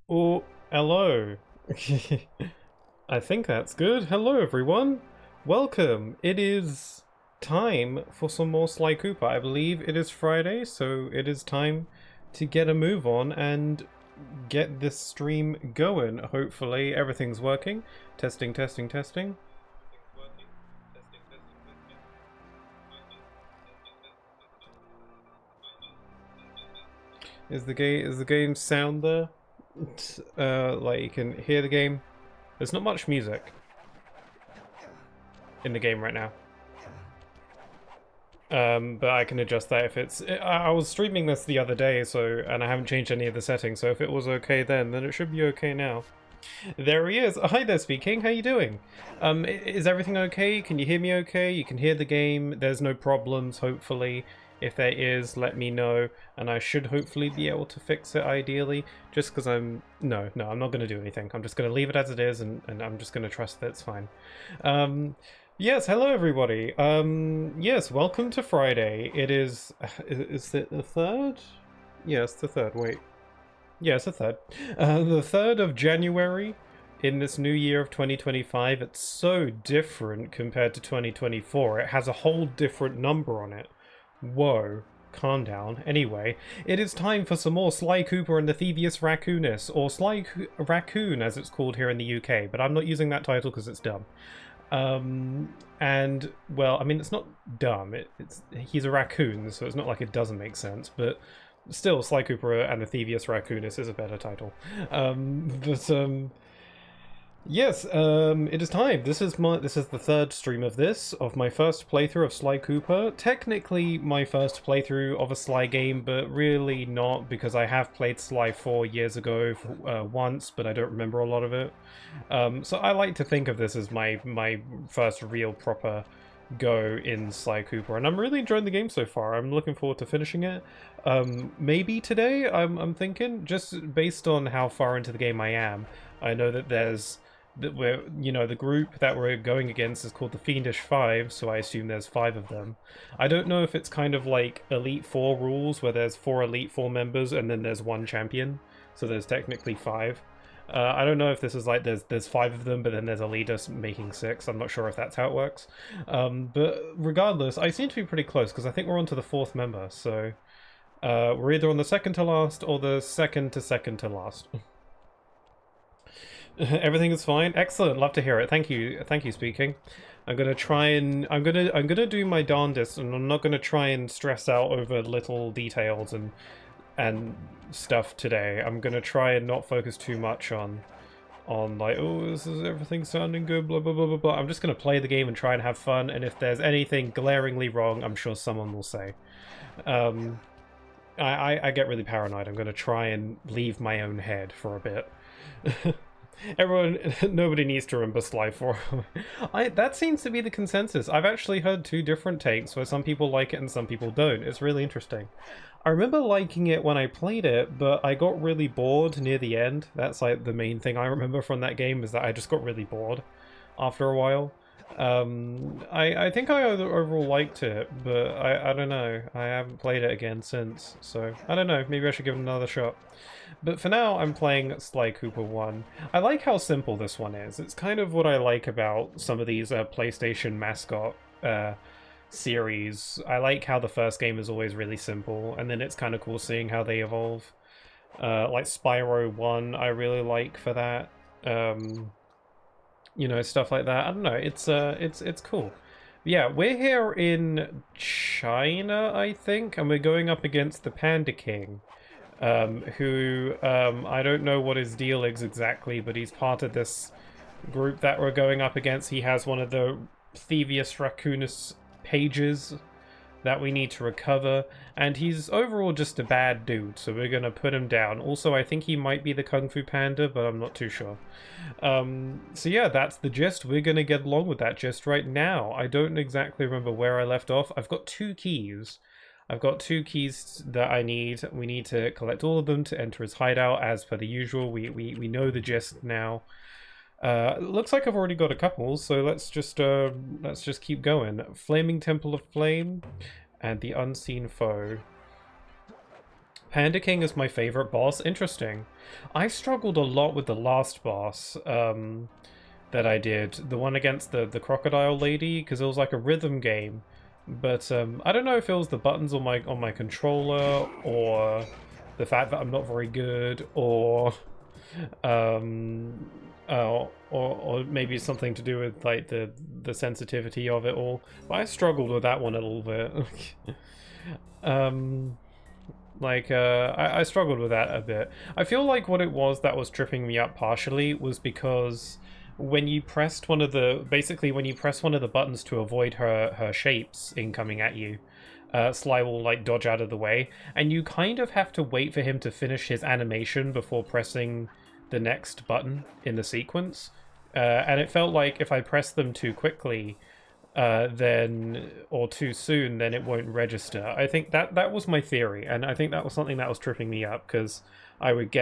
Oh, hello. I think that's good. Hello, everyone. Welcome. It is time for some more Sly Cooper. I believe it is Friday, so it is time to get a move on and get this stream going. Hopefully, everything's working. Testing, testing, testing. Is the game sound there? Like you can hear the game. There's not much music in the game right now. But I can adjust that if it's... I was streaming this the other day, so, and I haven't changed any of the settings, so if it was okay then it should be okay now. There he is. Hi there, Speaking. How you doing? Is everything okay? Can you hear me okay? You can hear the game. There's no problems, hopefully. If there is, let me know, and I should hopefully be able to fix it, ideally, just because I'm... No, I'm not going to do anything. I'm just going to leave it as it is, and I'm just going to trust that it's fine. Yes, hello everybody. Yes, welcome to Friday. It is it the 3rd? Yes, the 3rd, wait. Yes, the 3rd. The 3rd of January in this new year of 2025. It's so different compared to 2024. It has a whole different number on it. Whoa. Calm down. Anyway, it is time for some more Sly Cooper and the Thievius Raccoonus, or Raccoon as it's called here in the UK, but I'm not using that title because it's dumb. And well, I mean, it's not dumb. He's a raccoon, so it's not like it doesn't make sense. But still, Sly Cooper and the Thievius Raccoonus is a better title. Yes, it is time. This is the 3rd stream of my first playthrough of Sly Cooper. Technically my first playthrough of a Sly game, but really not, because I have played Sly 4 years ago once, but I don't remember a lot of it. So I like to think of this as my first real proper go in Sly Cooper, and I'm really enjoying the game so far. I'm looking forward to finishing it. Maybe today, I'm thinking, just based on how far into the game I am. I know that the group that we're going against is called the Fiendish Five, so I assume there's 5 of them. I don't know if it's kind of like Elite Four rules, where there's 4 Elite Four members and then there's 1 champion, so there's technically 5. I don't know if this is like there's 5 of them, but then there's a leader making 6. I'm not sure if that's how it works. But regardless, I seem to be pretty close, because I think we're on to the 4th member, so we're either on the 2nd to last or the 2nd to last. Everything is fine. Excellent. Love to hear it. Thank you, Speaking. I'm gonna try and I'm gonna do my darndest, and I'm not gonna try and stress out over little details and stuff today. I'm gonna try and not focus too much on like, oh, this is everything sounding good, blah blah blah blah blah. I'm just gonna play the game and try and have fun, and if there's anything glaringly wrong, I'm sure someone will say. I get really paranoid. I'm gonna try and leave my own head for a bit. Nobody needs to remember Sly 4. That seems to be the consensus. I've actually heard 2 different takes where some people like it and some people don't. It's really interesting. I remember liking it when I played it, but I got really bored near the end. That's like the main thing I remember from that game, is that I just got really bored after a while. I think I overall liked it, but I don't know. I haven't played it again since, so I don't know. Maybe I should give it another shot. But for now, I'm playing Sly Cooper 1. I like how simple this one is. It's kind of what I like about some of these PlayStation mascot series. I like how the first game is always really simple, and then it's kind of cool seeing how they evolve. Like Spyro 1, I really like for that. You know, stuff like that. I don't know. It's cool. Yeah, we're here in China, I think, and we're going up against the Panda King. Who, I don't know what his deal is exactly, but he's part of this group that we're going up against. He has one of the Thievius Raccoonus pages that we need to recover, and he's overall just a bad dude, so we're gonna put him down. Also, I think he might be the Kung Fu Panda, but I'm not too sure. So yeah, that's the gist. We're gonna get along with that gist right now. I don't exactly remember where I left off. I've got 2 keys. I've got 2 keys that I need. We need to collect all of them to enter his hideout, as per the usual. We know the gist now. Looks like I've already got a couple, so let's just keep going. Flaming Temple of Flame and the Unseen Foe. Panda King is my favorite boss. Interesting. I struggled a lot with the last boss that I did, the one against the crocodile lady, because it was like a rhythm game. But I don't know if it was the buttons on my controller, or the fact that I'm not very good, or or maybe something to do with like the sensitivity of it all. But I struggled with that one a little bit. I struggled with that a bit. I feel like what it was that was tripping me up partially was because when you pressed one of the when you press one of the buttons to avoid her shapes incoming at you, Sly will like dodge out of the way, and you kind of have to wait for him to finish his animation before pressing the next button in the sequence. And it felt like if I pressed them too quickly, or too soon, then it won't register. I think that was my theory, and I think that was something that was tripping me up, because I would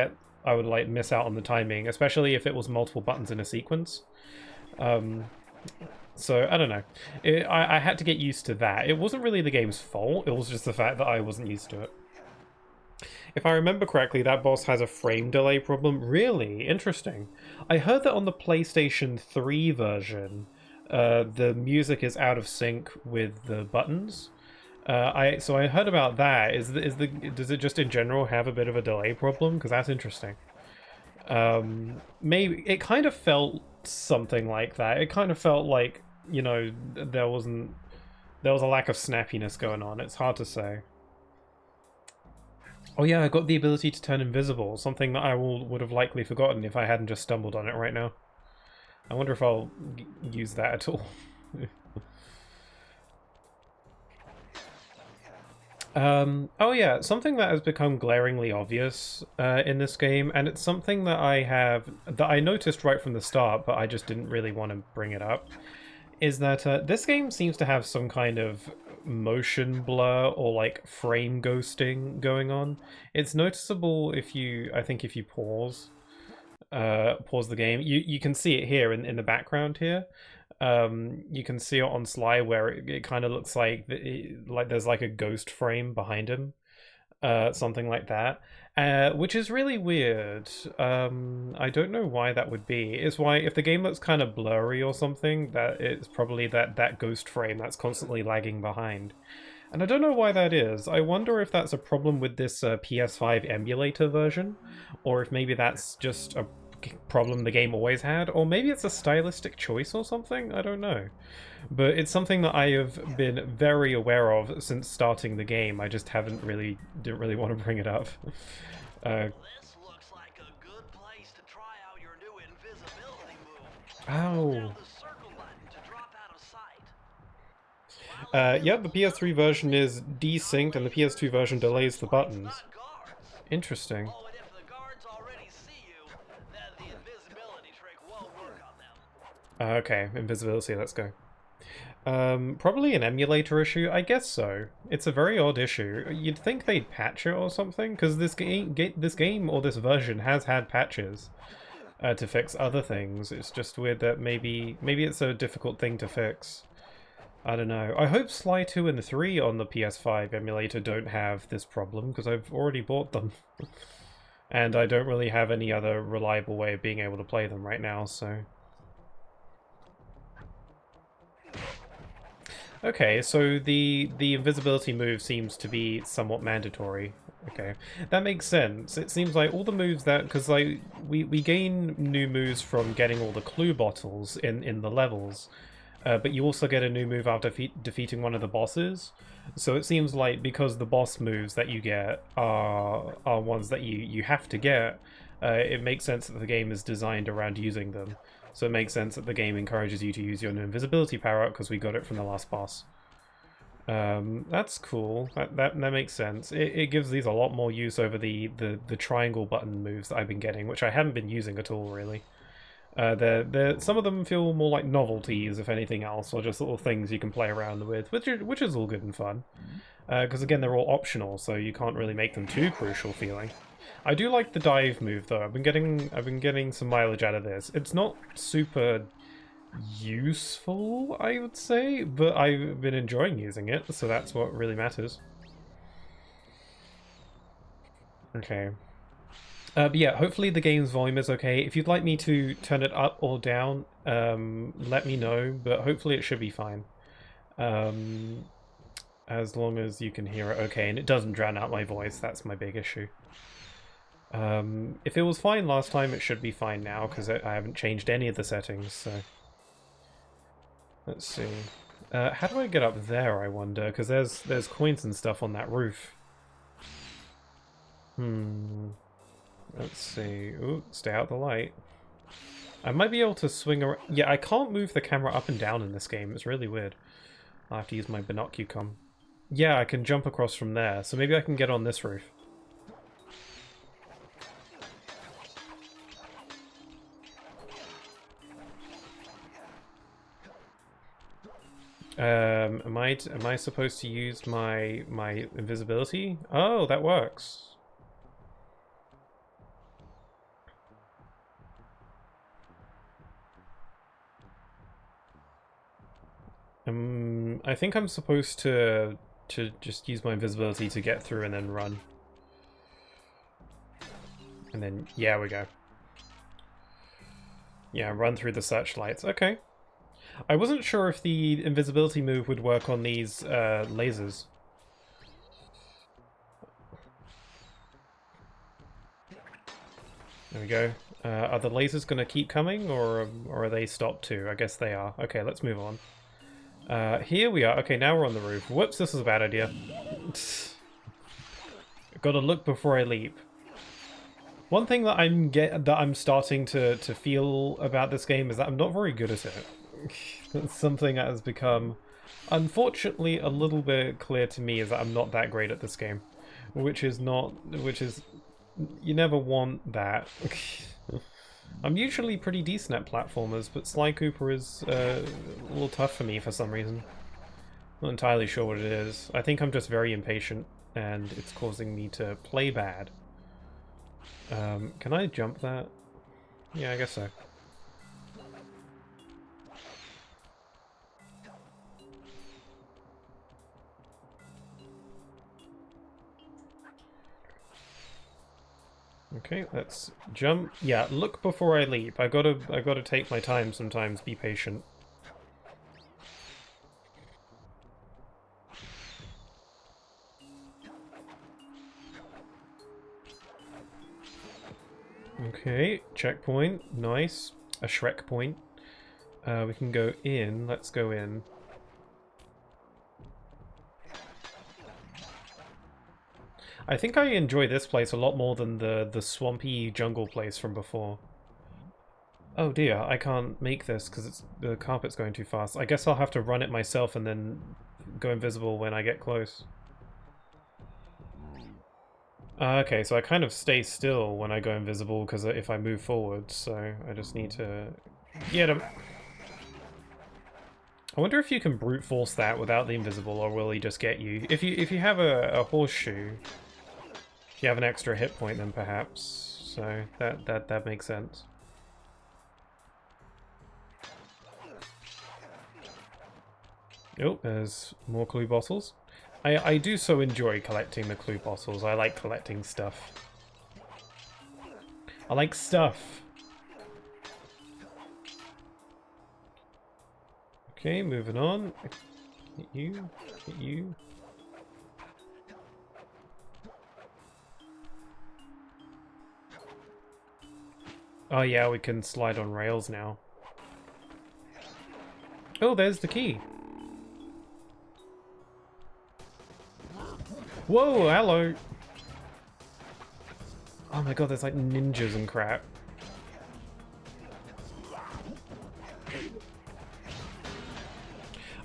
like miss out on the timing, especially if it was multiple buttons in a sequence. So I don't know. I had to get used to that. It wasn't really the game's fault, it was just the fact that I wasn't used to it. If I remember correctly, that boss has a frame delay problem. Really? Interesting. I heard that on the PlayStation 3 version, the music is out of sync with the buttons. So I heard about that. Does it just in general have a bit of a delay problem? Because that's interesting. Maybe it kind of felt something like that. It kind of felt like, you know, there was a lack of snappiness going on. It's hard to say. Oh yeah, I got the ability to turn invisible, something that I would have likely forgotten if I hadn't just stumbled on it right now. I wonder if I'll use that at all. Oh yeah, something that has become glaringly obvious in this game, and it's something that I noticed right from the start, but I just didn't really want to bring it up, is that this game seems to have some kind of motion blur or like frame ghosting going on. It's noticeable if you pause the game. You can see it here in the background here. You can see it on Sly where it kind of looks like there's like a ghost frame behind him, something like that, which is really weird. I don't know why that would be. It's why if the game looks kind of blurry or something, that it's probably that ghost frame that's constantly lagging behind. And I don't know why that is. I wonder if that's a problem with this PS5 emulator version, or if maybe that's just a problem the game always had, or maybe it's a stylistic choice or something. I don't know, but it's something that I have been very aware of since starting the game. I just didn't really want to bring it up. This looks like a good place to try out your new invisibility move. Oh. Down the circle button to drop out of sight. Yep, the PS3 version is desynced and the PS2 version delays the buttons. Interesting. Oh, and if the guards already see you, then the invisibility trick won't work on them. Okay, invisibility, let's go. Probably an emulator issue? I guess so. It's a very odd issue. You'd think they'd patch it or something, because this game or this version has had patches to fix other things. It's just weird that maybe it's a difficult thing to fix. I don't know. I hope Sly 2 and 3 on the PS5 emulator don't have this problem, because I've already bought them. And I don't really have any other reliable way of being able to play them right now, so... Okay, so the invisibility move seems to be somewhat mandatory. Okay, that makes sense. It seems like all the moves that... Because like, we gain new moves from getting all the clue bottles in the levels. But you also get a new move after defeating one of the bosses. So it seems like because the boss moves that you get are ones that you have to get, it makes sense that the game is designed around using them. So it makes sense that the game encourages you to use your invisibility power-up because we got it from the last boss. That's cool. That makes sense. It gives these a lot more use over the triangle button moves that I've been getting, which I haven't been using at all, really. Some of them feel more like novelties, if anything else, or just little things you can play around with, which is all good and fun. Because again, they're all optional, so you can't really make them too crucial feeling. I do like the dive move though. I've been getting some mileage out of this. It's not super useful, I would say, but I've been enjoying using it, so that's what really matters. Okay. But yeah, hopefully the game's volume is okay. If you'd like me to turn it up or down, let me know, but hopefully it should be fine. As long as you can hear it okay, and it doesn't drown out my voice, that's my big issue. If it was fine last time, it should be fine now, because I haven't changed any of the settings, so... Let's see. How do I get up there, I wonder? Because there's coins and stuff on that roof. Let's see. Ooh, stay out of the light. I might be able to swing around. Yeah, I can't move the camera up and down in this game. It's really weird. I'll have to use my binocucom. Yeah, I can jump across from there, so maybe I can get on this roof. Am I supposed to use my invisibility? Oh, that works. I think I'm supposed to just use my invisibility to get through and then run. And then, yeah, we go. Yeah, run through the searchlights. Okay. I wasn't sure if the invisibility move would work on these lasers. There we go. Are the lasers going to keep coming, or are they stopped too? I guess they are. Okay, let's move on. Here we are. Okay, now we're on the roof. Whoops, this is a bad idea. Gotta look before I leap. One thing that I'm starting to feel about this game is that I'm not very good at it. That's something that has become, unfortunately, a little bit clear to me, is that I'm not that great at this game, which is you never want that. I'm usually pretty decent at platformers, but Sly Cooper is a little tough for me for some reason. Not entirely sure what it is. I think I'm just very impatient, and it's causing me to play bad. Can I jump that? Yeah, I guess so. Okay, let's jump. Yeah, look before I leap. I gotta take my time sometimes, be patient. Okay, checkpoint. Nice. A Shrek point. We can go in. Let's go in. I think I enjoy this place a lot more than the swampy jungle place from before. Oh dear, I can't make this because the carpet's going too fast. I guess I'll have to run it myself and then go invisible when I get close. Okay, so I kind of stay still when I go invisible because if I move forward, so I just need to get him. I wonder if you can brute force that without the invisible, or will he just get you? If you have a horseshoe, if you have an extra hit point, then perhaps. So that makes sense. Oh, there's more clue bottles. I do so enjoy collecting the clue bottles. I like collecting stuff. I like stuff. Okay, moving on. Hit you. Hit you. Oh yeah, we can slide on rails now. Oh, there's the key. Whoa, hello. Oh my god, there's like ninjas and crap.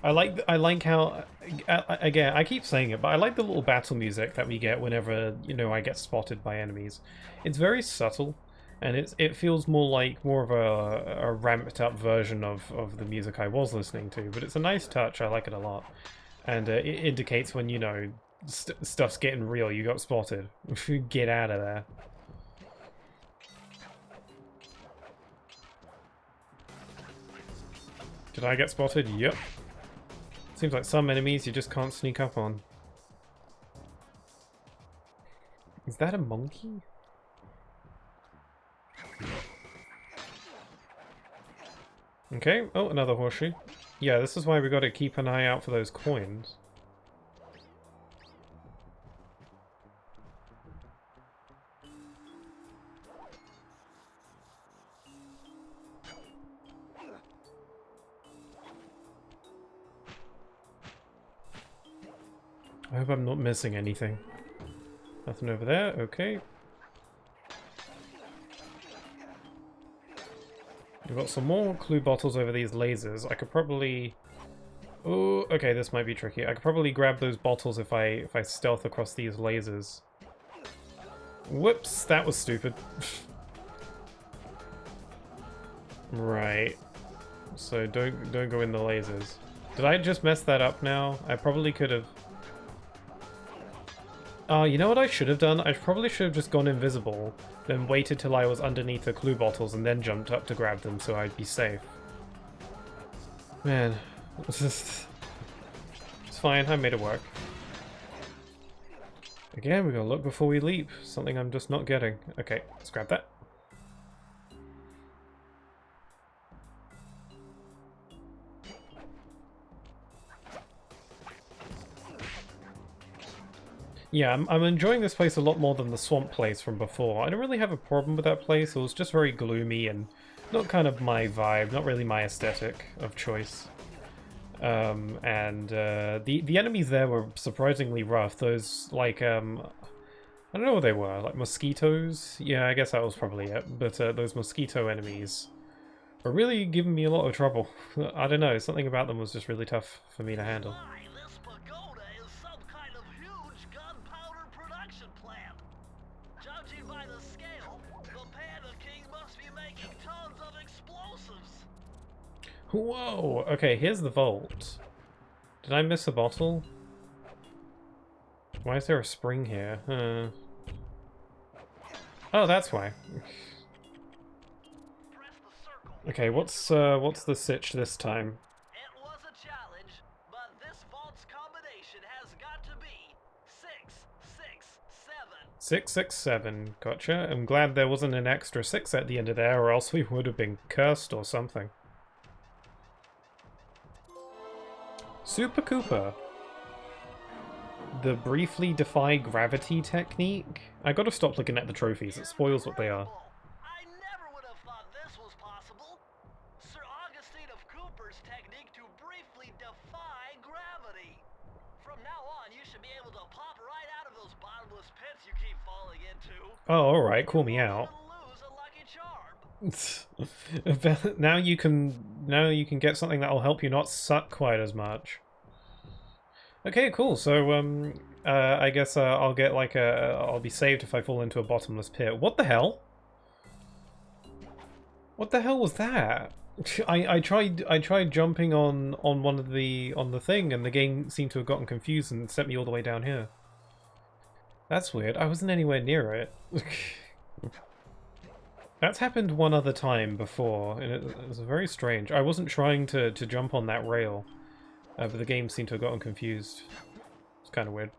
I like how, again, I keep saying it, but I like the little battle music that we get whenever, you know, I get spotted by enemies. It's very subtle, and it feels more of a ramped up version of the music I was listening to, but it's a nice touch. I like it a lot. And it indicates when, you know, stuff's getting real, you got spotted. Get out of there. Did I get spotted? Yep. Seems like some enemies you just can't sneak up on. Is that a monkey? Okay, oh, another horseshoe. Yeah, this is why we gotta keep an eye out for those coins. I hope I'm not missing anything. Nothing over there, okay. We've got some more clue bottles over these lasers. I could probably... Oh, okay, this might be tricky. I could probably grab those bottles if I stealth across these lasers. Whoops, that was stupid. Right. So don't go in the lasers. Did I just mess that up now? I probably could have... you know what I should have done? I probably should have just gone invisible, then waited till I was underneath the clue bottles and then jumped up to grab them so I'd be safe. Man, it's fine, I made it work. Again, we gotta look before we leap. Something I'm just not getting. Okay, let's grab that. Yeah, I'm enjoying this place a lot more than the swamp place from before. I don't really have a problem with that place. It was just very gloomy and not kind of my vibe, not really my aesthetic of choice. The enemies there were surprisingly rough. Those, like, I don't know what they were, like mosquitoes? Yeah, I guess that was probably it. But those mosquito enemies were really giving me a lot of trouble. I don't know, something about them was just really tough for me to handle. My, this pagoda is some kind of huge gunpowder production plant. Judging by the scale, the Panda King must be making tons of explosives. Whoa! Okay, here's the vault. Did I miss a bottle? Why is there a spring here? Oh, that's why. Press the circle. Okay, what's the sitch this time? It was a challenge, but this vault's combination has got to be 667. 667. Gotcha. I'm glad there wasn't an extra 6 at the end of there, or else we would have been cursed or something. Super Cooper. The briefly defy gravity technique? I gotta stop looking at the trophies, it spoils what they are. I never would have thought this was possible. Sir Augustine of Cooper's technique to briefly defy gravity. From now on, you should be able to pop right out of those bottomless pits you keep falling into. Oh, alright, call me out. Lose a lucky charm. now you can get something that'll help you not suck quite as much. Okay, cool. So I guess I'll get like I'll be saved if I fall into a bottomless pit. What the hell? What the hell was that? I tried jumping on the thing and the game seemed to have gotten confused and sent me all the way down here. That's weird. I wasn't anywhere near it. That's happened one other time before, and it was very strange. I wasn't trying to jump on that rail, but the game seemed to have gotten confused. It's kind of weird.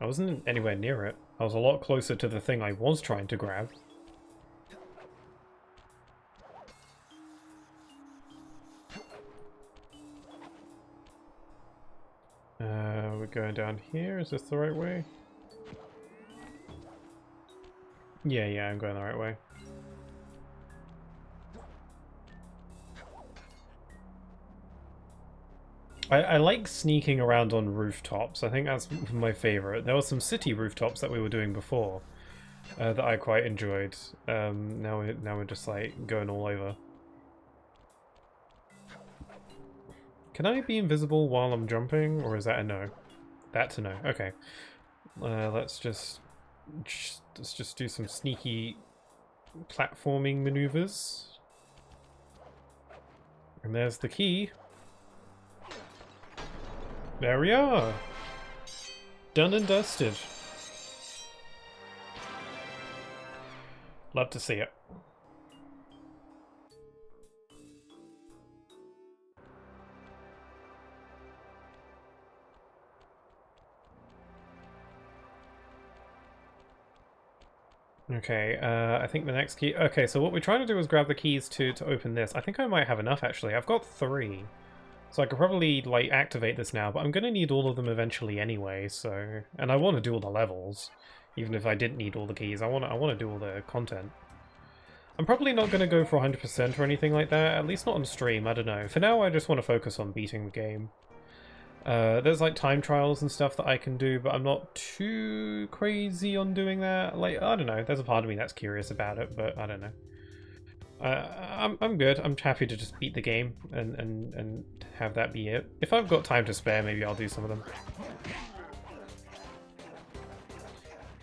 I wasn't anywhere near it. I was a lot closer to the thing I was trying to grab. We're going down here. Is this the right way? Yeah, I'm going the right way. I like sneaking around on rooftops. I think that's my favorite. There were some city rooftops that we were doing before that I quite enjoyed. Now we're just like going all over. Can I be invisible while I'm jumping, or is that a no? That's a no. Okay. Let's just do some sneaky platforming maneuvers. And there's the key. There we are! Done and dusted. Love to see it. Okay, I think the next key... Okay, so what we're trying to do is grab the keys to open this. I think I might have enough, actually. I've got 3. So I could probably, like, activate this now, but I'm going to need all of them eventually anyway, so... And I want to do all the levels, even if I didn't need all the keys. I want to do all the content. I'm probably not going to go for 100% or anything like that, at least not on stream, I don't know. For now, I just want to focus on beating the game. There's like time trials and stuff that I can do, but I'm not too crazy on doing that. Like, I don't know, there's a part of me that's curious about it, but I don't know. I'm good. I'm happy to just beat the game and have that be it. If I've got time to spare, maybe I'll do some of them.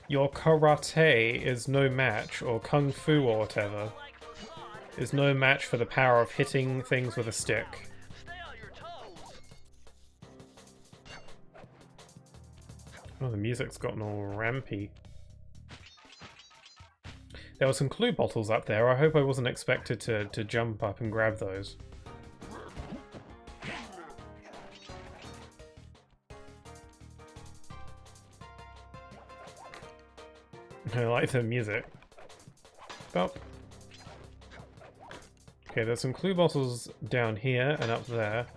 Your karate is no match, or kung fu or whatever, is no match for the power of hitting things with a stick. Oh, the music's gotten all rampy. There were some clue bottles up there. I hope I wasn't expected to jump up and grab those. I like the music. Stop. Okay, there's some clue bottles down here and up there.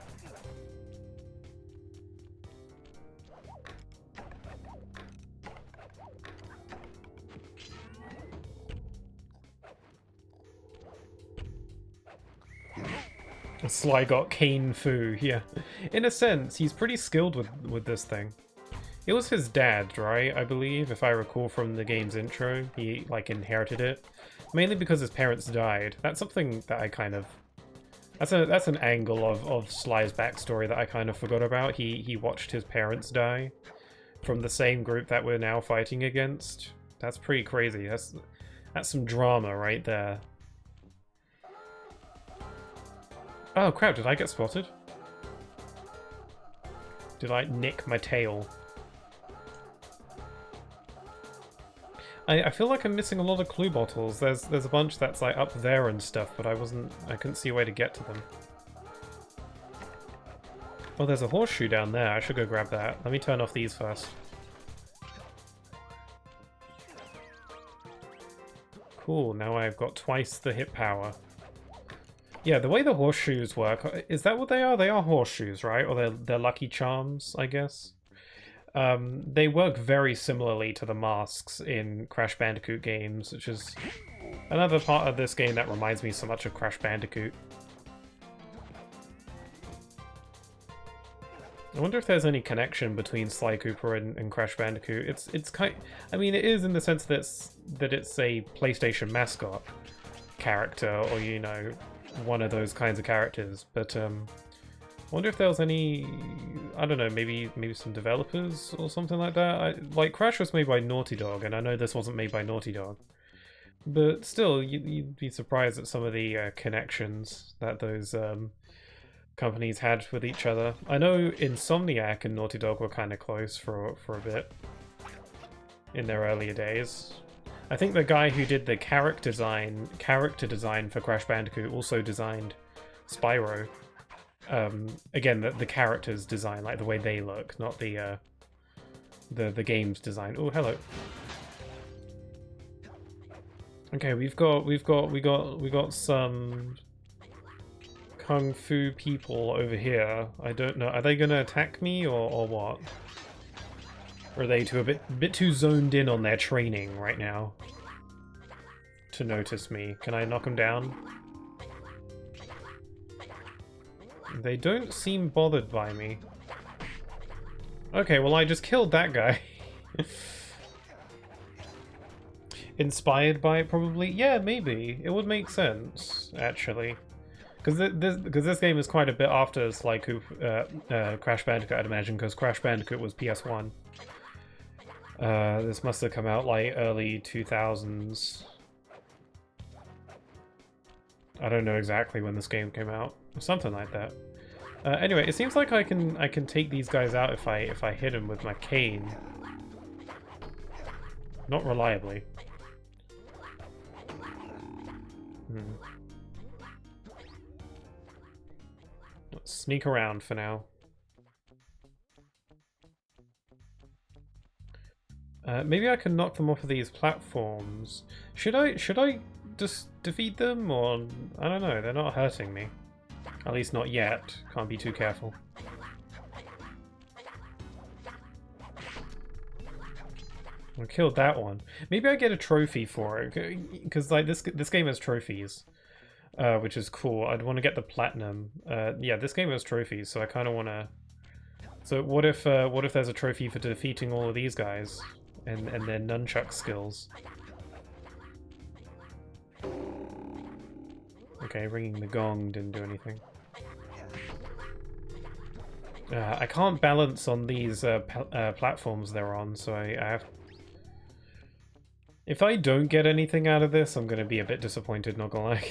Sly got cane fu, yeah. In a sense, he's pretty skilled with this thing. It was his dad, right? I believe, if I recall from the game's intro. He, like, inherited it. Mainly because his parents died. That's something that I kind of... That's an angle of Sly's backstory that I kind of forgot about. He watched his parents die from the same group that we're now fighting against. That's pretty crazy. That's some drama right there. Oh crap, did I get spotted? Did I nick my tail? I feel like I'm missing a lot of clue bottles. There's a bunch that's like up there and stuff, but I couldn't see a way to get to them. Oh, there's a horseshoe down there. I should go grab that. Let me turn off these first. Cool, now I've got twice the hit power. Yeah, the way the horseshoes work, is that what they are? They are horseshoes, right? Or they're lucky charms, I guess? They work very similarly to the masks in Crash Bandicoot games, which is another part of this game that reminds me so much of Crash Bandicoot. I wonder if there's any connection between Sly Cooper and Crash Bandicoot. It's kind. I mean, it is in the sense that it's a PlayStation mascot character, or you know, one of those kinds of characters. But I wonder if there was any. I don't know. Maybe some developers or something like that. Like Crash was made by Naughty Dog, and I know this wasn't made by Naughty Dog. But still, you'd be surprised at some of the connections that those companies had with each other. I know Insomniac and Naughty Dog were kind of close for a bit in their earlier days. I think the guy who did the character design for Crash Bandicoot also designed Spyro. Again, the characters design, like the way they look, not the game's design. Oh, hello. Okay, we got some Kung Fu people over here. I don't know. Are they gonna attack me or what? Or are they a bit too zoned in on their training right now to notice me? Can I knock them down? They don't seem bothered by me. Okay, well I just killed that guy. Inspired by it, probably? Yeah, maybe. It would make sense, actually. Because this game is quite a bit after Sly Cooper, Crash Bandicoot, I'd imagine, because Crash Bandicoot was PS1. This must have come out like early 2000s. I don't know exactly when this game came out. Something like that. Anyway, it seems like I can take these guys out if I hit them with my cane. Not reliably. Let's sneak around for now. Maybe I can knock them off of these platforms. Should I just defeat them, or I don't know, they're not hurting me. At least not yet. Can't be too careful. I killed that one. Maybe I get a trophy for it, because like this game has trophies, which is cool. I'd want to get the platinum. Yeah, this game has trophies, so I kind of want to. So what if there's a trophy for defeating all of these guys and their nunchuck skills? Okay, ringing the gong didn't do anything. I can't balance on these platforms they're on, so I have. If I don't get anything out of this, I'm gonna be a bit disappointed, not gonna lie.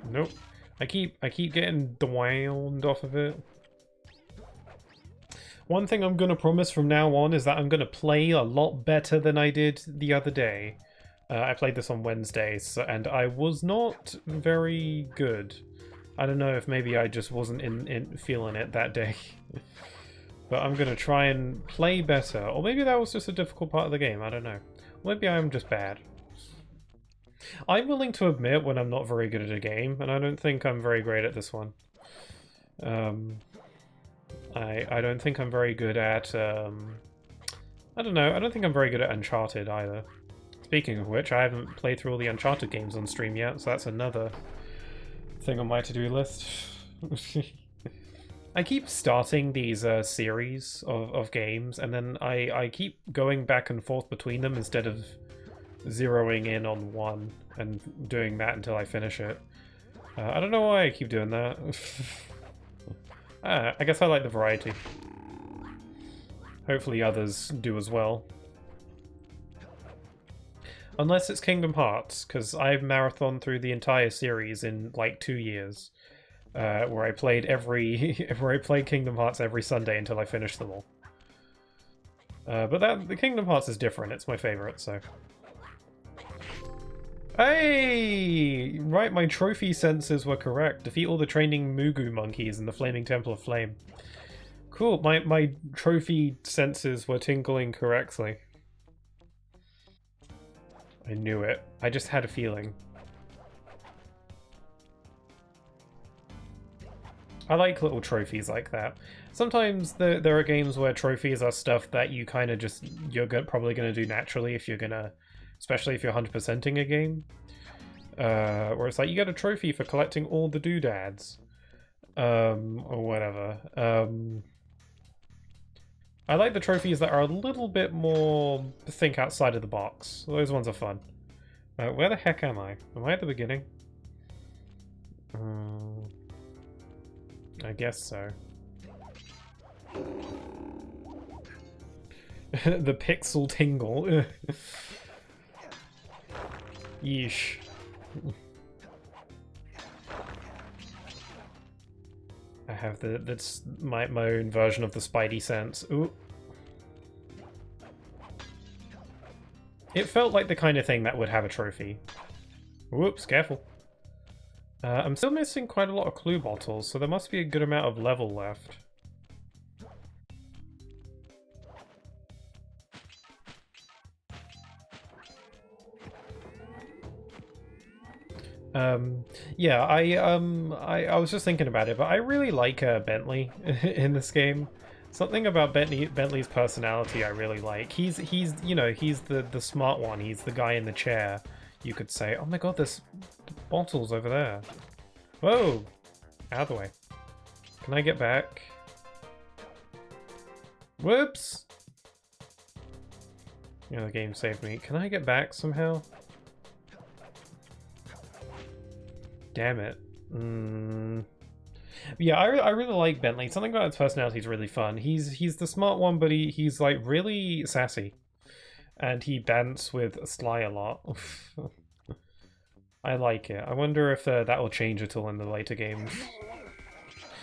Nope. I keep getting drowned off of it. One thing I'm gonna promise from now on is that I'm gonna play a lot better than I did the other day. I played this on Wednesday, and I was not very good. I don't know if maybe I just wasn't in feeling it that day. But I'm gonna try and play better. Or maybe that was just a difficult part of the game, I don't know. Maybe I'm just bad. I'm willing to admit when I'm not very good at a game, and I don't think I'm very great at this one. I don't think I'm very good at, I don't know, I don't think I'm very good at Uncharted either. Speaking of which, I haven't played through all the Uncharted games on stream yet, so that's another thing on my to-do list. I keep starting these series of games, and then I keep going back and forth between them instead of zeroing in on one and doing that until I finish it. I don't know why I keep doing that. I guess I like the variety. Hopefully others do as well. Unless it's Kingdom Hearts, because I've marathoned through the entire series in like 2 years. Where I played Kingdom Hearts every Sunday until I finished them all. But the Kingdom Hearts is different. It's my favorite, so. Hey! Right, my trophy senses were correct. Defeat all the training Mugu monkeys in the Flaming Temple of Flame. Cool, my trophy senses were tingling correctly. I knew it. I just had a feeling. I like little trophies like that. Sometimes there are games where trophies are stuff that you kind of just, probably going to do naturally if you're going to, especially if you're 100%ing a game. Where it's like, you get a trophy for collecting all the doodads. Or whatever. I like the trophies that are a little bit more think outside of the box. Those ones are fun. Where the heck am I? Am I at the beginning? I guess so. The pixel tingle. Yeesh. I have that's my own version of the Spidey sense. Ooh. It felt like the kind of thing that would have a trophy. Whoops, careful. I'm still missing quite a lot of clue bottles, so there must be a good amount of level left. Yeah, I was just thinking about it, but I really like Bentley in this game. Something about Bentley's personality I really like. He's you know, he's the smart one. He's the guy in the chair. You could say, oh my god, there's bottles over there. Whoa! Out of the way. Can I get back? Whoops! Yeah, the game saved me. Can I get back somehow? Damn it. Yeah, I really like Bentley. Something about his personality is really fun. He's the smart one, but he's like really sassy. And he bants with Sly a lot. I like it. I wonder if that will change at all in the later games.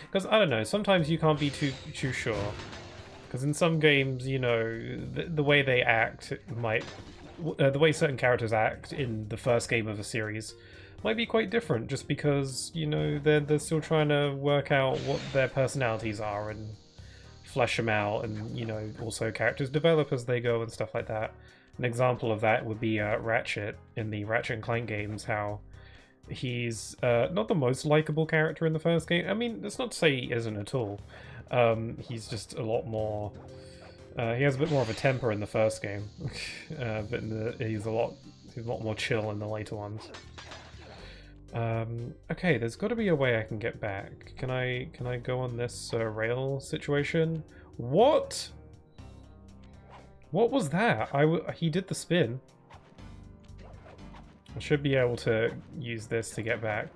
Because, I don't know, sometimes you can't be too sure. Because in some games, you know, the way they act might... the way certain characters act in the first game of a series might be quite different, just because, you know, they're still trying to work out what their personalities are and flesh them out, and, you know, also characters develop as they go and stuff like that. An example of that would be Ratchet in the Ratchet and Clank games, how he's not the most likable character in the first game. I mean, that's not to say he isn't at all. He's just a lot more... he has a bit more of a temper in the first game, but he's a lot more chill in the later ones. Okay, there's got to be a way I can get back. Can I go on this rail situation? What? What was that? He did the spin. I should be able to use this to get back.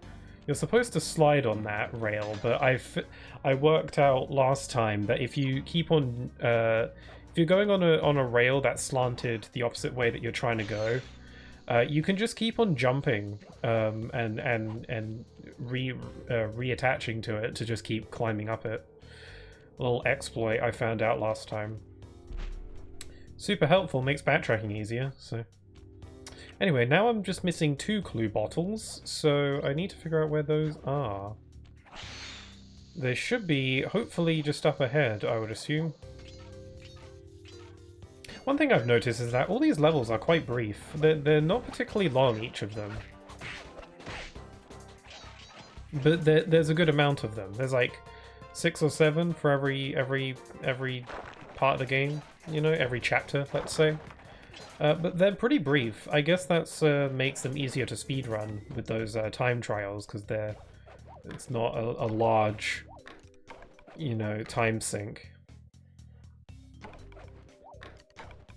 You're supposed to slide on that rail, but I worked out last time that if you keep on if you're going on a rail that's slanted the opposite way that you're trying to go, you can just keep on jumping and reattaching to it to just keep climbing up it. A little exploit I found out last time. Super helpful, makes backtracking easier. So anyway, now I'm just missing 2 clue bottles, so I need to figure out where those are. They should be hopefully just up ahead, I would assume. One thing I've noticed is that all these levels are quite brief. They're not particularly long, each of them. But there's a good amount of them. There's like 6 or 7 for every part of the game. You know, every chapter, let's say. But they're pretty brief. I guess that's makes them easier to speedrun with those time trials, because it's not a large, you know, time sink.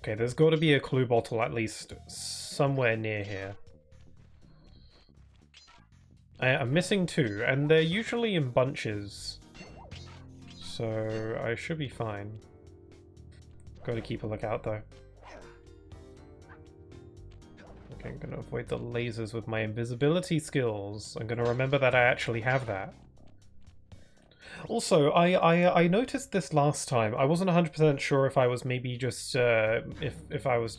Okay, there's got to be a clue bottle at least somewhere near here. I'm missing 2, and they're usually in bunches, so I should be fine. Got to keep a lookout though. Okay, I'm going to avoid the lasers with my invisibility skills. I'm going to remember that I actually have that. Also, I noticed this last time. I wasn't 100% sure if I was maybe just if it was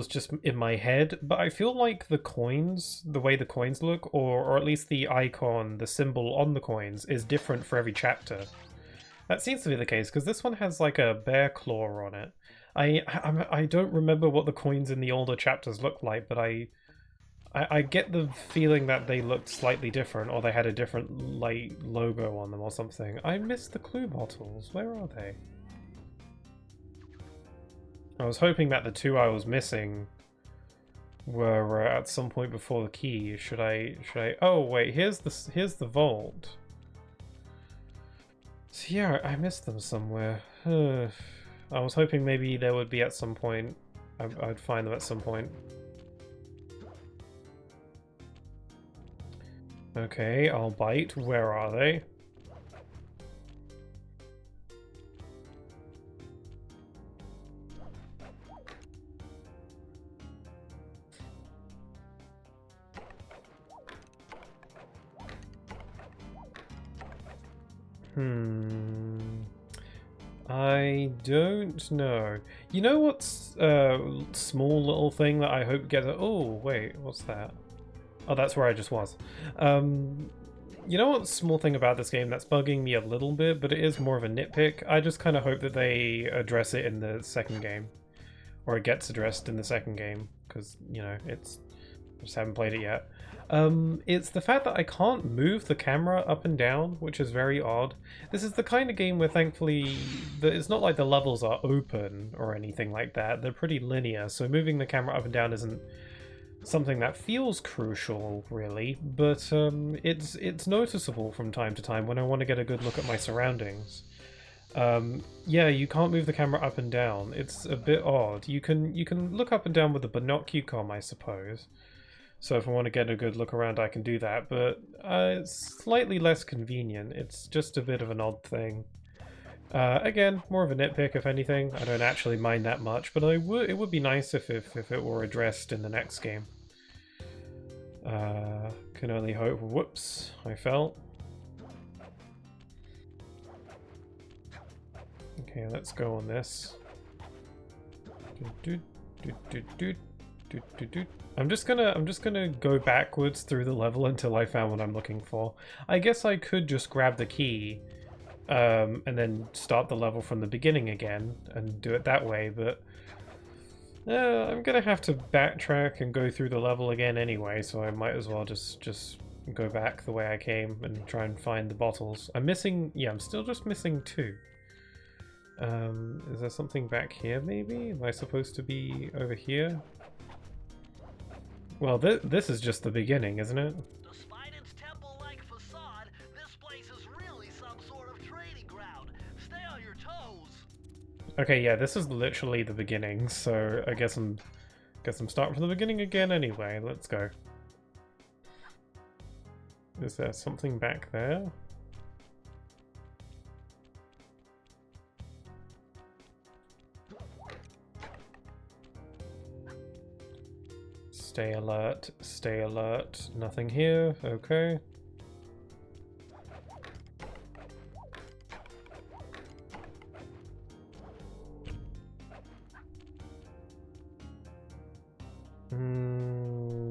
just in my head, but I feel like the coins, the way the coins look, or at least the icon, the symbol on the coins, is different for every chapter. That seems to be the case, because this one has like a bear claw on it. I don't remember what the coins in the older chapters looked like, but I get the feeling that they looked slightly different, or they had a different like logo on them or something. I missed the clue bottles. Where are they? I was hoping that the 2 I was missing were at some point before the key. Should I? Oh wait, here's the vault. So yeah, I missed them somewhere. I was hoping maybe there would be at some point. I'd find them at some point. Okay, I'll bite. Where are they? I don't know. You know what's a small little thing that I hope gets... Oh, wait, what's that? Oh, that's where I just was. You know what small thing about this game that's bugging me a little bit, but it is more of a nitpick? I just kind of hope that they address it in the second game. Or it gets addressed in the second game, because, you know, I just haven't played it yet. It's the fact that I can't move the camera up and down, which is very odd. This is the kind of game where thankfully, it's not like the levels are open or anything like that. They're pretty linear, so moving the camera up and down isn't something that feels crucial, really, but it's noticeable from time to time when I want to get a good look at my surroundings. Yeah, you can't move the camera up and down. It's a bit odd. You can look up and down with the binocular, I suppose. So if I want to get a good look around, I can do that, but it's slightly less convenient. It's just a bit of an odd thing. Again, more of a nitpick, if anything. I don't actually mind that much, but it would be nice if it were addressed in the next game. Can only hope. Whoops, I fell. Okay, let's go on this. I'm just gonna go backwards through the level until I found what I'm looking for. I guess I could just grab the key, and then start the level from the beginning again and do it that way, but I'm gonna have to backtrack and go through the level again anyway, so I might as well just go back the way I came and try and find the bottles. I'm missing, yeah, I'm still just missing 2. Is there something back here maybe? Am I supposed to be over here? Well, this is just the beginning, isn't it? Despite its temple-like facade, this place is really some sort of trading ground. Stay on your toes. Okay, yeah, this is literally the beginning, so I guess I'm starting from the beginning again anyway. Let's go. Is there something back there? Stay alert, stay alert. Nothing here, okay.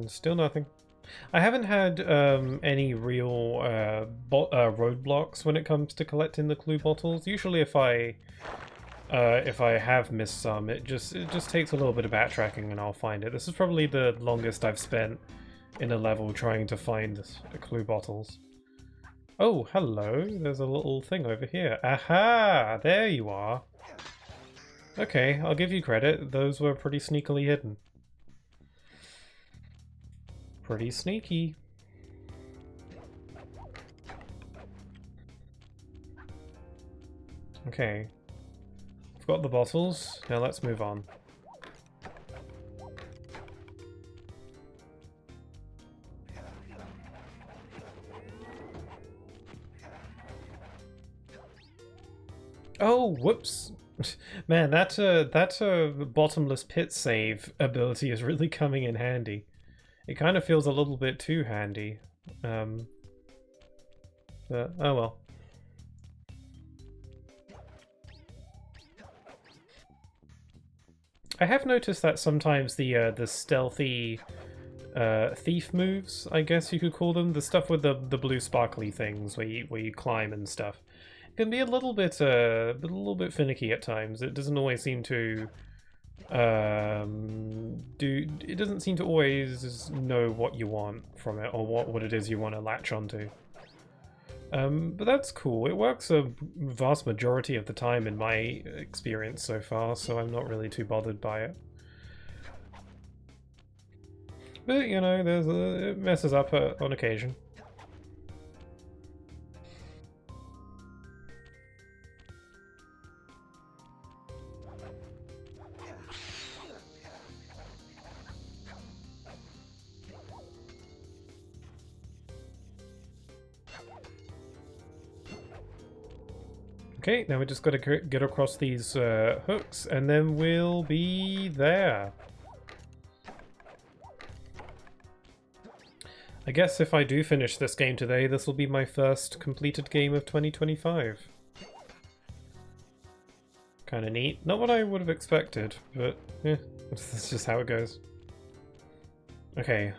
Still nothing. I haven't had any real roadblocks when it comes to collecting the clue bottles. Usually if I have missed some, it just takes a little bit of backtracking and I'll find it. This is probably the longest I've spent in a level trying to find clue bottles. Oh, hello. There's a little thing over here. Aha! There you are. Okay, I'll give you credit. Those were pretty sneakily hidden. Pretty sneaky. Okay. I've got the bottles. Now let's move on. Oh, whoops. Man, that bottomless pit save ability is really coming in handy. It kind of feels a little bit too handy. But, oh well. I have noticed that sometimes the stealthy thief moves, I guess you could call them, the stuff with the blue sparkly things where you climb and stuff, can be a little bit finicky at times. It doesn't always seem to it doesn't seem to always know what you want from it or what it is you want to latch onto. But that's cool. It works a vast majority of the time in my experience so far, so I'm not really too bothered by it. But, you know, it messes up on occasion. Okay, now we just got to get across these hooks, and then we'll be there. I guess if I do finish this game today, this will be my first completed game of 2025. Kind of neat. Not what I would have expected, but yeah, that's just how it goes. Okay,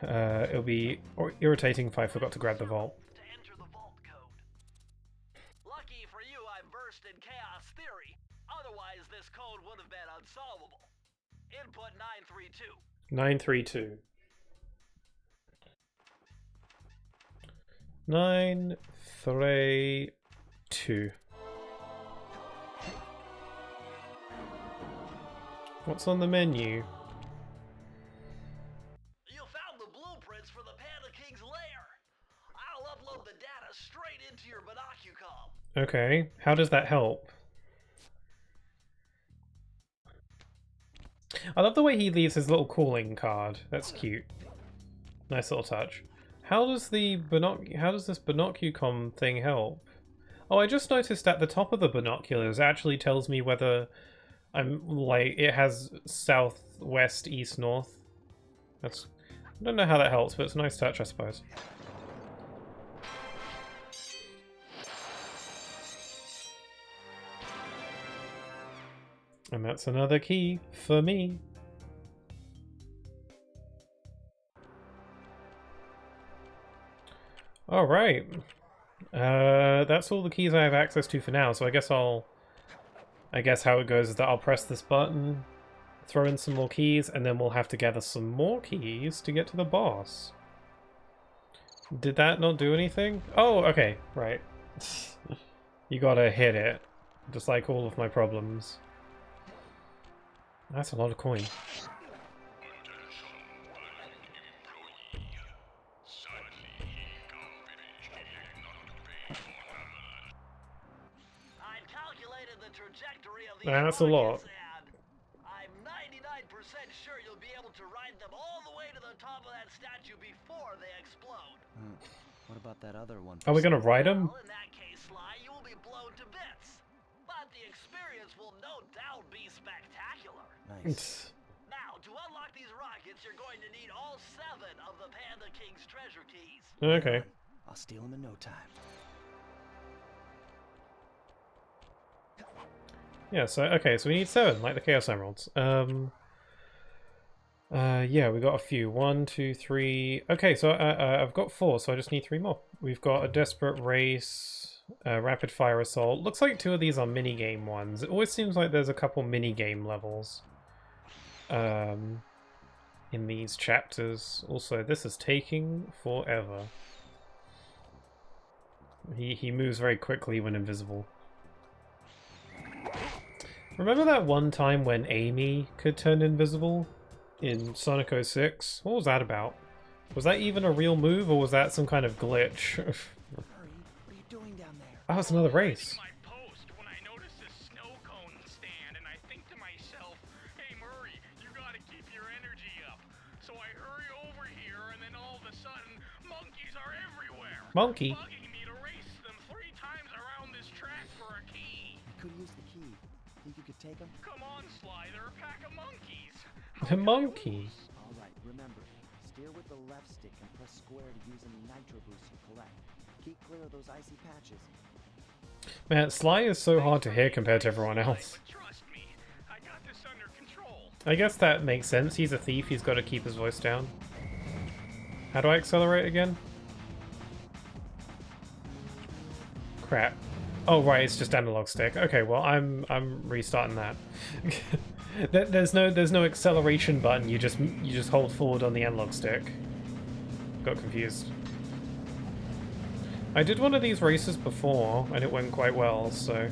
it'll be irritating if I forgot to grab the vault. In chaos theory, otherwise this code would have been unsolvable. Input 932. 932. 932. What's on the menu? You found the blueprints for the Panda King's lair. I'll upload the data straight into your binocucom. Okay, how does that help? I love the way he leaves his little calling card. That's cute. Nice little touch. How does this binocucom thing help? Oh, I just noticed at the top of the binoculars actually tells me whether I'm like it has south, west, east, north. I don't know how that helps, but it's a nice touch, I suppose. And that's another key for me. Alright. That's all the keys I have access to for now, so I guess how it goes is that I'll press this button, throw in some more keys, and then we'll have to gather some more keys to get to the boss. Did that not do anything? Oh, okay, right. You gotta hit it, just like all of my problems. That's a lot of coin. I've calculated the trajectory of these That's a lot. rockets, and I'm 99% sure you'll be able to ride them all the way to the top of that statue before they explode. What about that other one? Are we gonna ride him? Well, in that case, Sly, you will be blown to bits. But the experience will no doubt be spectacular. Nice. Now, to unlock these rockets, you're going to need all 7 of the Panda King's treasure keys. Okay. I'll steal them in no time. Yeah, so, okay, so we need 7, like the Chaos Emeralds. Yeah, we got a few. 1, 2, 3... Okay, so I've got 4, so I just need 3 more. We've got a Desperate Race, Rapid Fire Assault. Looks like 2 of these are minigame ones. It always seems like there's a couple minigame levels in these chapters. Also, this is taking forever. He moves very quickly when invisible. Remember that one time when Amy could turn invisible in Sonic 06? What was that about? Was that even a real move, or was that some kind of glitch? Hurry, what are you doing down there? Oh, it's another race. My post when I notice this snow cone stand, and I think to myself, "Hey Murray, you gotta keep your energy up." So I hurry over here, and then all of a sudden, monkeys are everywhere. Monkey? Bugging me to race them 3 times around this track for a key. I could use the key. Think you could take them? Come on, Sly, they're a pack of monkeys. The monkey? All right, remember, steer with the left stick and press square to use any nitro boosts you collect. Keep clear of those icy patches. Man, Sly is so hard to hear compared to everyone else. But trust me, I got this under control. I guess that makes sense. He's a thief, he's got to keep his voice down. How do I accelerate again? Crap. Oh right, it's just analog stick. Okay, well I'm restarting that. There's no acceleration button. You just hold forward on the analog stick. Got confused. I did one of these races before and it went quite well, so.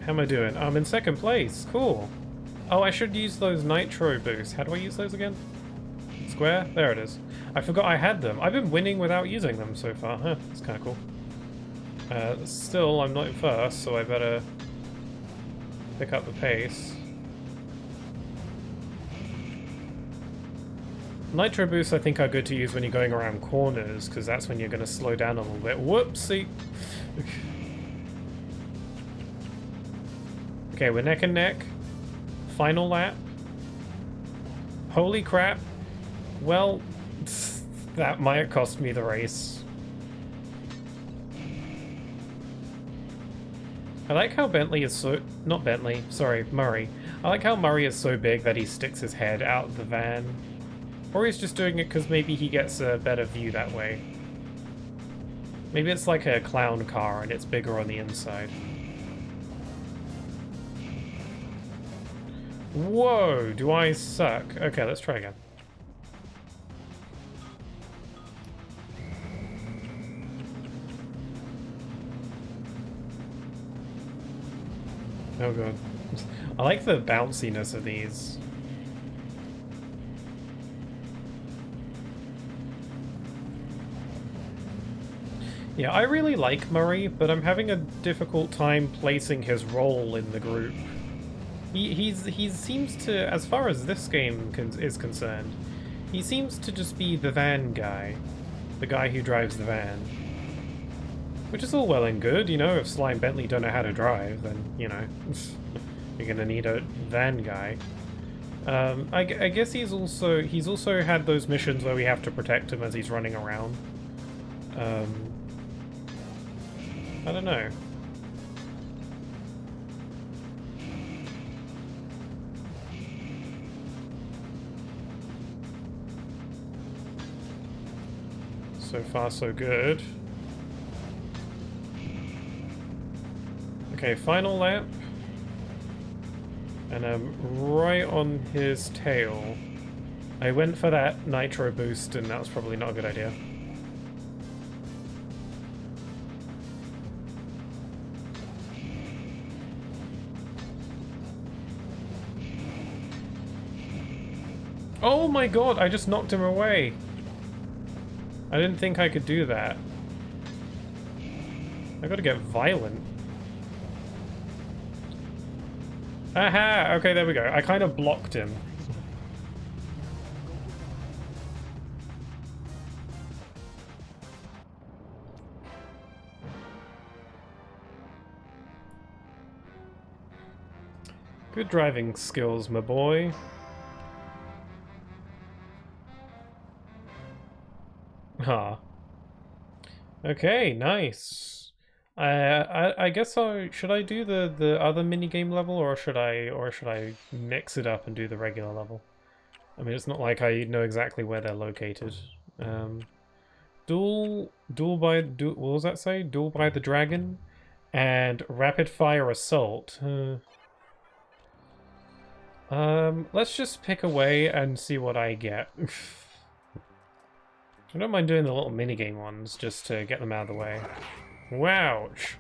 How am I doing? I'm in 2nd place. Cool. Oh, I should use those nitro boosts. How do I use those again? Square? There it is. I forgot I had them. I've been winning without using them so far. Huh, that's kind of cool. Still, I'm not in 1st, so I better pick up the pace. Nitro boosts I think are good to use when you're going around corners, because that's when you're going to slow down a little bit. Whoopsie! Okay, we're neck and neck. Final lap. Holy crap. Well, that might cost me the race. I like how Bentley is so... Not Bentley, sorry, Murray. I like how Murray is so big that he sticks his head out of the van. Or he's just doing it because maybe he gets a better view that way. Maybe it's like a clown car and it's bigger on the inside. Whoa, do I suck? Okay, let's try again. Oh god. I like the bounciness of these. Yeah, I really like Murray, but I'm having a difficult time placing his role in the group. He seems to, as far as this game is concerned, he seems to just be the van guy. The guy who drives the van. Which is all well and good, you know, if Sly and Bentley don't know how to drive, then, you know, you're gonna need a van guy. I guess he's also had those missions where we have to protect him as he's running around. I don't know. So far, so good. Okay, final lap. And I'm right on his tail. I went for that nitro boost, and that was probably not a good idea. Oh my god, I just knocked him away. I didn't think I could do that. I gotta get violent. Aha! Okay, there we go. I kind of blocked him. Good driving skills, my boy. Ah. Okay, nice. I guess should I do the other minigame level, or should I mix it up and do the regular level? I mean, it's not like I know exactly where they're located. What was that say? Duel by the Dragon and Rapid Fire Assault. Let's just pick away and see what I get. I don't mind doing the little minigame ones just to get them out of the way. Wouch!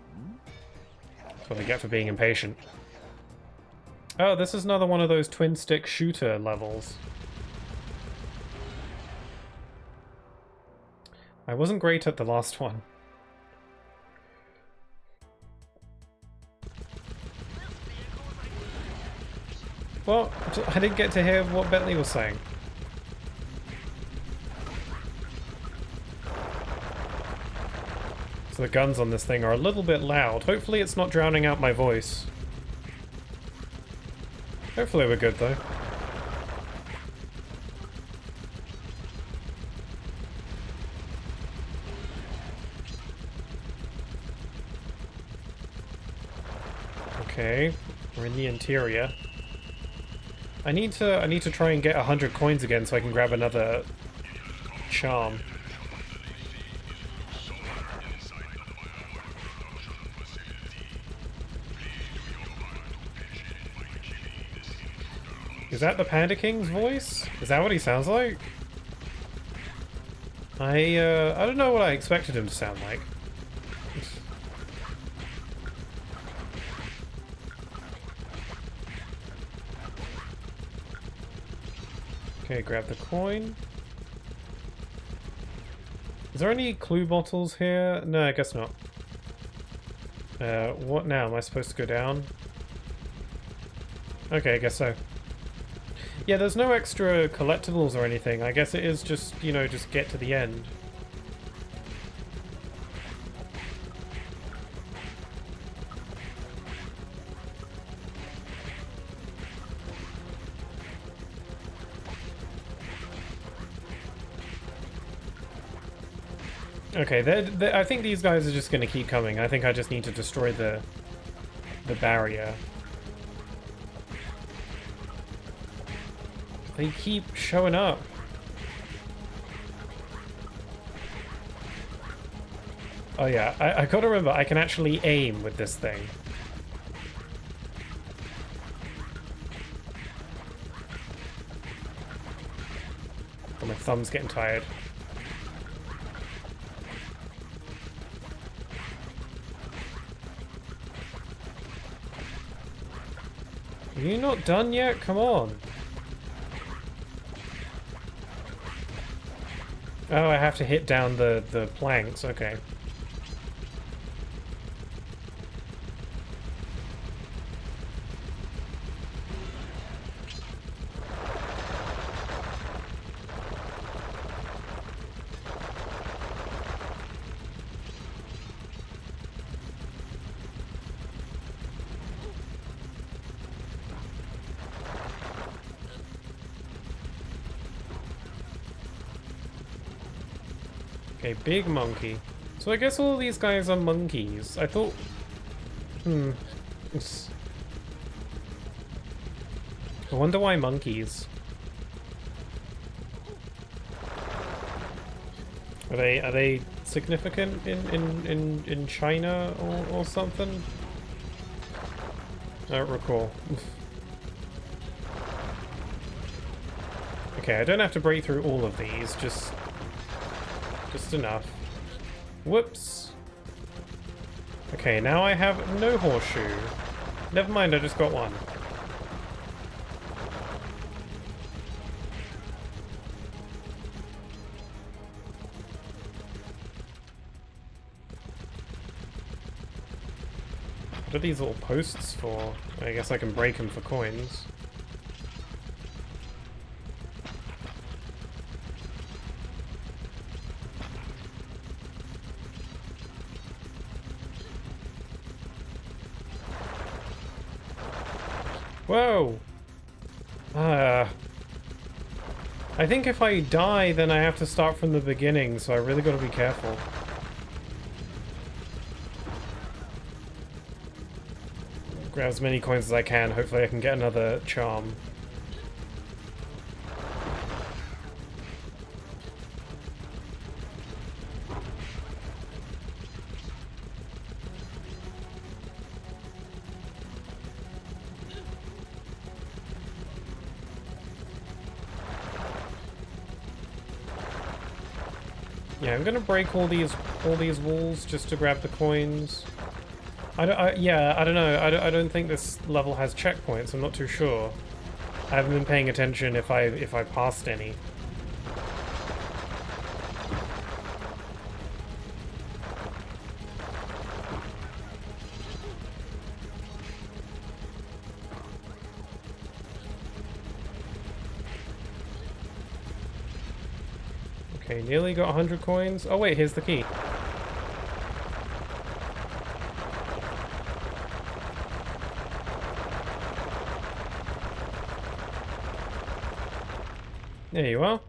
That's what I get for being impatient. Oh, this is another one of those twin stick shooter levels. I wasn't great at the last one. Well, I didn't get to hear what Bentley was saying. So the guns on this thing are a little bit loud. Hopefully it's not drowning out my voice. Hopefully we're good though. Okay, we're in the interior. I need to try and get 100 coins again so I can grab another charm. Is that the Panda King's voice? Is that what he sounds like? I don't know what I expected him to sound like. Okay, grab the coin. Is there any clue bottles here? No, I guess not. What now? Am I supposed to go down? Okay, I guess so. Yeah, there's no extra collectibles or anything. I guess it is just, you know, just get to the end. Okay, I think these guys are just going to keep coming. I think I just need to destroy the barrier. They keep showing up. Oh yeah, I gotta remember, I can actually aim with this thing. Oh, my thumb's getting tired. Are you not done yet? Come on. Oh, I have to hit down the planks, okay. Okay, big monkey. So I guess all these guys are monkeys. I thought... It's- I wonder why monkeys. Are they significant in China or something? I don't recall. Okay, I don't have to break through all of these, just enough. Whoops. Okay, now I have no horseshoe. Never mind, I just got one. What are these little posts for? I guess I can break them for coins. Whoa! I think if I die, then I have to start from the beginning, so I really gotta be careful. Grab as many coins as I can, hopefully I can get another charm. Yeah, I'm gonna break all these walls just to grab the coins. I don't know. I don't think this level has checkpoints. I'm not too sure. I haven't been paying attention if I passed any. Okay, nearly got 100 coins. Oh wait, here's the key. There you are.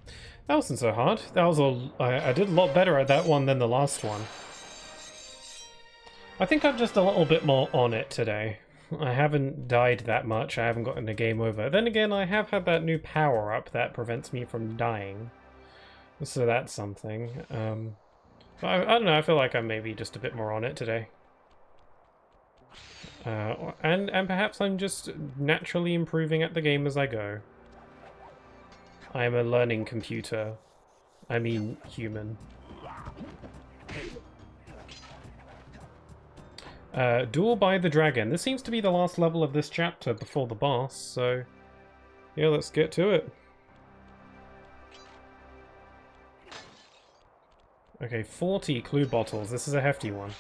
That wasn't so hard. That was I did a lot better at that one than the last one. I think I'm just a little bit more on it today. I haven't died that much. I haven't gotten a game over. Then again, I have had that new power-up that prevents me from dying. So that's something. But I don't know, I feel like I'm maybe just a bit more on it today. And perhaps I'm just naturally improving at the game as I go. I'm a learning computer. I mean, human. Duel by the Dragon. This seems to be the last level of this chapter before the boss, so... yeah, let's get to it. Okay, 40 clue bottles. This is a hefty one.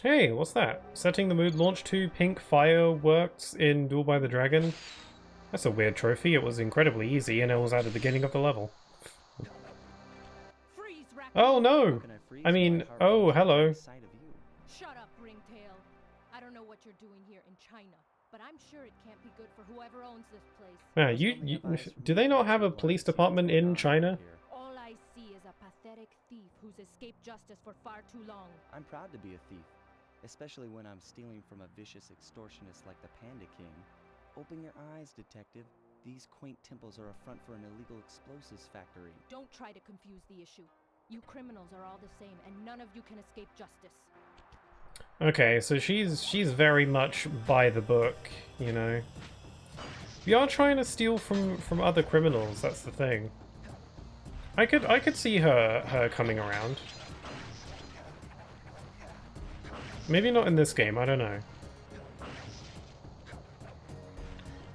Hey, what's that? Setting the mood, launch 2 pink fireworks in Duel by the Dragon. That's a weird trophy. It was incredibly easy and it was at the beginning of the level. Freeze, Oh no! Can I freeze I mean, my heart oh, rates hello. at the sight of you? Shut up, Ringtail. I don't know what you're doing here in China, but I'm sure it can't be good for whoever owns this place. Yeah, Just let me advise from do they you not as have to a what police seems to be department going in on China? here. All I see is a pathetic thief who's escaped justice for far too long. I'm proud to be a thief, especially when I'm stealing from a vicious extortionist like the Panda King. Open your eyes, detective. These quaint temples are a front for an illegal explosives factory. Don't try to confuse the issue. You criminals are all the same, and none of you can escape justice. Okay, so she's very much by the book, you know. We are trying to steal from other criminals, that's the thing. I could see her coming around. Maybe not in this game, I don't know.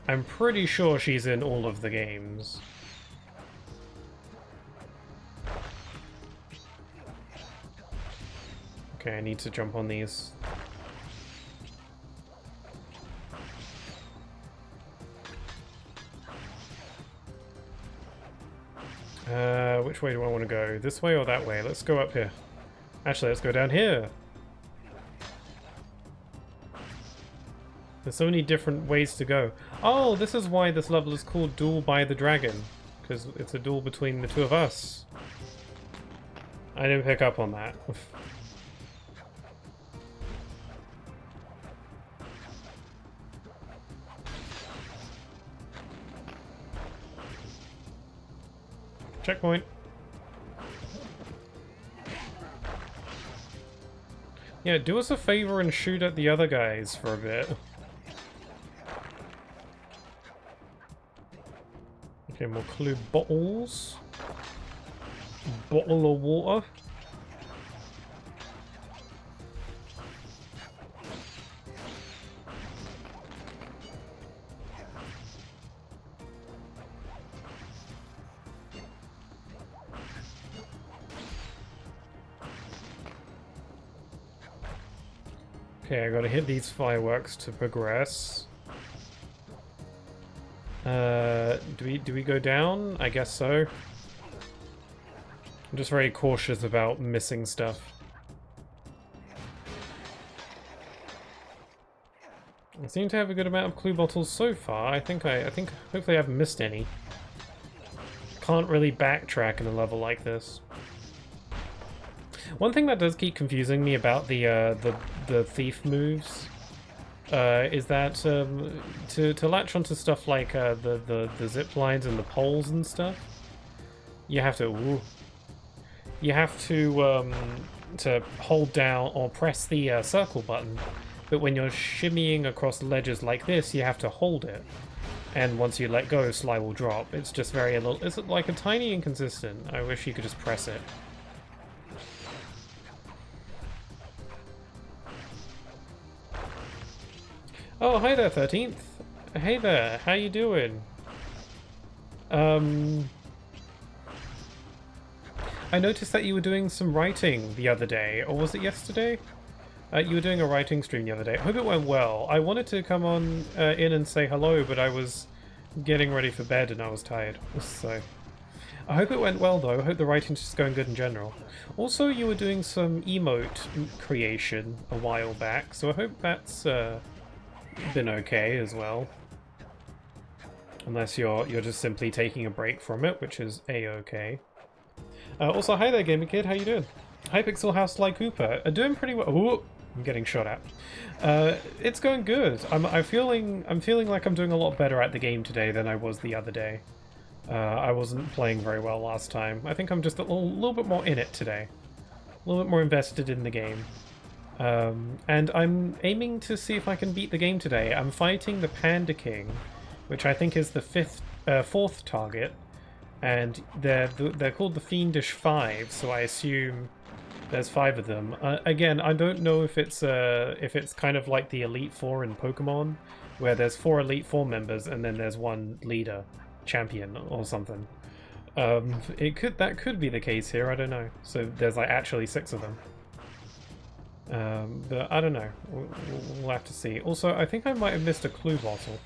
I'm pretty sure she's in all of the games. Okay, I need to jump on these. Which way do I want to go? This way or that way? Let's go up here. Actually, let's go down here. There's so many different ways to go. Oh, this is why this level is called Duel by the Dragon. Because it's a duel between the two of us. I didn't pick up on that. Checkpoint. Yeah, do us a favor and shoot at the other guys for a bit. Okay, more clue bottles. Bottle of water. Okay, I gotta hit these fireworks to progress. Do we go down? I guess so. I'm just very cautious about missing stuff. I seem to have a good amount of clue bottles so far. I think hopefully I haven't missed any. Can't really backtrack in a level like this. One thing that does keep confusing me about the thief moves is that to latch onto stuff like the zip lines and the poles and stuff, you have to to hold down or press the circle button. But when you're shimmying across ledges like this, you have to hold it. And once you let go, Sly will drop. It's just it's like a tiny inconsistent. I wish you could just press it. Oh, hi there, 13th. Hey there, how you doing? I noticed that you were doing some writing the other day, or was it yesterday? You were doing a writing stream the other day. I hope it went well. I wanted to come on in and say hello, but I was getting ready for bed and I was tired. So, I hope it went well though. I hope the writing's just going good in general. Also, you were doing some emote creation a while back, so I hope that's been okay as well. Unless you're just simply taking a break from it, which is a-okay. Also, hi there, Gamer Kid. How you doing? Hi, Pixel House Sly Cooper. Doing pretty well. Ooh, I'm getting shot at. It's going good. I'm feeling like I'm doing a lot better at the game today than I was the other day. I wasn't playing very well last time. I think I'm just a little bit more in it today. A little bit more invested in the game. And I'm aiming to see if I can beat the game today. I'm fighting the Panda King, which I think is the fourth target, and they're called the Fiendish Five, so I assume there's 5 of them. Again, I don't know if it's kind of like the Elite Four in Pokemon, where there's 4 Elite Four members and then there's one leader, champion, or something. That could be the case here. I don't know. So there's like actually 6 of them. But I don't know. We'll have to see. Also, I think I might have missed a clue bottle.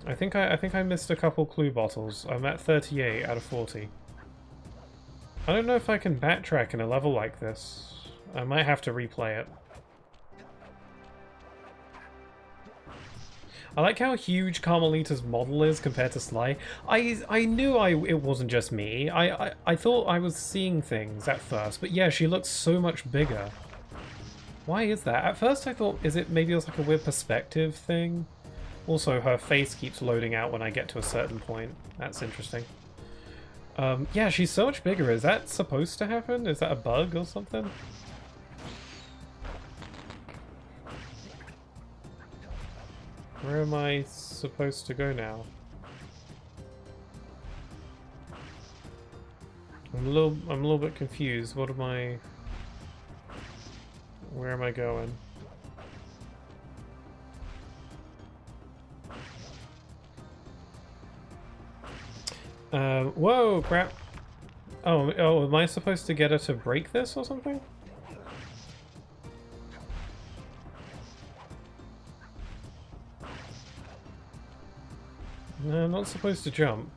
I think I missed a couple clue bottles. I'm at 38 out of 40. I don't know if I can backtrack in a level like this. I might have to replay it. I like how huge Carmelita's model is compared to Sly. I knew it wasn't just me. I thought I was seeing things at first, but yeah, she looks so much bigger. Why is that? At first I thought, maybe it was like a weird perspective thing? Also, her face keeps loading out when I get to a certain point. That's interesting. Yeah, she's so much bigger. Is that supposed to happen? Is that a bug or something? Where am I supposed to go now? I'm a little bit confused. What am I... Where am I going? Whoa, crap. Oh, am I supposed to get her to break this or something? No, I'm not supposed to jump.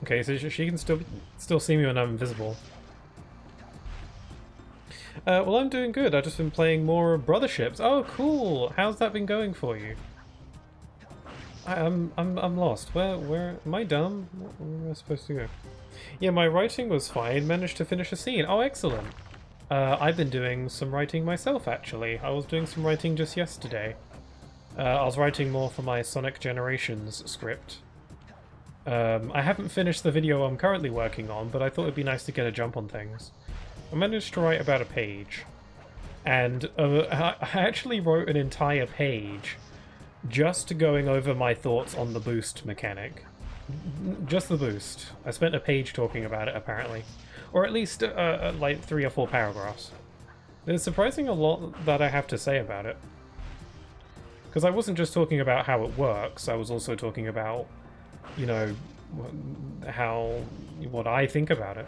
Okay, so she can still see me when I'm invisible. Well, I'm doing good. I've just been playing more Brotherships. Oh, cool. How's that been going for you? I'm lost. Where am I dumb? Where am I supposed to go? Yeah, my writing was fine. Managed to finish a scene. Oh, excellent. I've been doing some writing myself, actually. I was doing some writing just yesterday. I was writing more for my Sonic Generations script. I haven't finished the video I'm currently working on, but I thought it'd be nice to get a jump on things. I managed to write about a page, and I actually wrote an entire page just going over my thoughts on the boost mechanic. Just the boost. I spent a page talking about it, apparently. Or at least, like 3 or 4 paragraphs. There's surprising a lot that I have to say about it. Because I wasn't just talking about how it works, I was also talking about, you know, what I think about it.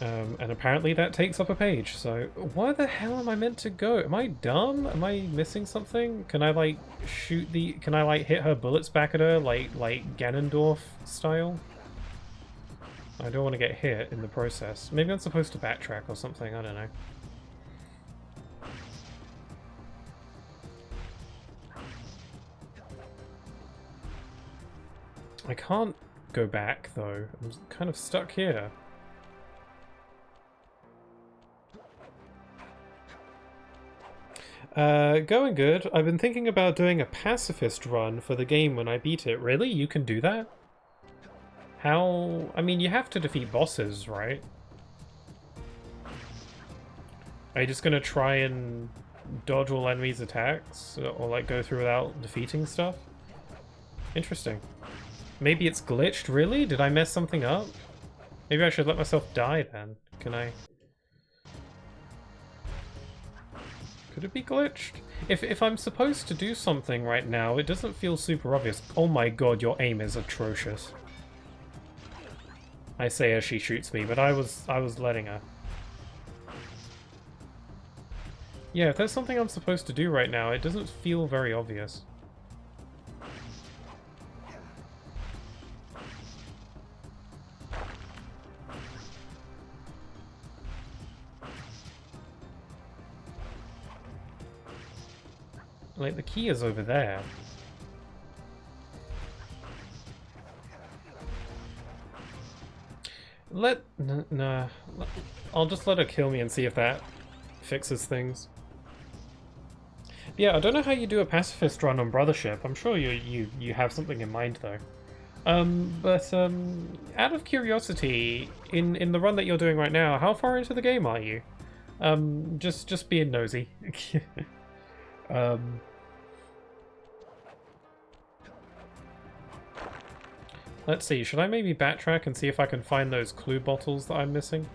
And apparently that takes up a page, so where the hell am I meant to go? Am I dumb? Am I missing something? Can I, like, can I, like, hit her bullets back at her, like Ganondorf style? I don't want to get hit in the process. Maybe I'm supposed to backtrack or something, I don't know. I can't go back, though. I'm kind of stuck here. Going good. I've been thinking about doing a pacifist run for the game when I beat it. Really? You can do that? How... I mean, you have to defeat bosses, right? Are you just gonna try and dodge all enemies' attacks? Or, like, go through without defeating stuff? Interesting. Maybe it's glitched? Really? Did I mess something up? Maybe I should let myself die, then. Can I... Could it be glitched? If I'm supposed to do something right now, it doesn't feel super obvious. Oh my god, your aim is atrocious. I say as she shoots me, but I was letting her. Yeah, if there's something I'm supposed to do right now, it doesn't feel very obvious. Like, the key is over there. Nah. I'll just let her kill me and see if that fixes things. Yeah, I don't know how you do a pacifist run on Brothership. I'm sure you have something in mind, though. Out of curiosity, in the run that you're doing right now, how far into the game are you? Just being nosy. Let's see, should I maybe backtrack and see if I can find those clue bottles that I'm missing?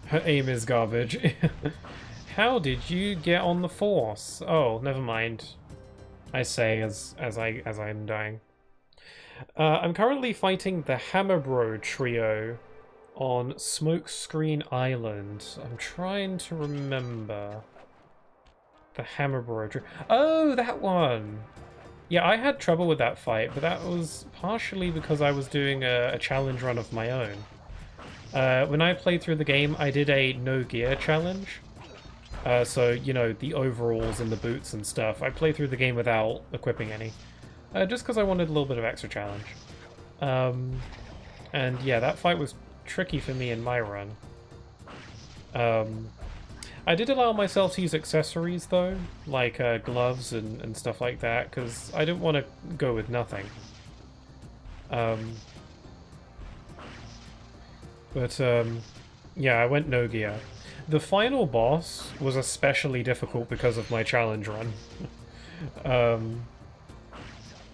Her aim is garbage. How did you get on the force? Oh, never mind. I say as I'm dying. I'm currently fighting the Hammerbro trio on Smokescreen Island. I'm trying to remember the Hammerbro trio. Oh, that one. Yeah, I had trouble with that fight, but that was partially because I was doing a challenge run of my own. When I played through the game, I did a no gear challenge. So, you know, the overalls and the boots and stuff. I played through the game without equipping any. Just because I wanted a little bit of extra challenge. And yeah, that fight was tricky for me in my run. I did allow myself to use accessories, though, like gloves and stuff like that, because I didn't want to go with nothing. Yeah, I went no gear. The final boss was especially difficult because of my challenge run.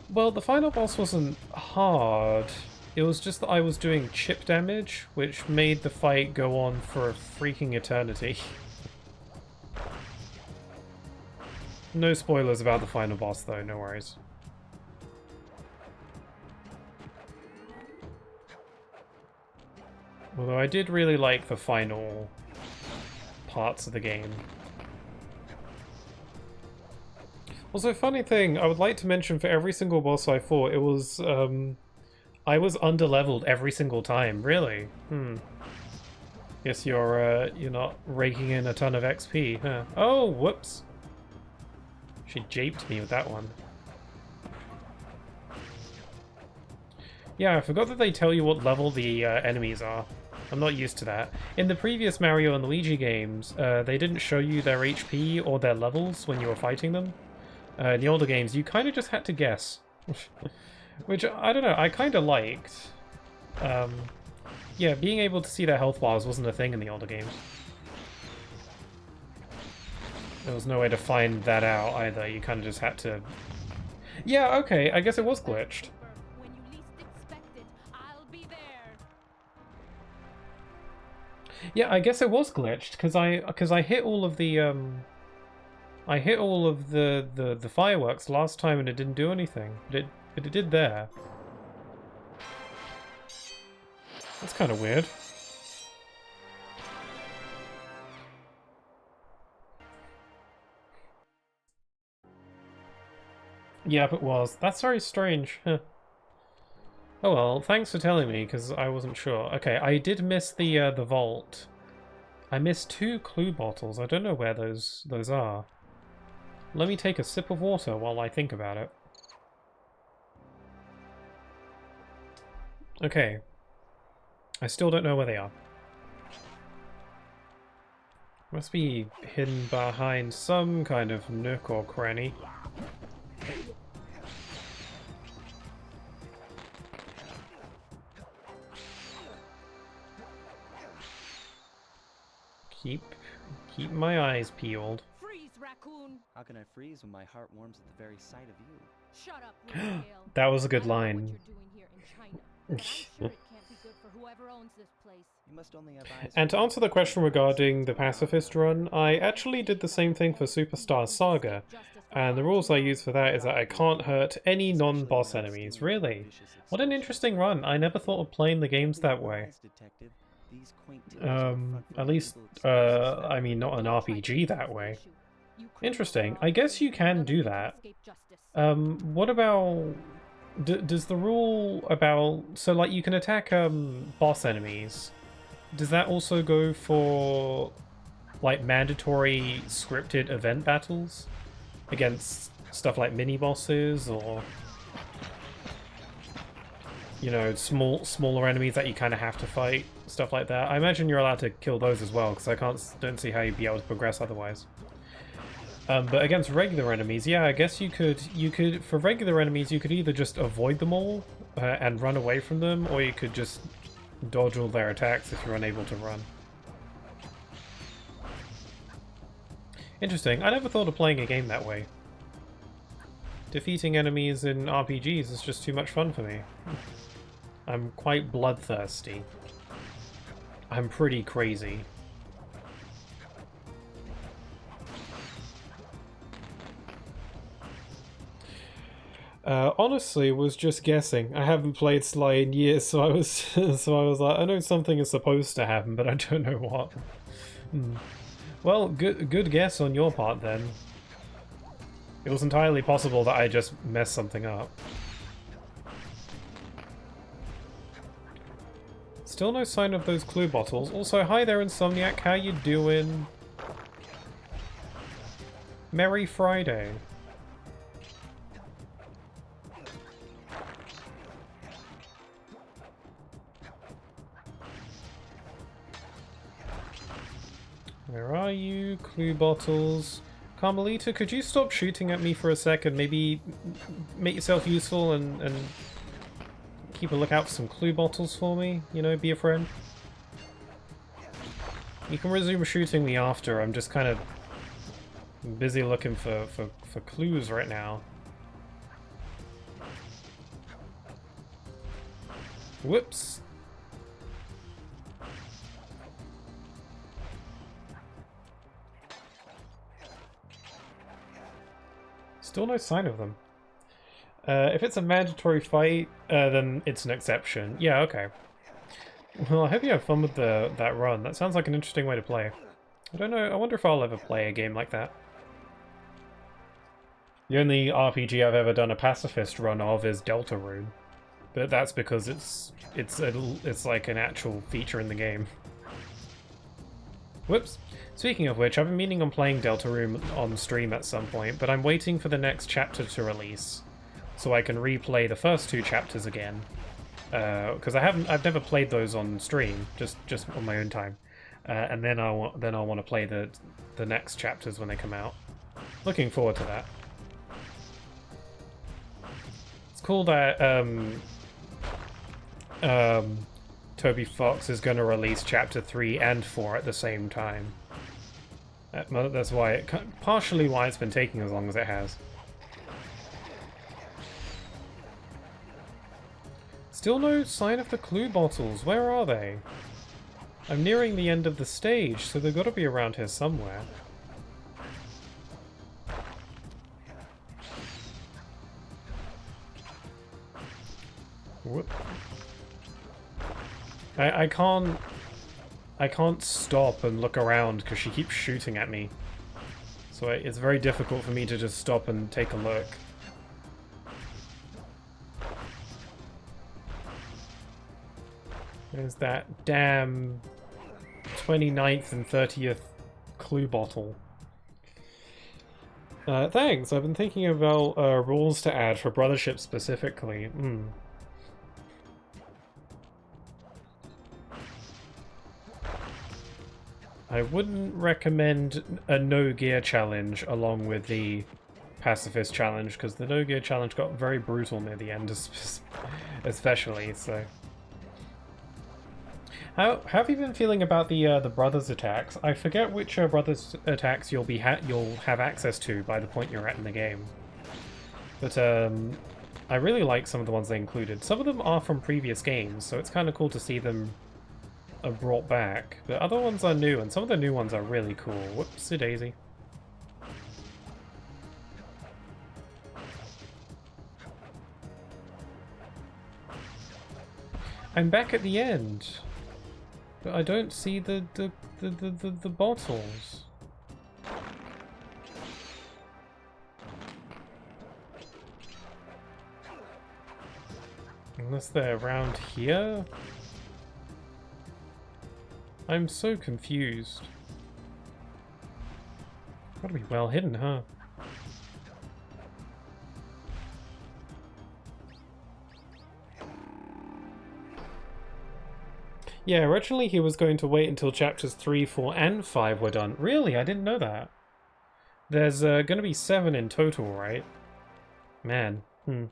Well, the final boss wasn't hard. It was just that I was doing chip damage, which made the fight go on for a freaking eternity. No spoilers about the final boss though, no worries. Although I did really like the final parts of the game. Also, funny thing, I would like to mention for every single boss I fought, it was, I was underleveled every single time, really. Guess you're not raking in a ton of XP, huh? Oh, whoops. She japed me with that one. Yeah, I forgot that they tell you what level the enemies are. I'm not used to that. In the previous Mario and Luigi games, they didn't show you their HP or their levels when you were fighting them. In the older games, you kind of just had to guess. Which, I don't know, I kind of liked. Yeah, being able to see their health bars wasn't a thing in the older games. There was no way to find that out either, you kind of just had to... Yeah, okay, I guess it was glitched. When you least expect it, I'll be there. Yeah, I guess it was glitched, because I hit all of the, I hit all of the fireworks last time and it didn't do anything. But it did there. That's kind of weird. Yep, it was. That's very strange. Huh. Oh well, thanks for telling me, because I wasn't sure. Okay, I did miss the vault. I missed 2 clue bottles. I don't know where those are. Let me take a sip of water while I think about it. Okay. I still don't know where they are. Must be hidden behind some kind of nook or cranny. Keep my eyes peeled. Freeze, raccoon! How can I freeze when my heart warms at the very sight of you? Shut up, Ringtail. That was a good I don't know line. what you're doing here in China, but I'm sure it can't be good for whoever owns this place. You must only have eyes. And to for answer the question regarding the pacifist run, I actually did the same thing for Superstar Saga, and the rules I use for that is that I can't hurt any non-boss enemies. Really? What an interesting run. I never thought of playing the games that way. At least, I mean, not an RPG that way. Interesting. I guess you can do that. What about... does the rule about... So, like, you can attack, boss enemies. Does that also go for, like, mandatory scripted event battles? Against stuff like mini-bosses, or... you know, smaller enemies that you kind of have to fight, stuff like that. I imagine you're allowed to kill those as well, because don't see how you'd be able to progress otherwise. But against regular enemies, yeah, I guess you could, for regular enemies, you could either just avoid them all and run away from them, or you could just dodge all their attacks if you're unable to run. Interesting. I never thought of playing a game that way. Defeating enemies in RPGs is just too much fun for me. I'm quite bloodthirsty. I'm pretty crazy. Honestly, was just guessing. I haven't played Sly in years, so I was so I was like, I know something is supposed to happen, but I don't know what. Well, good guess on your part then. It was entirely possible that I just messed something up. Still no sign of those clue bottles. Also, hi there, Insomniac. How you doing? Merry Friday. Where are you? Clue bottles. Carmelita, could you stop shooting at me for a second? Maybe make yourself useful and keep a lookout for some clue bottles for me? You know, be a friend. You can resume shooting me after. I'm just kind of busy looking for clues right now. Whoops. Still no sign of them. If it's a mandatory fight, then it's an exception. Yeah, okay. Well, I hope you have fun with that run. That sounds like an interesting way to play. I don't know, I wonder if I'll ever play a game like that. The only RPG I've ever done a pacifist run of is Deltarune. But that's because it's like an actual feature in the game. Whoops. Speaking of which, I've been meaning on playing Deltarune on stream at some point, but I'm waiting for the next chapter to release, so I can replay the first 2 chapters again. Because I've never played those on stream, just on my own time, and then I'll want to play the next chapters when they come out. Looking forward to that. It's cool that Toby Fox is going to release chapter 3 and 4 at the same time. That's why partially why it's been taking as long as it has. Still no sign of the clue bottles. Where are they? I'm nearing the end of the stage, so they've got to be around here somewhere. Whoop. I can't stop and look around because she keeps shooting at me. So it's very difficult for me to just stop and take a look. There's that damn 29th and 30th clue bottle. Thanks, I've been thinking about rules to add for Brothership specifically. I wouldn't recommend a no-gear challenge along with the pacifist challenge, because the no-gear challenge got very brutal near the end, especially, so... How have you been feeling about the brothers attacks? I forget which brothers attacks you'll have access to by the point you're at in the game. But I really like some of the ones they included. Some of them are from previous games, so it's kind of cool to see them brought back. But other ones are new, and some of the new ones are really cool. Whoopsie daisy. I'm back at the end. But I don't see the bottles. Unless they're around here? I'm so confused. Gotta be well hidden, huh? Yeah, originally he was going to wait until chapters 3, 4, and 5 were done. Really? I didn't know that. There's going to be 7 in total, right? Man, I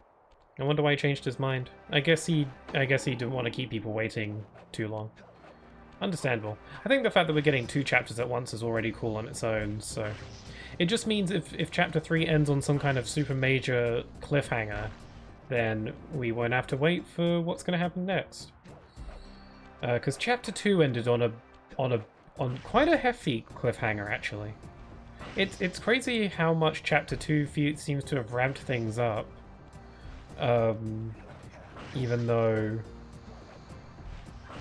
wonder why he changed his mind. I guess he didn't want to keep people waiting too long. Understandable. I think the fact that we're getting 2 chapters at once is already cool on its own, so... It just means if chapter 3 ends on some kind of super major cliffhanger, then we won't have to wait for what's going to happen next. Because chapter 2 ended on quite a hefty cliffhanger, actually. It's crazy how much chapter 2 seems to have ramped things up, even though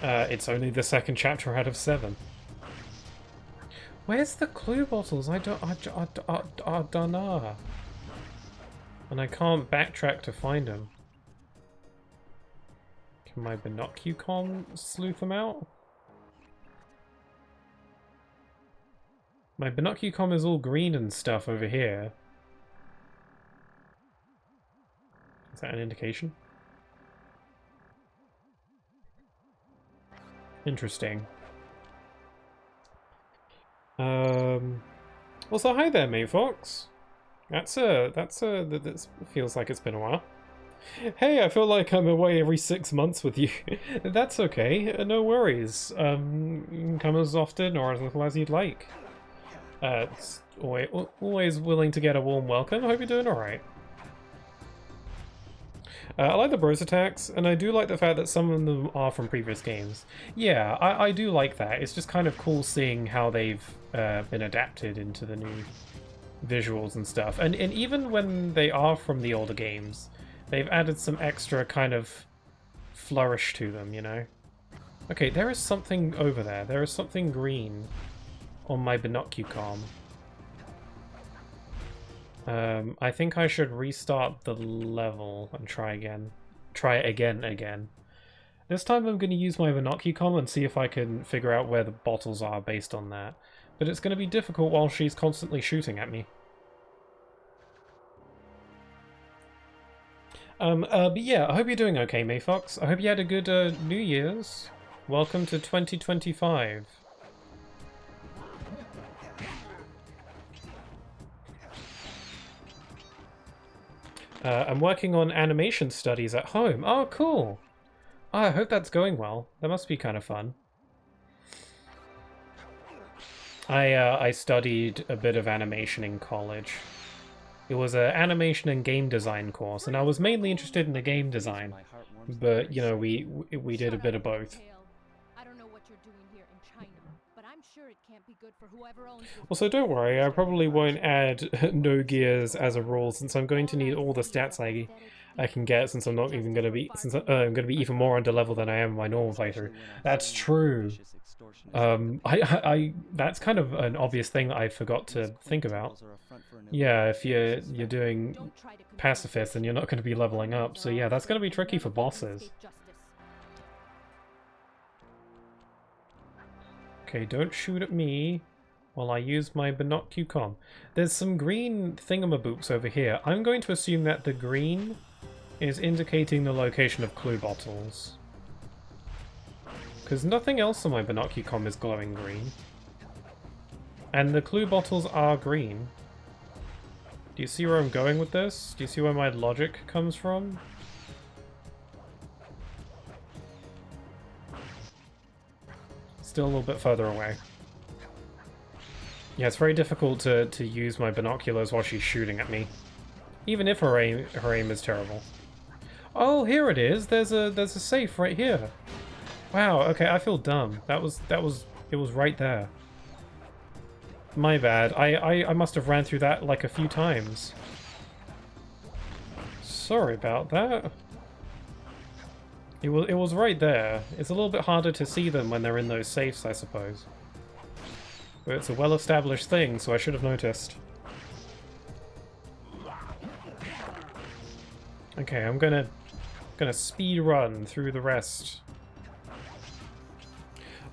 it's only the 2nd chapter out of 7. Where's the clue bottles? I don't know, and I can't backtrack to find them. Can my binocucom sleuth them out? My binocucom is all green and stuff over here. Is that an indication? Interesting. Also, hi there, May Fox. That feels like it's been a while. Hey, I feel like I'm away every 6 months with you. That's okay, no worries. You can come as often or as little as you'd like. It's always willing to get a warm welcome. Hope you're doing alright. I like the bros attacks, and I do like the fact that some of them are from previous games. Yeah, I do like that. It's just kind of cool seeing how they've been adapted into the new visuals and stuff. And even when they are from the older games, they've added some extra kind of flourish to them, you know? Okay, there is something over there. There is something green on my binocucom. I think I should restart the level and try again. Try it again. This time I'm going to use my binocucom and see if I can figure out where the bottles are based on that. But it's going to be difficult while she's constantly shooting at me. But yeah, I hope you're doing okay, Mayfox. I hope you had a good New Year's. Welcome to 2025. I'm working on animation studies at home. Oh, cool. Oh, I hope that's going well. That must be kind of fun. I studied a bit of animation in college. It was an animation and game design course, and I was mainly interested in the game design. But, you know, we did a bit of both. I don't know what you're doing here in China, but I'm sure it can't be good for whoever owns this Also, don't worry, I probably won't add no gears as a rule, since I'm going to need all the stats I can get, since I'm not even going to be, since I'm going to be even more under level than I am in my normal playthrough. That's true. That's kind of an obvious thing that I forgot to think about. Yeah, if you're doing pacifist, then you're not going to be leveling up. So yeah, that's going to be tricky for bosses. Okay, don't shoot at me while I use my binocucom. There's some green thingamaboops over here. I'm going to assume that the green is indicating the location of clue bottles. Because nothing else on my binocucom is glowing green. And the clue bottles are green. Do you see where I'm going with this? Do you see where my logic comes from? Still a little bit further away. Yeah, it's very difficult to use my binoculars while she's shooting at me. Even if her aim is terrible. Oh, here it is! There's a safe right here. Wow, okay, I feel dumb. It was right there. My bad. I must have ran through that like a few times. Sorry about that. It was right there. It's a little bit harder to see them when they're in those safes, I suppose. But it's a well-established thing, so I should have noticed. Okay, I'm gonna speed run through the rest.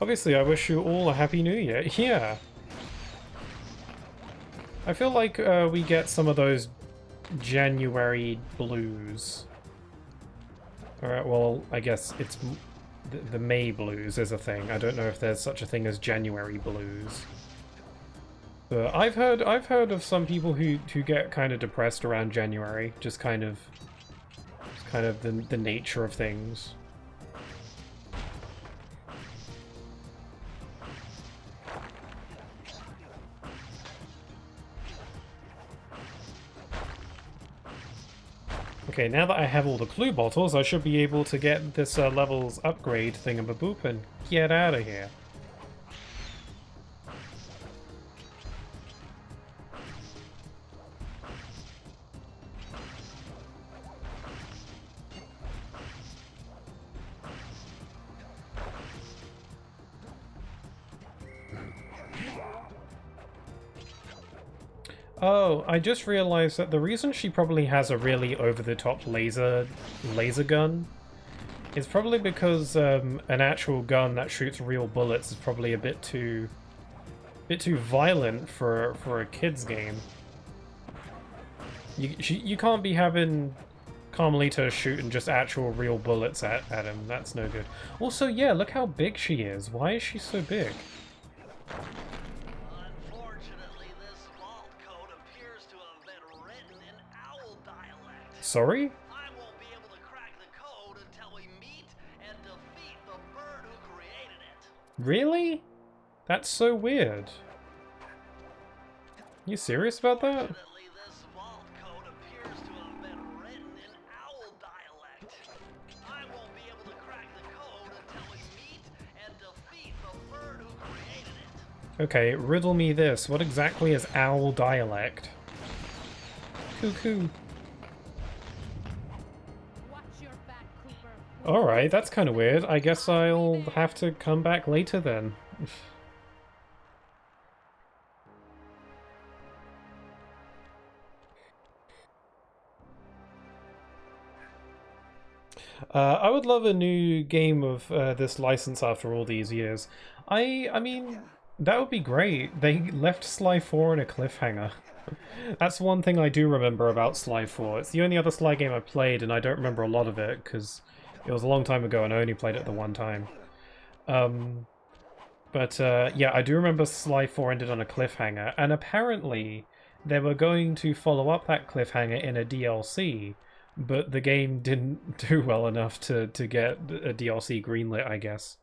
Obviously, I wish you all a Happy New Year. Yeah. I feel like we get some of those January blues. Alright, well, I guess it's... The May blues is a thing. I don't know if there's such a thing as January blues. But I've heard of some people who get kind of depressed around January. Just kind of the nature of things. Okay, now that I have all the clue bottles, I should be able to get this level's upgrade thingamaboop and get out of here. Oh, I just realized that the reason she probably has a really over-the-top laser gun is probably because an actual gun that shoots real bullets is probably a bit too violent for a kid's game. You can't be having Carmelita shooting just actual real bullets at him. That's no good. Also, yeah, look how big she is. Why is she so big? Sorry? I won't be able to crack the code until we meet and defeat the bird who created it. Really? That's so weird. You serious about that? Unfortunately, this vault code appears to have been written in owl dialect. Okay, riddle me this. What exactly is owl dialect? Cuckoo. Watch your back, Cooper. Alright, that's kind of weird. I guess I'll have to come back later then. I would love a new game of this license after all these years. I mean, that would be great. They left Sly 4 in a cliffhanger. That's one thing I do remember about Sly 4. It's the only other Sly game I played, and I don't remember a lot of it, because it was a long time ago and I only played it the one time. Yeah, I do remember Sly 4 ended on a cliffhanger, and apparently they were going to follow up that cliffhanger in a DLC, but the game didn't do well enough to get a DLC greenlit, I guess.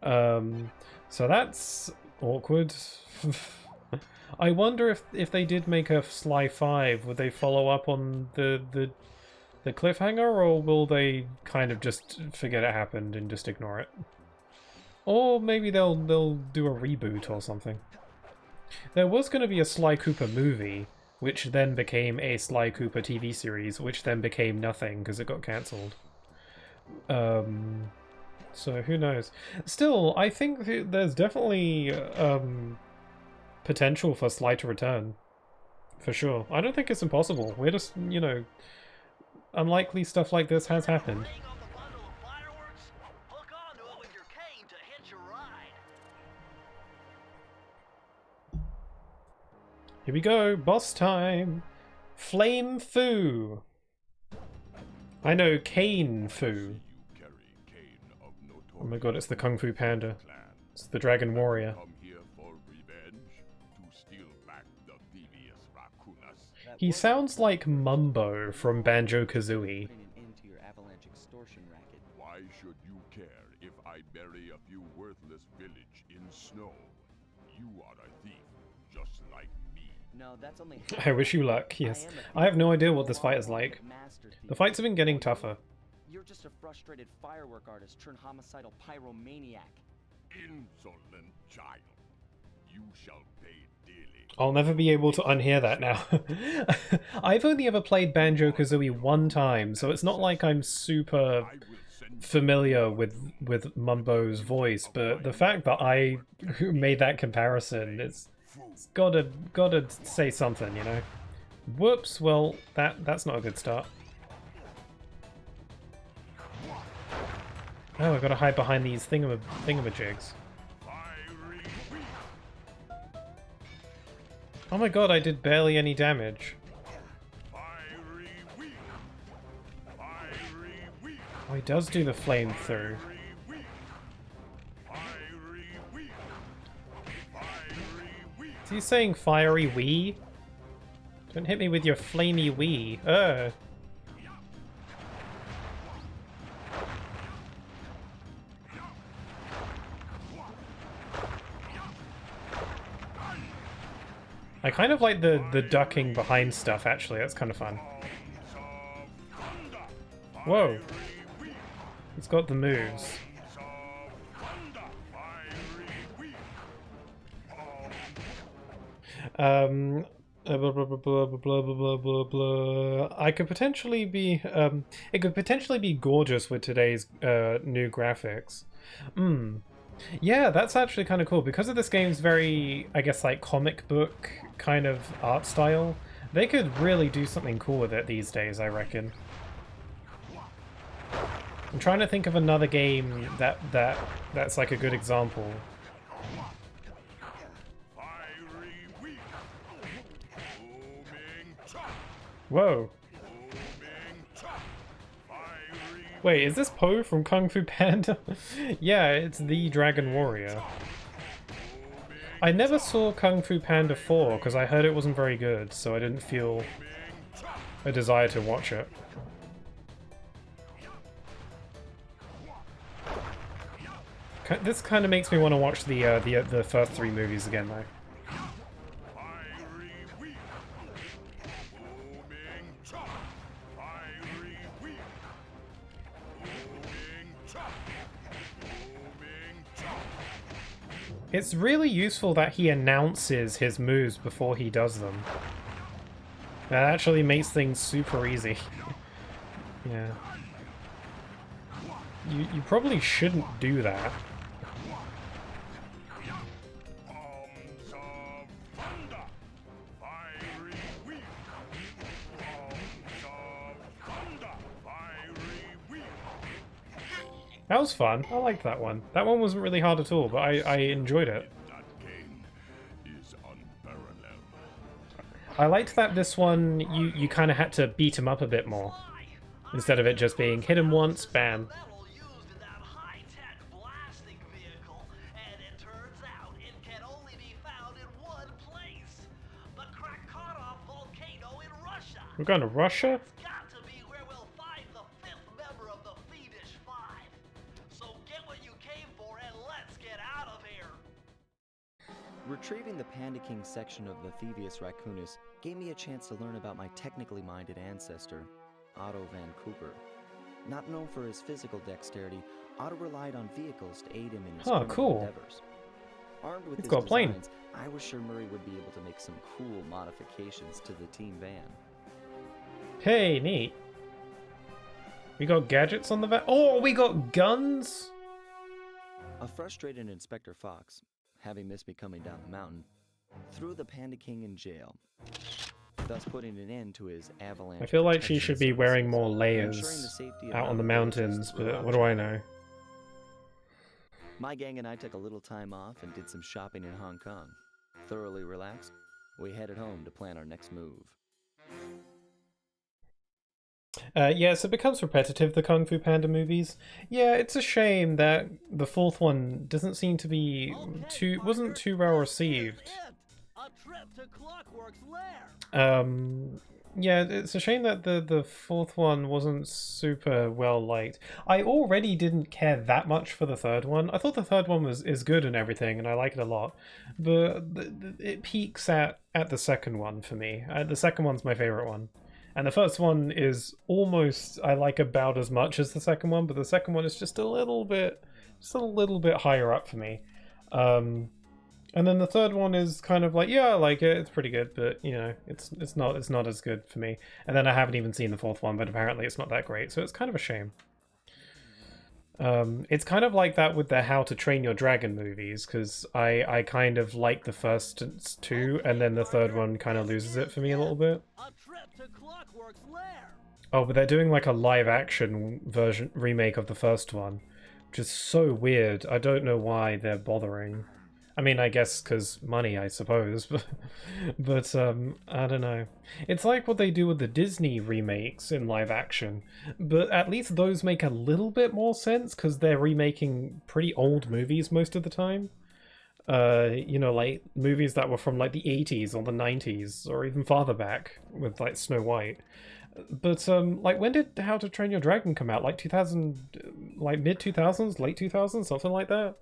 So that's awkward. I wonder if they did make a Sly 5, would they follow up on the cliffhanger, or will they kind of just forget it happened and just ignore it? Or maybe they'll do a reboot or something. There was going to be a Sly Cooper movie, which then became a Sly Cooper TV series, which then became nothing because it got cancelled. So who knows? Still, I think there's definitely potential for Sly to return. For sure. I don't think it's impossible. We're just, you know, unlikely stuff like this has happened. Ring on the bundle of fireworks? Hook onto it with your cane to hitch a ride. Here we go, boss time! Flame Fu! I know Cane Fu. Oh my god, it's the Kung Fu Panda. It's the Dragon Warrior. Come here for revenge to steal back the Thievius Raccoonus. He sounds like Mumbo from Banjo-Kazooie. Putting an end to your avalanche extortion racket. Why should you care if I bury a few worthless village in snow? You are a thief, just like me. No, that's only. I wish you luck, yes. I have no idea what this fight is like. The fights have been getting tougher. You're just a frustrated firework artist turned homicidal pyromaniac. Insolent child. You shall pay dearly. I'll never be able to unhear that now. I've only ever played Banjo-Kazooie one time, so it's not like I'm super familiar with Mumbo's voice, but the fact that I made that comparison, it's gotta say something, you know? Whoops, well, that's not a good start. Oh, I've got to hide behind these thingamajigs. Oh my god, I did barely any damage. Oh, he does do the flame through. Is he saying fiery wee? Don't hit me with your flamey wee. I kind of like the ducking behind stuff, actually. That's kind of fun. Whoa. It's got the moves. Blah, blah, blah, blah, blah, blah, blah, blah. I could potentially be, it could potentially be gorgeous with today's new graphics. Yeah, that's actually kind of cool. Because of this game's very, I guess, like comic book kind of art style, they could really do something cool with it these days, I reckon. I'm trying to think of another game that's like a good example. Whoa. Wait, is this Po from Kung Fu Panda? Yeah, it's the Dragon Warrior. I never saw Kung Fu Panda 4 because I heard it wasn't very good, so I didn't feel a desire to watch it. This kind of makes me want to watch the first 3 movies again, though. It's really useful that he announces his moves before he does them. That actually makes things super easy. Yeah. You probably shouldn't do that. Arms of thunder, fiery wheel. Arms of thunder, fiery wheel. That was fun. I liked that one. That one wasn't really hard at all, but I enjoyed it. That game is unparalleled. I liked that this one, you kind of had to beat him up a bit more. Instead of it just being hit him once, bam. Metal used in that high-tech blasting vehicle, and it turns out it can only be found in one place: the Raccoonus volcano in Russia. We're going to Russia? It's got to be where we'll find the fifth member of the Thievius Five. So get what you came for and let's get out of here. Retrieving the Panda King section of the Thievius Raccoonus gave me a chance to learn about my technically minded ancestor, Otto Van Cooper. Not known for his physical dexterity, Otto relied on vehicles to aid him in his criminal cool. endeavors. Armed with He's his got a plane. designs, I was sure Murray would be able to make some cool modifications to the team van. Hey, neat. We got gadgets on the van. Oh, we got guns? A frustrated Inspector Fox, having missed me coming down the mountain, threw the Panda King in jail, thus putting an end to his avalanche. I feel like she protection should be wearing more services, ensuring the layers safety of out on the mountain mountains, villagers but what do I know? My gang and I took a little time off and did some shopping in Hong Kong. Thoroughly relaxed, we headed home to plan our next move. Yes, it becomes repetitive, the Kung Fu Panda movies. Yeah, it's a shame that the fourth one doesn't seem to be wasn't too well received. A trip to Clockwork's lair. Yeah, it's a shame that the fourth one wasn't super well liked. I already didn't care that much for the third one. I thought the third one is good and everything, and I like it a lot. But it peaks at the second one for me. The second one's my favorite one. And the first one is almost, I like about as much as the second one, but the second one is just a little bit higher up for me. And then the third one is kind of like, yeah, I like it, it's pretty good, but you know, it's not as good for me. And then I haven't even seen the fourth one, but apparently it's not that great, so it's kind of a shame. It's kind of like that with the How to Train Your Dragon movies, because I kind of like the first two, and then the third one kind of loses it for me a little bit. A trip to Clockwork's lair. Oh, but they're doing like a live-action remake of the first one, which is so weird. I don't know why they're bothering. I mean, I guess because money, I suppose, but I don't know. It's like what they do with the Disney remakes in live action, but at least those make a little bit more sense because they're remaking pretty old movies most of the time. You know, like movies that were from like the 80s or the 90s or even farther back with like Snow White. But like when did How to Train Your Dragon come out? Like 2000, like mid 2000s, late 2000s, something like that.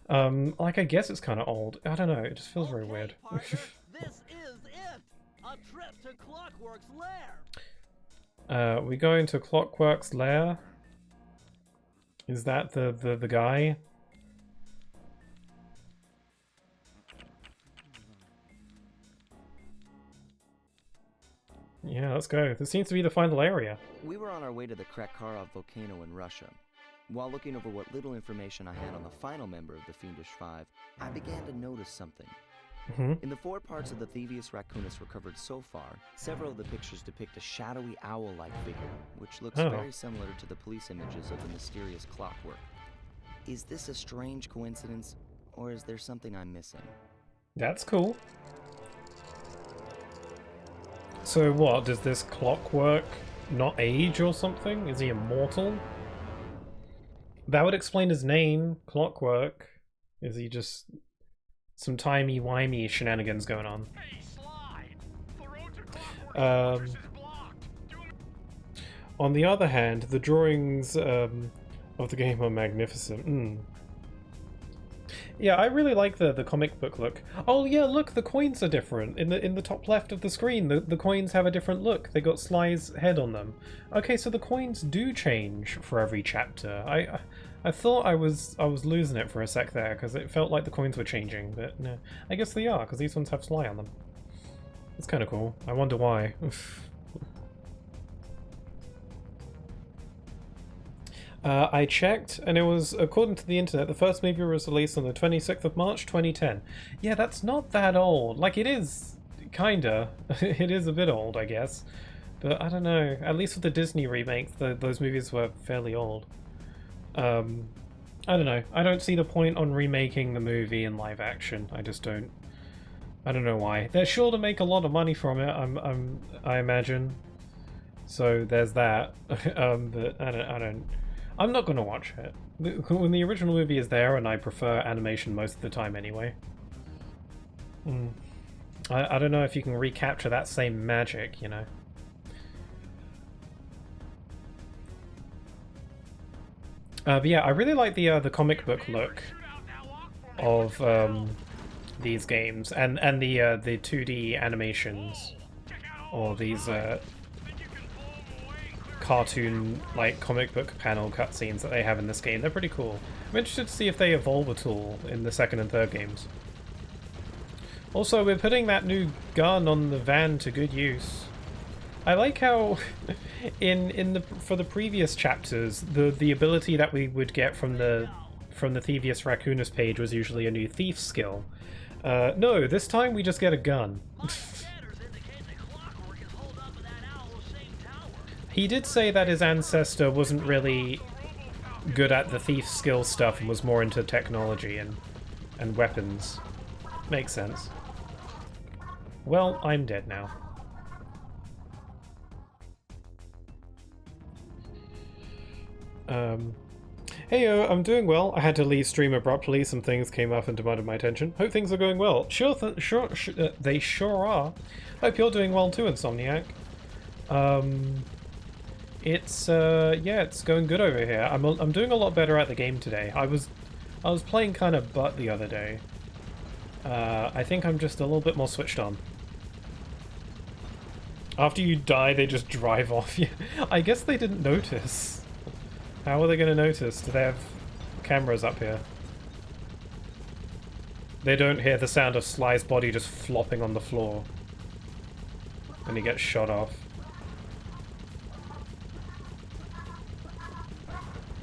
Like I guess it's kind of old. I don't know. It just feels very weird. Partner, this is it. A trip to Clockwork's lair. We go into Clockwork's lair. Is that the guy? Yeah, let's go. This seems to be the final area. We were on our way to the Krakarov volcano in Russia. While looking over what little information I had on the final member of the Fiendish Five, I began to notice something. In the 4 parts of the Thievius Raccoonus recovered so far, several of the pictures depict a shadowy owl-like figure, which looks very similar to the police images of the mysterious Clockwork. Is this a strange coincidence, or is there something I'm missing? That's cool. So what, does this Clockwork not age or something? Is he immortal? That would explain his name, Clockwork. Is he just some timey-wimey shenanigans going on? Hey, Slide! The road to Clockwork is blocked. On the other hand, the drawings of the game are magnificent. Yeah, I really like the comic book look. Oh yeah, look, the coins are different. In the top left of the screen, the coins have a different look. They got Sly's head on them. Okay, so the coins do change for every chapter. I thought I was losing it for a sec there, because it felt like the coins were changing, but no. I guess they are, because these ones have Sly on them. It's kind of cool. I wonder why. I checked, and it was, according to the internet, the first movie was released on the 26th of March, 2010. Yeah, that's not that old. Like, it is, kinda. It is a bit old, I guess. But I don't know. At least with the Disney remakes, those movies were fairly old. I don't know. I don't see the point on remaking the movie in live action. I just don't. I don't know why. They're sure to make a lot of money from it, I imagine. So there's that. But I'm not gonna watch it. When the original movie is there, and I prefer animation most of the time anyway. I don't know if you can recapture that same magic, you know. But yeah, I really like the comic book look of these games, and the 2D animations, or these cartoon, like, comic book panel cutscenes that they have in this game. They're pretty cool. I'm interested to see if they evolve at all in the second and third games. Also, we're putting that new gun on the van to good use. I like how for the previous chapters, the ability that we would get from the Thievius Raccoonus page was usually a new thief skill. No, this time we just get a gun. He did say that his ancestor wasn't really good at the thief skill stuff and was more into technology and weapons. Makes sense. Well, I'm dead now. Hey, I'm doing well. I had to leave stream abruptly. Some things came up and demanded my attention. Hope things are going well. Sure, they sure are. Hope you're doing well too, Insomniac. Yeah, it's going good over here. I'm doing a lot better at the game today. I was playing kind of butt the other day. I think I'm just a little bit more switched on. After you die, they just drive off. Yeah, I guess they didn't notice. How are they going to notice? Do they have cameras up here? They don't hear the sound of Sly's body just flopping on the floor when he gets shot off.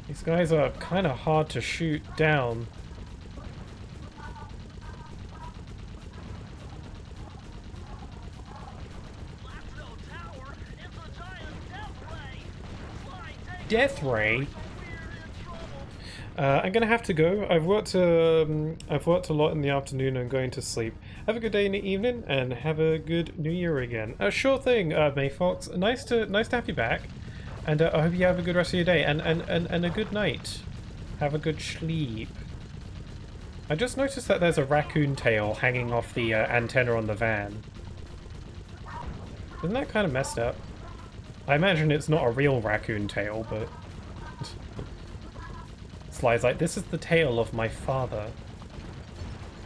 These guys are kind of hard to shoot down. Death Ray? I'm gonna have to go. I've worked a lot in the afternoon and going to sleep. Have a good day in the evening, and have a good New Year again. Sure thing, Mayfox. Nice to have you back, and I hope you have a good rest of your day and a good night. Have a good sleep. I just noticed that there's a raccoon tail hanging off the antenna on the van. Isn't that kind of messed up? I imagine it's not a real raccoon tail, but... Sly's like, this is the tail of my father.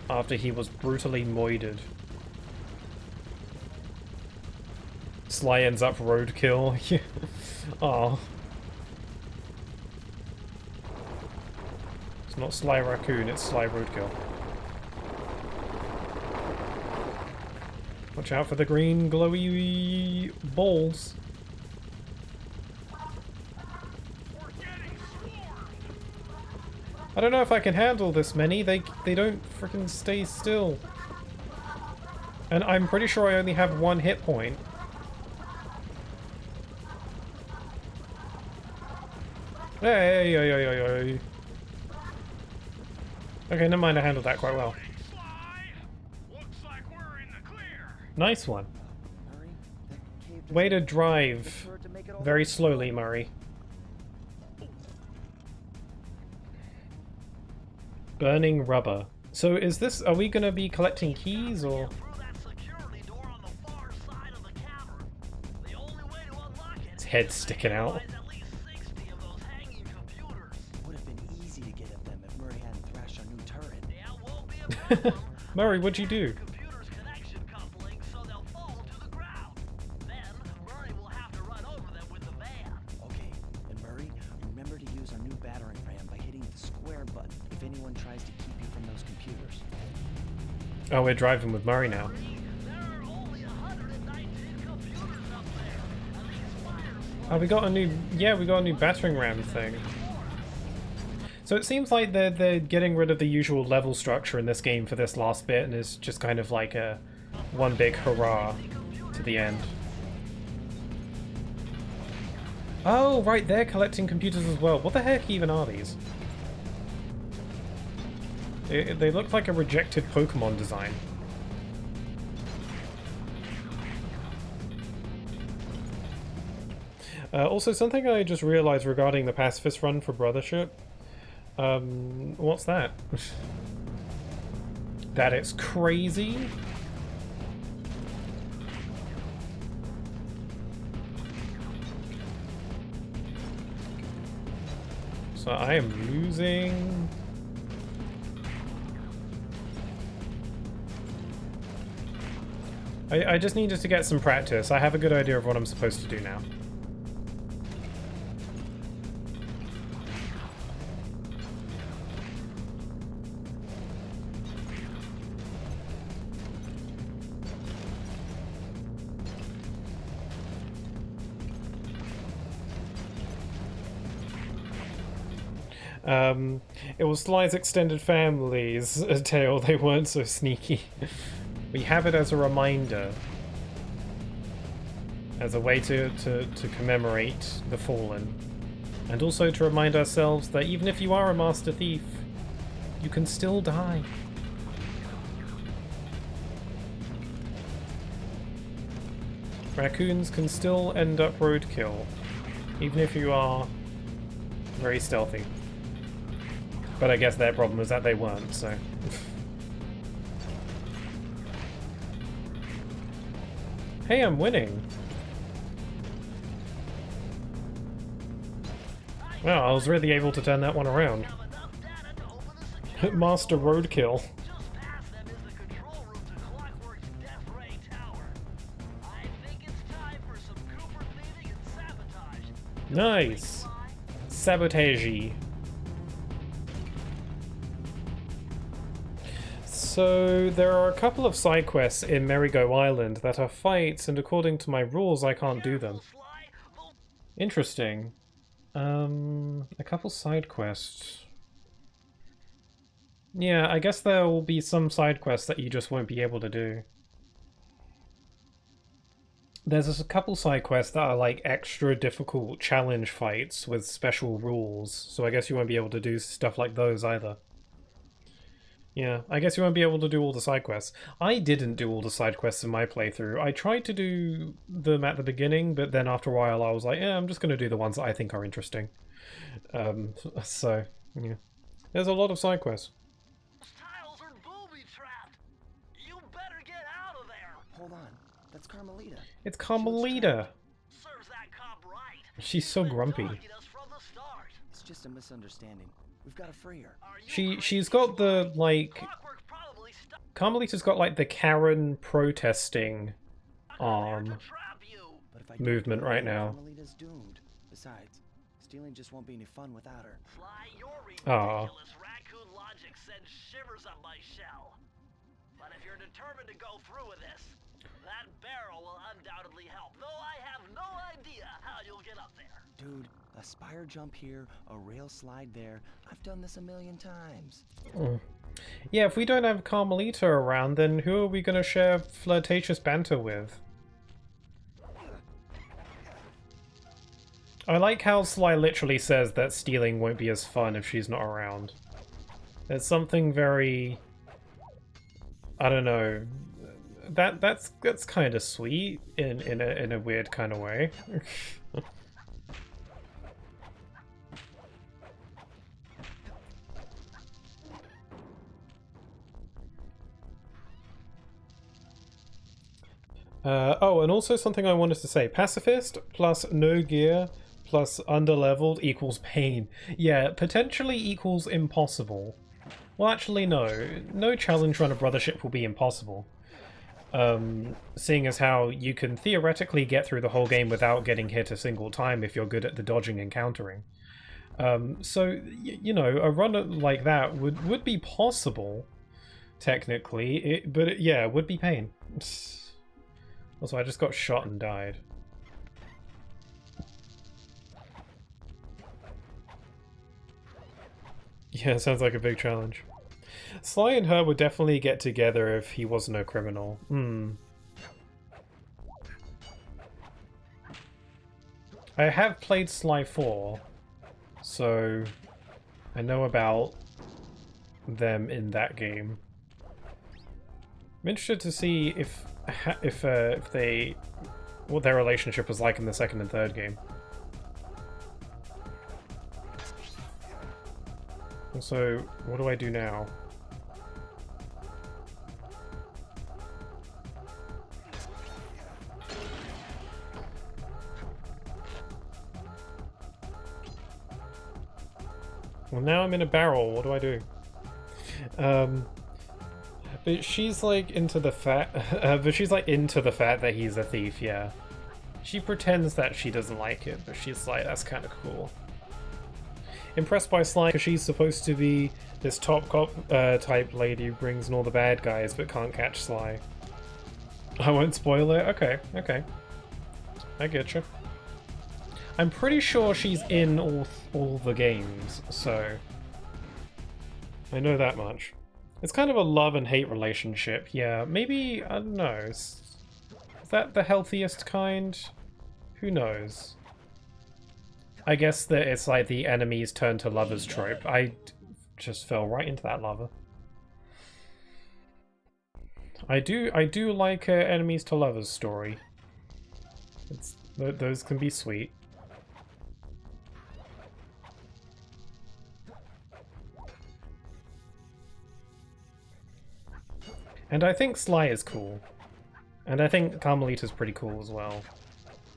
After he was brutally moided. Sly ends up roadkill. Aw. It's not Sly Raccoon, it's Sly Roadkill. Watch out for the green glowy balls. I don't know if I can handle this many. They don't freaking stay still. And I'm pretty sure I only have 1 hit point. Hey. Okay, never mind, I handled that quite well. Nice one. Way to drive very slowly, Murray. Burning rubber. So is this, are we going to be collecting keys, or? Its head sticking out. Would have been easy to get at them if Murray hadn't thrashed our new turret. Murray, what'd you do? Okay, and Murray, remember to use our new battering ram by hitting anyone tries to keep you from those computers. Oh, we're driving with Murray now. There are only 119 computers up there, and these fires Oh, we got a new... Yeah, we got a new battering ram thing. So it seems like they're getting rid of the usual level structure in this game for this last bit, and it's just kind of like a one big hurrah to the end. Oh, right, they're collecting computers as well. What the heck even are these? They look like a rejected Pokemon design. Also, something I just realized regarding the pacifist run for Brothership. What's that? That it's crazy? So I am losing... I just needed to get some practice. I have a good idea of what I'm supposed to do now. It was Sly's extended family's tale. They weren't so sneaky. We have it as a reminder. As a way to commemorate the fallen. And also to remind ourselves that even if you are a master thief, you can still die. Raccoons can still end up roadkill, even if you are very stealthy. But I guess their problem is that they weren't, so... Hey, I'm winning! Well, I was really able to turn that one around. Master Roadkill. just past them is the control room to Clockwork's Death Ray Tower. I think it's time for some Cooper thieving and sabotage. Nice! Sabotage. So, there are a couple of side quests in Merry-Go Island that are fights, and according to my rules, I can't do them. Interesting. A couple side quests. Yeah, I guess there will be some side quests that you just won't be able to do. There's a couple side quests that are like extra difficult challenge fights with special rules, so I guess you won't be able to do stuff like those either. Yeah, I guess you won't be able to do all the side quests. I didn't do all the side quests in my playthrough. I tried to do them at the beginning, but then after a while I was like, yeah, I'm just going to do the ones that I think are interesting. So, yeah. There's a lot of side quests. Those tiles are booby-trapped. You better get out of there. Hold on, that's Carmelita. It's Carmelita! Serves that cop right. She's so grumpy. Dogging us from the start. It's just a misunderstanding. We've got to free her. Are you She's got the, like... Clockwork probably stuck Carmelita's got, like, the Karen protesting there arm to trap you. But if I movement don't do it, right now. Carmelita's doomed. Besides, stealing just won't be any fun without her. Sly, your Aw. ridiculous raccoon logic sends shivers up my shell. But if you're determined to go through with this, that barrel will undoubtedly help. Though I have no idea how you'll get up there. Dude, a spire jump here, a rail slide there. I've done this a million times. Yeah, if we don't have Carmelita around, then who are we going to share flirtatious banter with? I like how Sly literally says that stealing won't be as fun if she's not around. There's something very... I don't know. That's kind of sweet in a weird kind of way. Oh, and also something I wanted to say. Pacifist plus no gear plus underleveled equals pain. Yeah, potentially equals impossible. Well, actually, no. No challenge run of Brothership will be impossible. Seeing as how you can theoretically get through the whole game without getting hit a single time if you're good at the dodging and countering. So, you know, a run like that would be possible, technically, but yeah, it would be pain. Also, I just got shot and died. Yeah, sounds like a big challenge. Sly and her would definitely get together if he wasn't a criminal. I have played Sly 4, so I know about them in that game. I'm interested to see if they what their relationship was like in the second and third game. Also, what do I do now? Well, now I'm in a barrel. What do I do? But she's like into the fact, that he's a thief. Yeah, she pretends that she doesn't like it, but she's like, that's kind of cool. Impressed by Sly because she's supposed to be this top cop type lady who brings in all the bad guys but can't catch Sly. I won't spoil it. Okay, okay, I get you. I'm pretty sure she's in all the games, so I know that much. It's kind of a love and hate relationship. Yeah, maybe, I don't know. Is that the healthiest kind? Who knows? I guess that it's like the enemies turn to lovers trope. I just fell right into that lava. I do like enemies to lovers story. Those can be sweet. And I think Sly is cool. And I think Carmelita's pretty cool as well.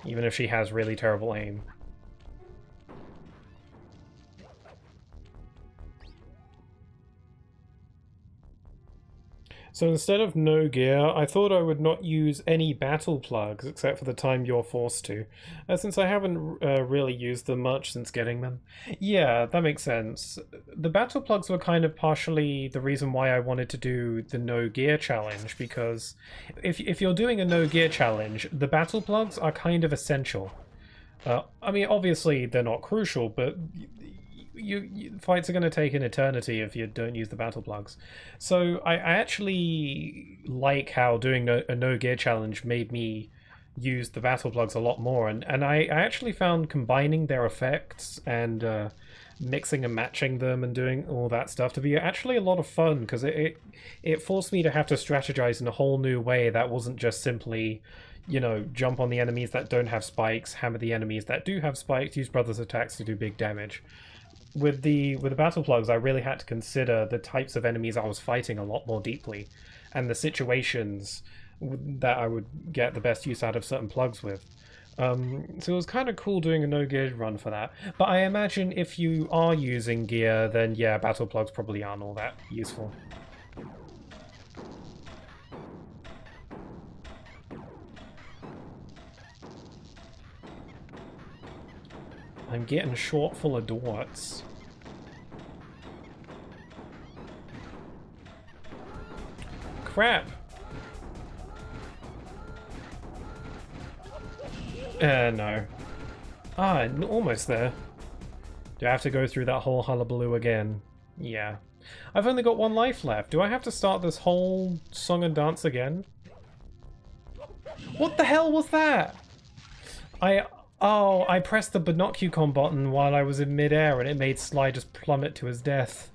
Even if she has really terrible aim. So instead of no gear, I thought I would not use any battle plugs except for the time you're forced to, since I haven't really used them much since getting them. Yeah, that makes sense. The battle plugs were kind of partially the reason why I wanted to do the no gear challenge, because if you're doing a no gear challenge, the battle plugs are kind of essential. I mean, obviously they're not crucial, but fights are going to take an eternity if you don't use the battle plugs. So I actually like how doing a no gear challenge made me use the battle plugs a lot more, and I actually found combining their effects and mixing and matching them and doing all that stuff to be actually a lot of fun, because it forced me to have to strategize in a whole new way that wasn't just simply, you know, jump on the enemies that don't have spikes, hammer the enemies that do have spikes, use brothers attacks to do big damage. With the battle plugs, I really had to consider the types of enemies I was fighting a lot more deeply, and the situations that I would get the best use out of certain plugs with. So it was kind of cool doing a no gear run for that. But I imagine if you are using gear, then yeah, battle plugs probably aren't all that useful. I'm getting short full of darts. Crap! No. Ah, almost there. Do I have to go through that whole hullabaloo again? Yeah. I've only got one life left. Do I have to start this whole song and dance again? What the hell was that? I pressed the binocucon button while I was in midair and it made Sly just plummet to his death.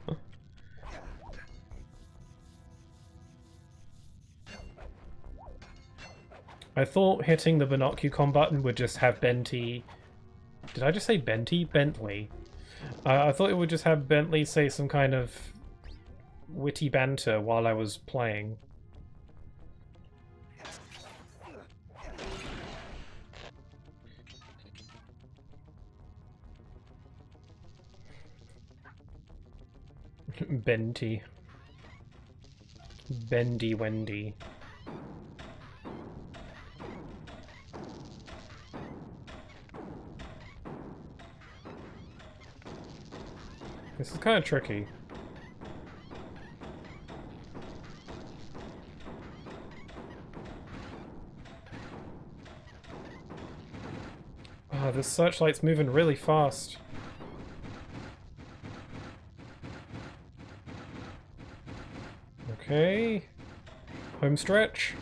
I thought hitting the binocucon button would just have Bentley... Did I just say Bentley? Bentley. I thought it would just have Bentley say some kind of witty banter while I was playing. Benty. Bendy Wendy. This is kind of tricky. Oh, this searchlight's moving really fast. Okay. Home stretch.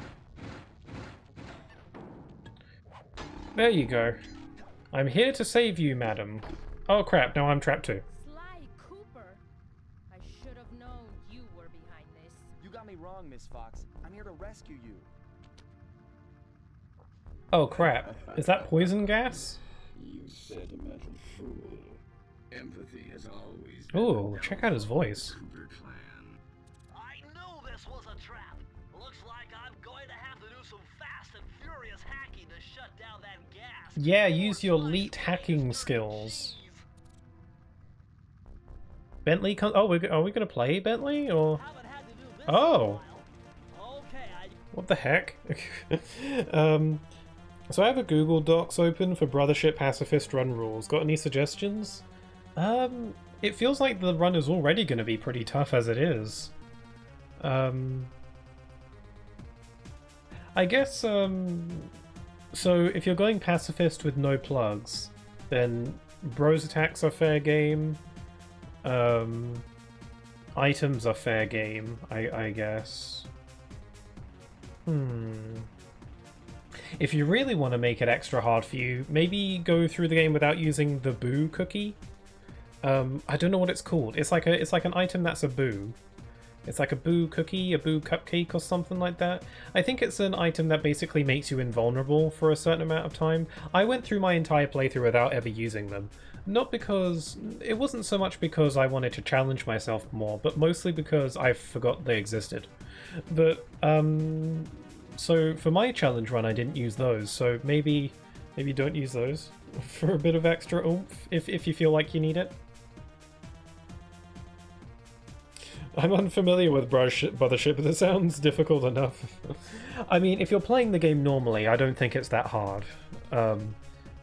There you go. I'm here to save you, madam. Oh crap, now I'm trapped too. Sly Cooper. I should have known you were behind this. You got me wrong, Miss Fox. I'm here to rescue you. Oh crap. Is that poison gas? You sentimental fool. Empathy has always been Ooh, the check out his voice. Cooper clan. I knew this was a trap. Looks like I'm going to have to do some fast and furious hacking to shut down that gas. Yeah, use your elite hacking skills. Bentley, oh, are we gonna play Bentley or? Haven't had to do this Oh. in a while. Okay, What the heck? So I have a Google Docs open for Brothership Pacifist run rules. Got any suggestions? It feels like the run is already going to be pretty tough as it is. I guess, so if you're going pacifist with no plugs, then bros attacks are fair game. Items are fair game, I guess. If you really want to make it extra hard for you, maybe go through the game without using the boo cookie. I don't know what it's called. It's like an item that's a boo. It's like a boo cookie, a boo cupcake, or something like that. I think it's an item that basically makes you invulnerable for a certain amount of time. I went through my entire playthrough without ever using them. Not because... It wasn't so much because I wanted to challenge myself more, but mostly because I forgot they existed. But, so for my challenge run I didn't use those, so maybe don't use those for a bit of extra oomph if you feel like you need it. I'm unfamiliar with Brothership, but it sounds difficult enough. I mean, if you're playing the game normally, I don't think it's that hard. But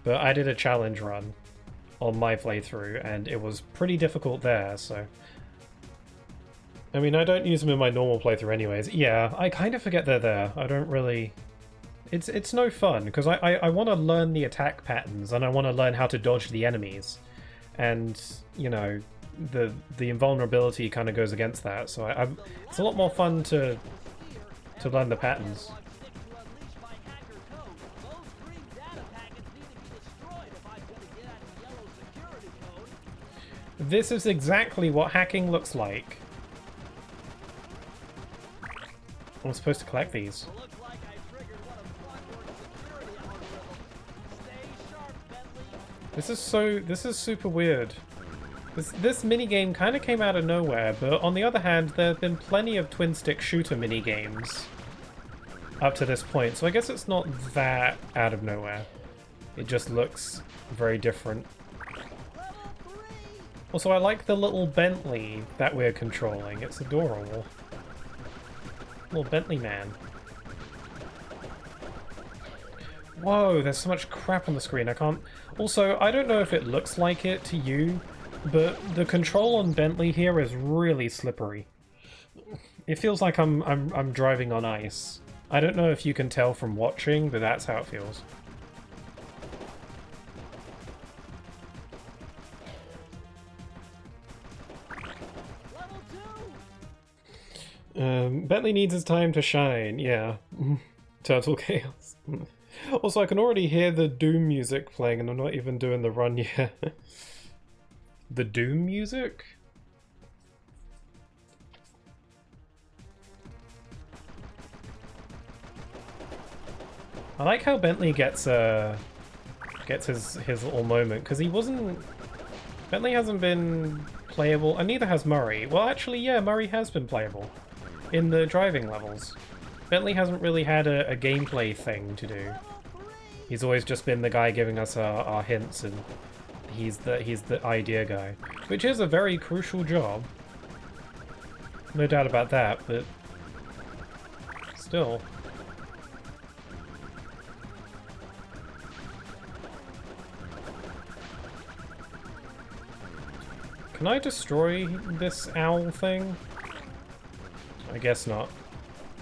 I did a challenge run on my playthrough, and it was pretty difficult there, so... I mean, I don't use them in my normal playthrough anyways. Yeah, I kind of forget they're there. I don't really... It's no fun, because I want to learn the attack patterns, and I want to learn how to dodge the enemies. And, you know, the invulnerability kind of goes against that, so it's a lot more fun to learn the patterns. This is exactly what hacking looks like. I'm supposed to collect these. This is super weird. This minigame kind of came out of nowhere, but on the other hand, there have been plenty of twin-stick shooter minigames up to this point, so I guess it's not that out of nowhere. It just looks very different. Also, I like the little Bentley that we're controlling. It's adorable. Little Bentley man. Whoa, there's so much crap on the screen. I can't... Also, I don't know if it looks like it to you, but the control on Bentley here is really slippery. It feels like I'm driving on ice. I don't know if you can tell from watching, but that's how it feels. Bentley needs his time to shine, yeah. Turtle Chaos. Also, I can already hear the Doom music playing, and I'm not even doing the run yet. The Doom music? I like how Bentley gets his little moment, because he wasn't... Bentley hasn't been playable, and neither has Murray. Well, actually, yeah, Murray has been playable in the driving levels. Bentley hasn't really had a gameplay thing to do. He's always just been the guy giving us our hints, and he's the idea guy, which is a very crucial job. No doubt about that, but still. Can I destroy this owl thing? I guess not.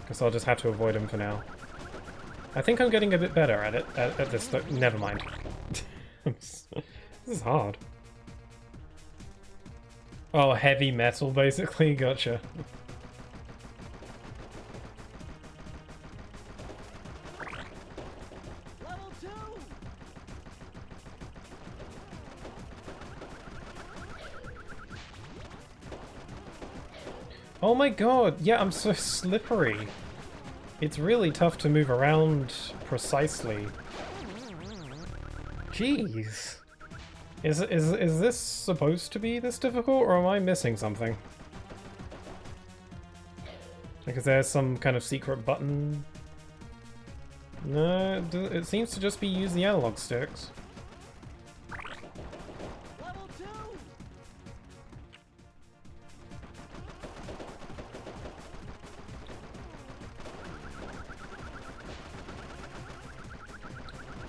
Guess I'll just have to avoid him for now. I think I'm getting a bit better at it, at this, though. Never mind. This is hard. Oh, heavy metal, basically. Gotcha. Level 2! Oh my god, yeah, I'm so slippery. It's really tough to move around precisely. Jeez. Is this supposed to be this difficult, or am I missing something? Because there's some kind of secret button. No, it seems to just be use the analog sticks. Level 2!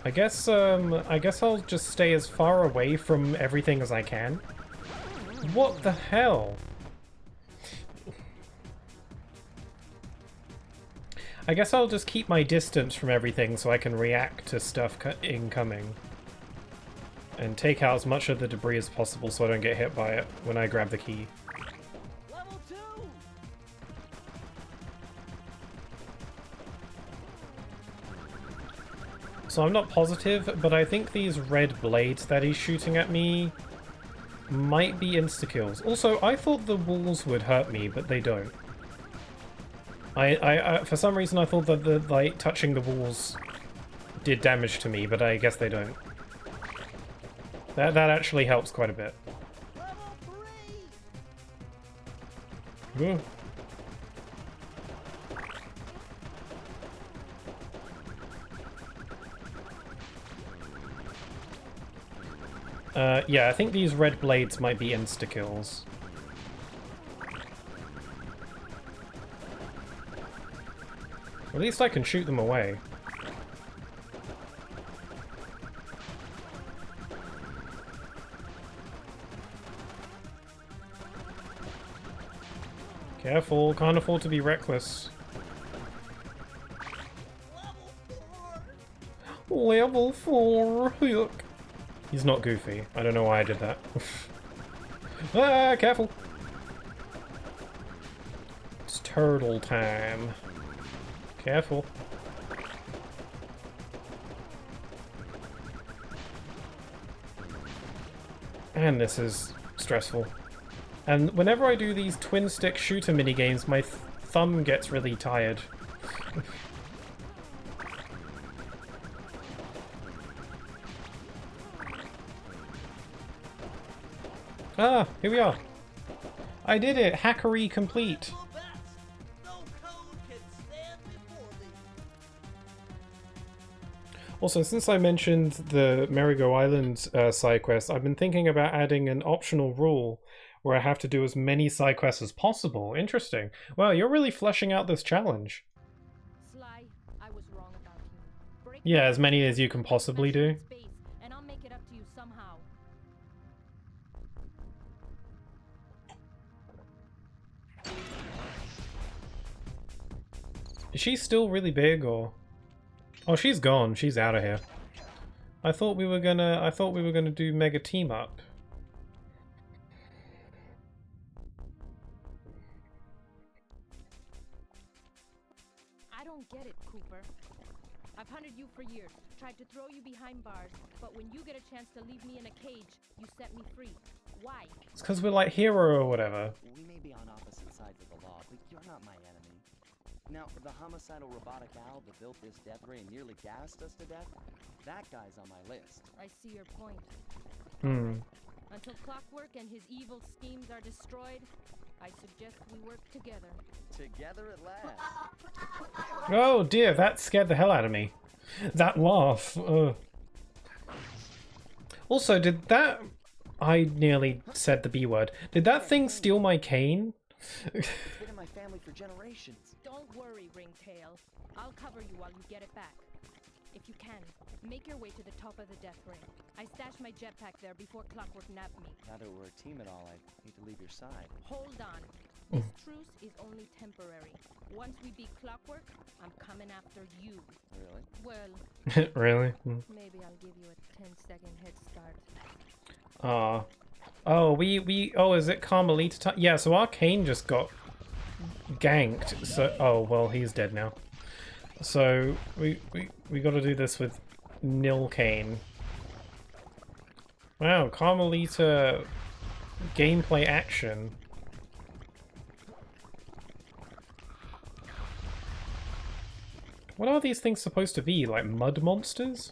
I guess I'll just stay as far away from everything as I can. What the hell? I guess I'll just keep my distance from everything so I can react to stuff incoming. And take out as much of the debris as possible so I don't get hit by it when I grab the key. Level 2! So I'm not positive, but I think these red blades that he's shooting at me might be insta-kills. Also, I thought the walls would hurt me, but they don't. I for some reason I thought that the like touching the walls did damage to me, but I guess they don't. That actually helps quite a bit. Level 3! Ooh. Yeah, I think these red blades might be insta-kills. At least I can shoot them away. Careful, can't afford to be reckless. Level 4! Look. He's not goofy. I don't know why I did that. Ah, careful! It's turtle time. Careful. And this is stressful. And whenever I do these twin stick shooter minigames, my thumb gets really tired. Ah, here we are. I did it! Hackery complete! No code can stand before thee. Also, since I mentioned the Merry-Go Island side quest, I've been thinking about adding an optional rule where I have to do as many side quests as possible. Interesting. Wow, you're really fleshing out this challenge. Sly, I was wrong about you. Break Yeah, the as many as you can possibly do. space, and I'll make it up to you somehow. Is she still really big, or? Oh, she's gone. She's out of here. I thought we were gonna do mega team up. I don't get it, Cooper. I've hunted you for years, tried to throw you behind bars, but when you get a chance to leave me in a cage, you set me free. Why? It's because we're like hero or whatever. We may be on opposite sides of the law, but you're not my enemy. Now, the homicidal robotic owl that built this death ray and nearly gassed us to death, that guy's on my list. I see your point. Hmm. Until Clockwork and his evil schemes are destroyed, I suggest we work together. Together at last. Oh dear, that scared the hell out of me. That laugh. Ugh. Also, did that... I nearly said the B word. Did that thing steal my cane? It's been in my family for generations. Don't worry, Ringtail. I'll cover you while you get it back. If you can, make your way to the top of the death ring. I stashed my jetpack there before Clockwork nabbed me. Now that we're a team at all, I hate to leave your side. Hold on. This truce is only temporary. Once we beat Clockwork, I'm coming after you. Really? Well, Really? maybe I'll give you a 10-second head start. Ah. Oh, oh, is it Carmelita time? Yeah, so Arcane just got ganked. So, oh, well, he's dead now. So, we gotta do this with Nil Kane. Wow, Carmelita gameplay action. What are these things supposed to be? Like mud monsters?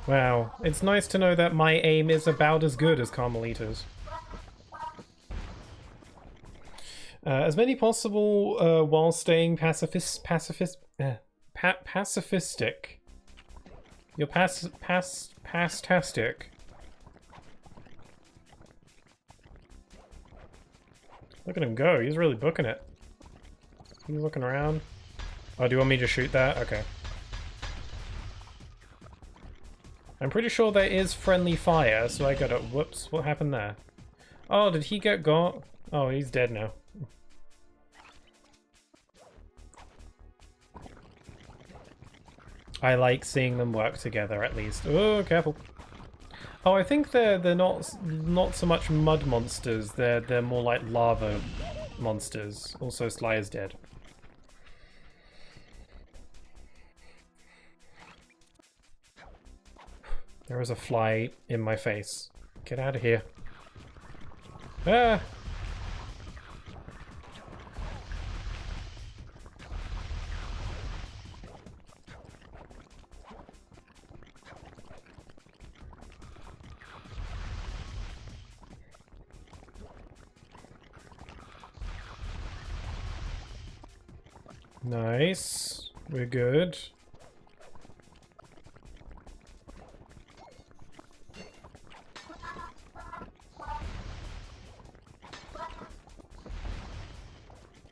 Wow, it's nice to know that my aim is about as good as Carmelita's. As many possible while staying pacifistic. You're pastastic. Look at him go, he's really booking it. He's looking around. Oh, do you want me to shoot that? Okay. I'm pretty sure there is friendly fire, so I gotta... Whoops, what happened there? Oh, did he get got? Oh, he's dead now. I like seeing them work together, at least. Oh, careful. Oh, I think they're not so much mud monsters. They're more like lava monsters. Also, Sly is dead. There is a fly in my face. Get out of here. Ah! Nice. We're good.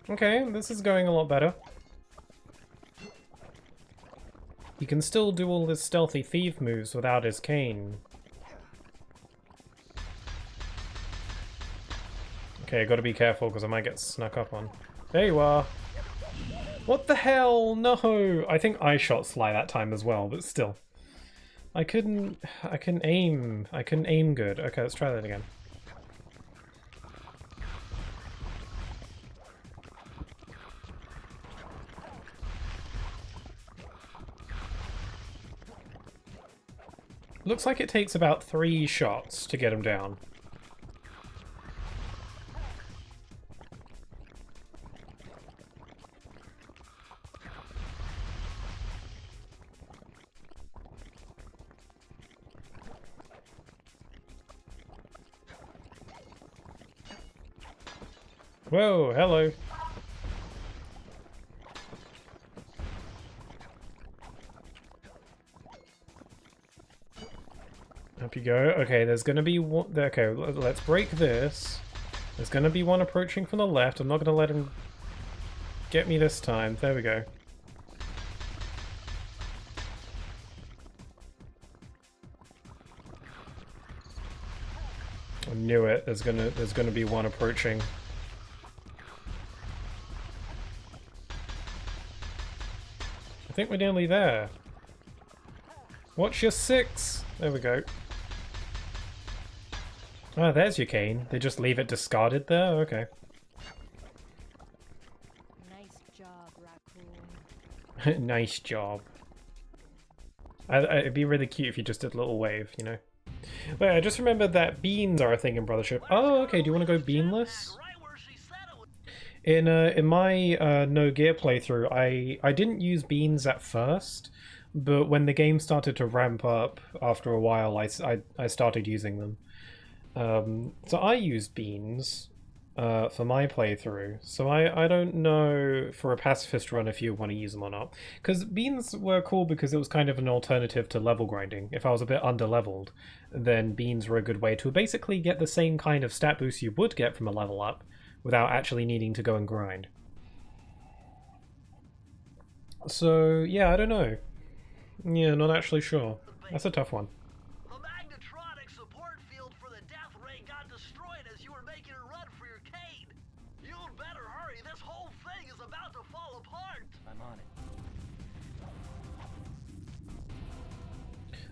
Okay, this is going a lot better. He can still do all his stealthy thief moves without his cane. Okay, gotta be careful because I might get snuck up on. There you are. What the hell? No! I think I shot Sly that time as well, but still. I couldn't aim good. Okay, let's try that again. Looks like it takes about 3 shots to get him down. Whoa, hello. Up you go. Okay, there's gonna be one. Okay, let's break this. There's gonna be one approaching from the left. I'm not gonna let him get me this time. There we go. I knew it. There's gonna be one approaching. I think we're nearly there. Watch your 6. There we go. Ah, there's your cane. They just leave it discarded there? Okay. Nice job, Raccoon. Nice job. It'd be really cute if you just did a little wave, you know? Wait, I just remembered that beans are a thing in Brothership. Oh, okay, do you want to go beanless? In my No Gear playthrough, I didn't use beans at first, but when the game started to ramp up after a while, I started using them. So I use beans. for my playthrough. So I don't know for a pacifist run if you want to use them or not. Because beans were cool because it was kind of an alternative to level grinding. If I was a bit under-leveled, then beans were a good way to basically get the same kind of stat boost you would get from a level up without actually needing to go and grind. So, yeah, I don't know. Yeah, not actually sure. That's a tough one. The magnetronic support field for the death ray got destroyed as you were making a run for your cane. You'd better hurry. This whole thing is about to fall apart. I'm on it.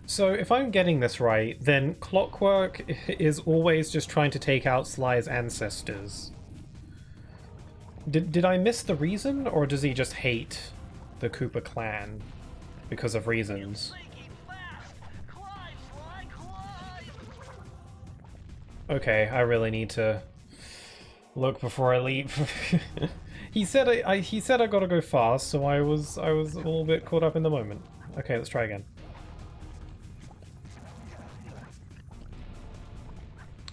So if I'm getting this right, then Clockwork is always just trying to take out Sly's ancestors. Did I miss the reason, or does he just hate the Cooper clan because of reasons? Sinking fast. Climb, Sly, climb. Okay, I really need to look before I leave. He said he said I gotta go fast, so I was a little bit caught up in the moment. Okay, let's try again.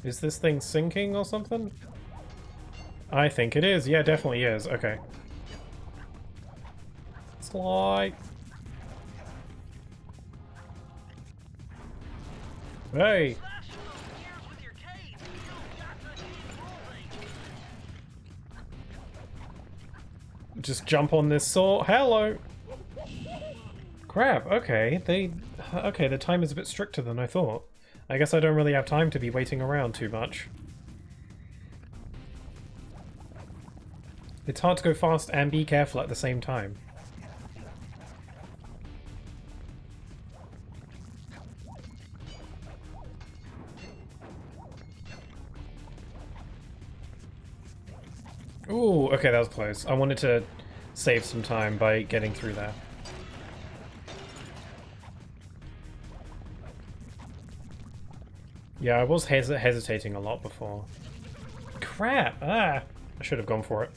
Is this thing sinking or something? I think it is. Yeah, definitely is. Okay. Slide. Hey! Smash those gears with your cane. You've got to keep moving. Just jump on this saw. Hello! Crap, okay. Okay, the time is a bit stricter than I thought. I guess I don't really have time to be waiting around too much. It's hard to go fast and be careful at the same time. Ooh, okay, that was close. I wanted to save some time by getting through there. Yeah, I was hesitating a lot before. Crap! Ah! I should have gone for it.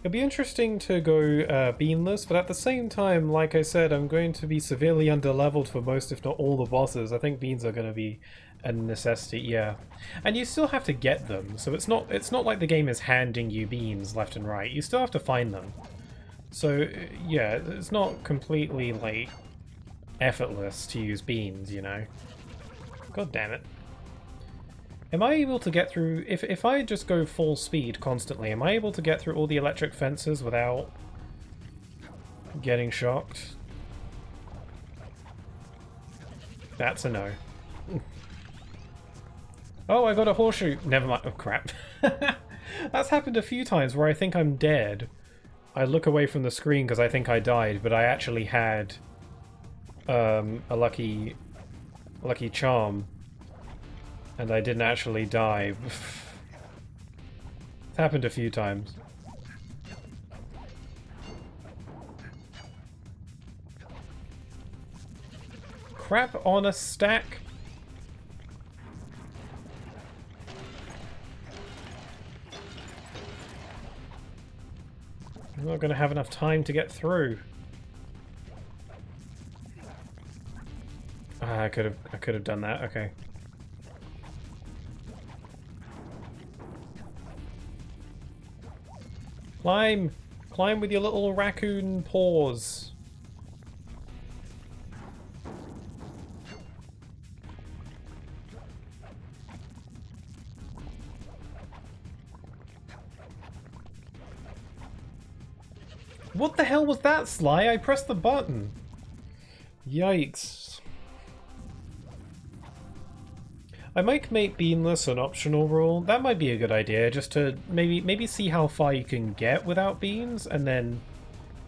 It'd be interesting to go beanless, but at the same time, like I said, I'm going to be severely underleveled for most, if not all, the bosses. I think beans are going to be a necessity, yeah. And you still have to get them, so it's not like the game is handing you beans left and right. You still have to find them. So, yeah, it's not completely, like, effortless to use beans, you know? God damn it. Am I able to get through... If I just go full speed constantly, am I able to get through all the electric fences without getting shocked? That's a no. Oh, I got a horseshoe. Never mind. Oh, crap. That's happened a few times where I think I'm dead. I look away from the screen because I think I died, but I actually had a lucky charm. And I didn't actually die. It's happened a few times. Crap on a stack. I'm not going to have enough time to get through. Ah, I could have done that. Okay. Climb! Climb with your little raccoon paws. What the hell was that, Sly? I pressed the button. Yikes. I might make beanless an optional rule. That might be a good idea, just to maybe see how far you can get without beans, and then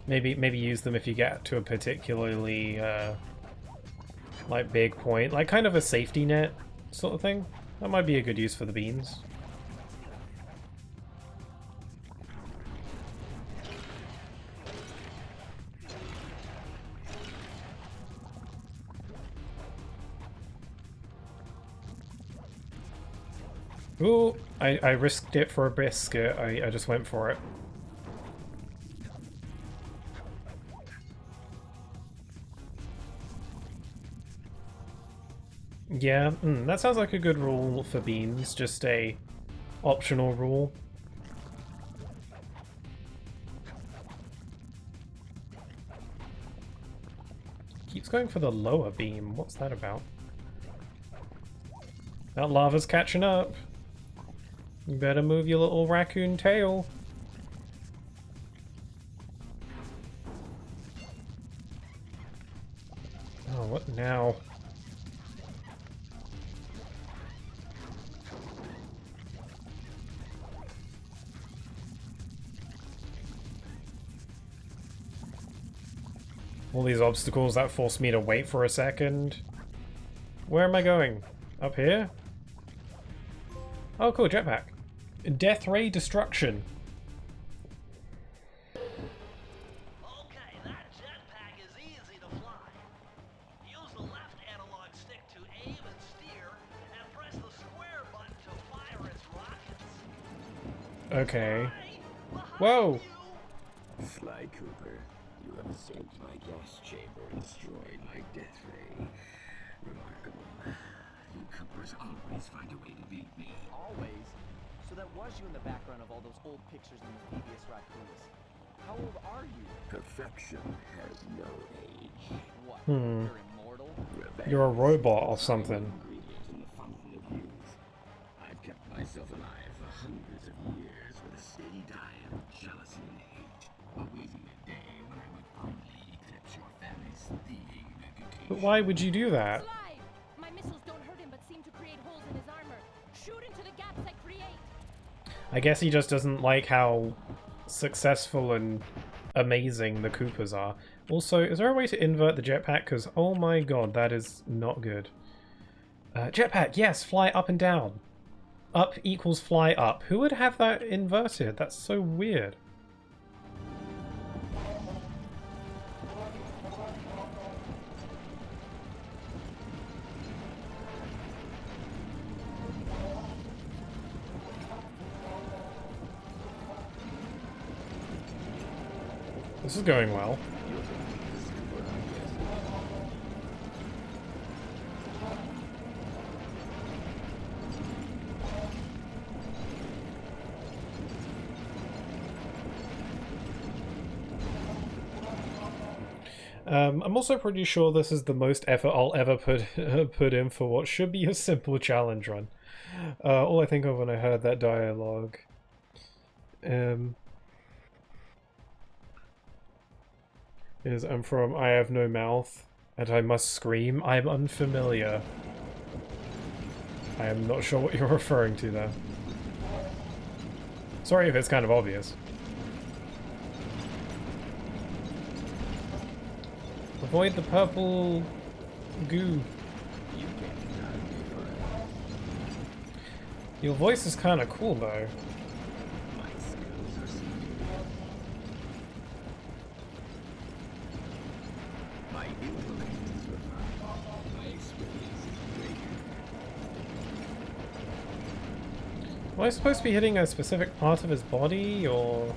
maybe use them if you get to a particularly like big point, like kind of a safety net sort of thing. That might be a good use for the beans. Ooh, I risked it for a biscuit. I just went for it. Yeah, that sounds like a good rule for beans. Just a optional rule. Keeps going for the lower beam. What's that about? That lava's catching up. You better move your little raccoon tail. Oh, what now? All these obstacles that force me to wait for a second. Where am I going? Up here? Oh, cool, jetpack. Death Ray Destruction. Okay, that jetpack is easy to fly. Use the left analog stick to aim and steer, and press the square button to fire its rockets. Okay. Behind Whoa! you. Sly Cooper, you have escaped my gas chamber and destroyed my death ray. Remarkable. You Coopers always find a way to beat me. Always. So that was you in the background of all those old pictures in the Thievius Raccoonus. How old are you? Perfection has no age. What? Hmm. You're immortal? Revenge You're a robot or is the something. ingredient in the fountain of youth. I've kept myself alive for hundreds of years with a steady diet of jealousy and hate, awaiting the day when I would brutally eclipse your family's thieving reputation. But why would you do that? Sly! My missiles don't hurt him but seem to create holes in his armor. Shoot into the gaps I create. I guess he just doesn't like how successful and amazing the Coopers are. Also, is there a way to invert the jetpack? Because, oh my god, that is not good. Jetpack, yes, fly up and down. Up equals fly up. Who would have that inverted? That's so weird. This is going well. I'm also pretty sure this is the most effort I'll ever put in for what should be a simple challenge run. All I think of when I heard that dialogue. Is I'm from I Have No Mouth, and I must scream. I'm unfamiliar. I am not sure what you're referring to there. Sorry if it's kind of obvious. Avoid the purple goo. Your voice is kind of cool though. Am I supposed to be hitting a specific part of his body, or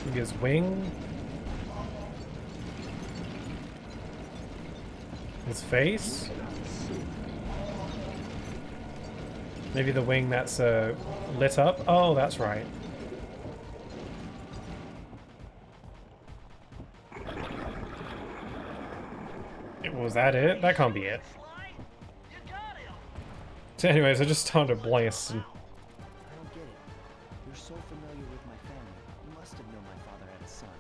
maybe his wing? His face? Maybe the wing that's lit up? Oh, that's right. Was that it? That can't be it. Sly, you got him. So anyways, I just started blasting. I don't get it. You're so familiar with my family. You must have known my father had a son.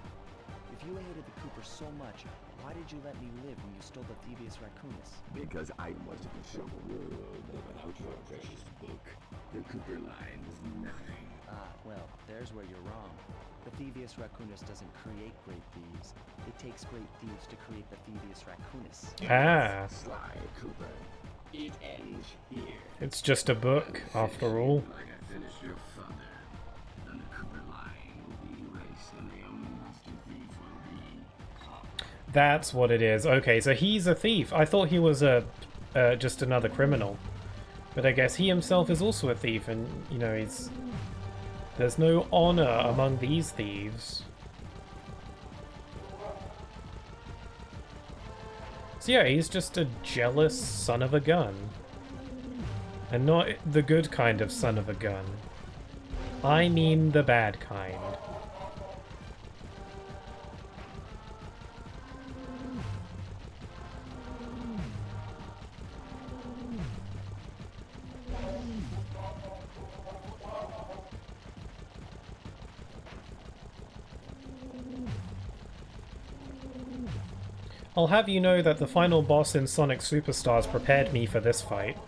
If you hated the Coopers so much, why did you let me live when you stole the Thievius Raccoonus? Because I wanted to show the world that without your precious book, the Cooper line is nothing. Ah, well, there's where you're wrong. The Thievius Raccoonus doesn't create great thieves. It takes great thieves to create the Thievius Raccoonus. Ah, Sly Cooper, it ends here. it's just a book, after all. Like I finished your father, then the Cooper line will be erased and the only master thief will be caught. That's what it is. Okay, so he's a thief. I thought he was just another criminal. But I guess he himself is also a thief, and, you know, he's... There's no honor among these thieves. So yeah, he's just a jealous son of a gun. And not the good kind of son of a gun. I mean the bad kind. I'll have you know that the final boss in Sonic Superstars prepared me for this fight.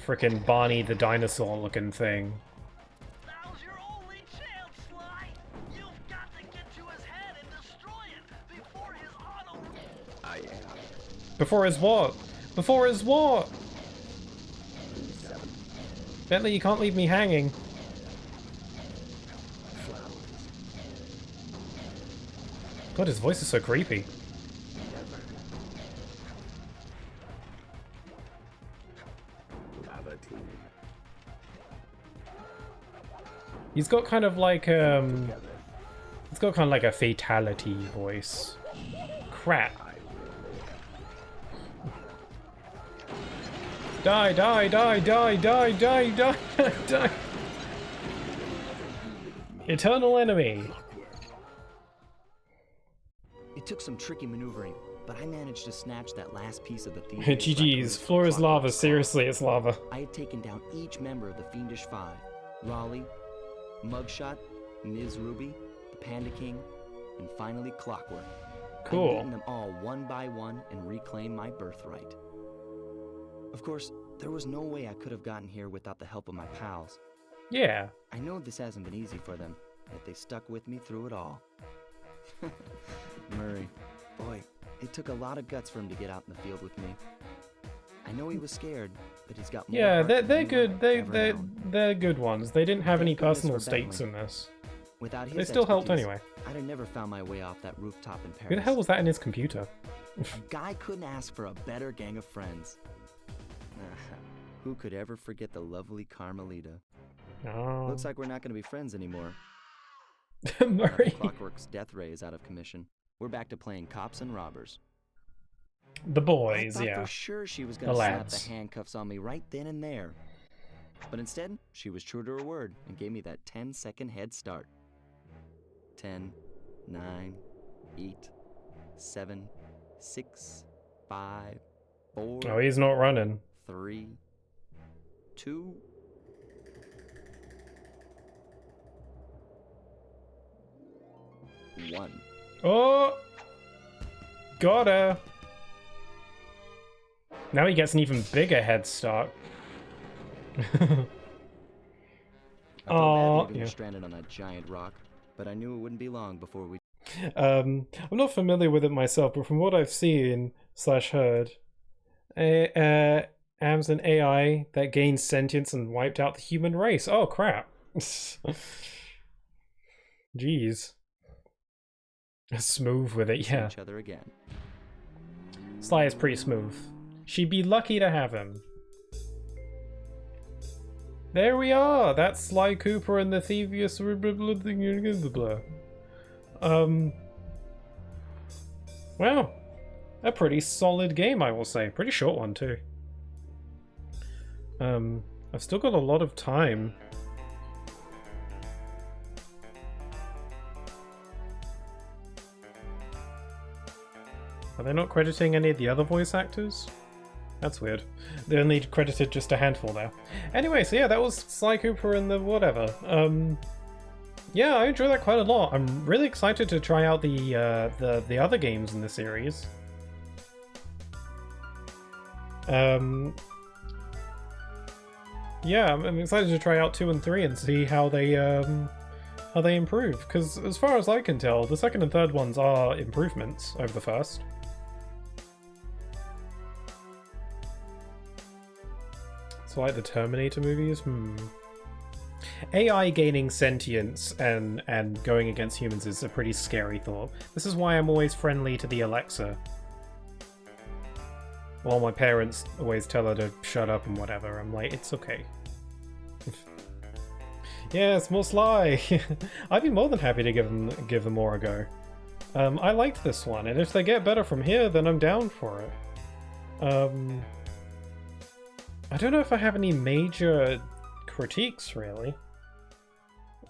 Frickin' Barney the dinosaur looking thing. Now's your only chance, Sly! You've got to get to his head and destroy it before his auto... I am. Before his what? Before his what? Bentley, you can't leave me hanging. God, his voice is so creepy. He's got kind of like he's got kind of like a fatality voice. Crap. Die, die, die, die, die, die, die, die. Eternal enemy. It took some tricky maneuvering, but I managed to snatch that last piece of the Thievius. GG's. Floor is lava. Seriously, it's lava. I had taken down each member of the Fiendish Five. Raleigh, Mugshot, Ms. Ruby, the Panda King, and finally Clockwork. Cool. I'd beaten them all one by one and reclaimed my birthright. Of course, there was no way I could have gotten here without the help of my pals. Yeah. I know this hasn't been easy for them, yet they stuck with me through it all. Murray, boy, it took a lot of guts for him to get out in the field with me. I know he was scared, but he's got more. Yeah, heart they're than good. anyone I've ever known. They're good ones. They didn't have any Thank goodness personal for stakes Bentley. in this. Without his They still helped expertise, anyway. I'd have never found my way off that rooftop in Paris. Who the hell was that in his computer? A guy couldn't ask for a better gang of friends. Who could ever forget the lovely Carmelita? Oh. Looks like we're not going to be friends anymore. Murray. Clockwork's death ray is out of commission. We're back to playing cops and robbers. The boys, I thought yeah. for sure she was going The to slap lads. the handcuffs on me right then and there. But instead, she was true to her word and gave me that 10-second head start. 10, 9, 8, 7, 6, 5, 4, Oh, he's not running. 3, 2, 1. Oh! Got her! Now he gets an even bigger head start. I felt Aw, bad leaving her yeah. stranded on that giant rock, but I knew it wouldn't be long before we. I'm not familiar with it myself, but from what I've seen / heard, Am's an AI that gained sentience and wiped out the human race. Oh crap! Jeez, smooth with it, see yeah. each other again. Sly is pretty smooth. She'd be lucky to have him. There we are. That's Sly Cooper and the Thievius. Well, a pretty solid game, I will say. Pretty short one too. I've still got a lot of time. Are they not crediting any of the other voice actors? That's weird. They only credited just a handful there. Anyway, so yeah, that was Sly Cooper and the whatever. Yeah, I enjoy that quite a lot. I'm really excited to try out the other games in the series. Yeah, I'm excited to try out 2 and 3 and see how they improve. Because as far as I can tell, the second and third ones are improvements over the first. It's like the Terminator movies. AI gaining sentience and going against humans is a pretty scary thought. This is why I'm always friendly to the Alexa. While my parents always tell her to shut up and whatever, I'm like, it's okay. Yes, more Sly! I'd be more than happy to give them more a go. I liked this one, and if they get better from here, then I'm down for it. I don't know if I have any major critiques, really.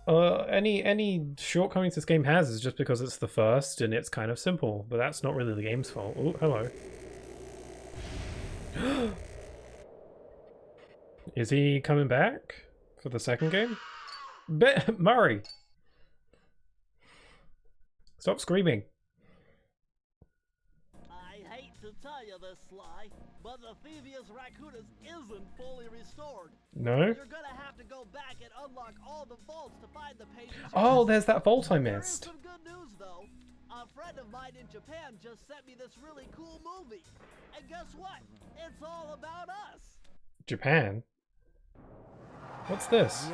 Any shortcomings this game has is just because it's the first and it's kind of simple, but that's not really the game's fault. Oh, hello. Is he coming back for the second game? Murray! Stop screaming. I hate to tell you this, Sly, but the Thievius Raccoonus isn't fully restored. No? You're gonna have to go back and unlock all the vaults to find the pages. Oh, there's that vault I There is missed. some good news, though. A friend of mine in Japan just sent me this really cool movie. And guess what? It's all about us. Japan? What's this?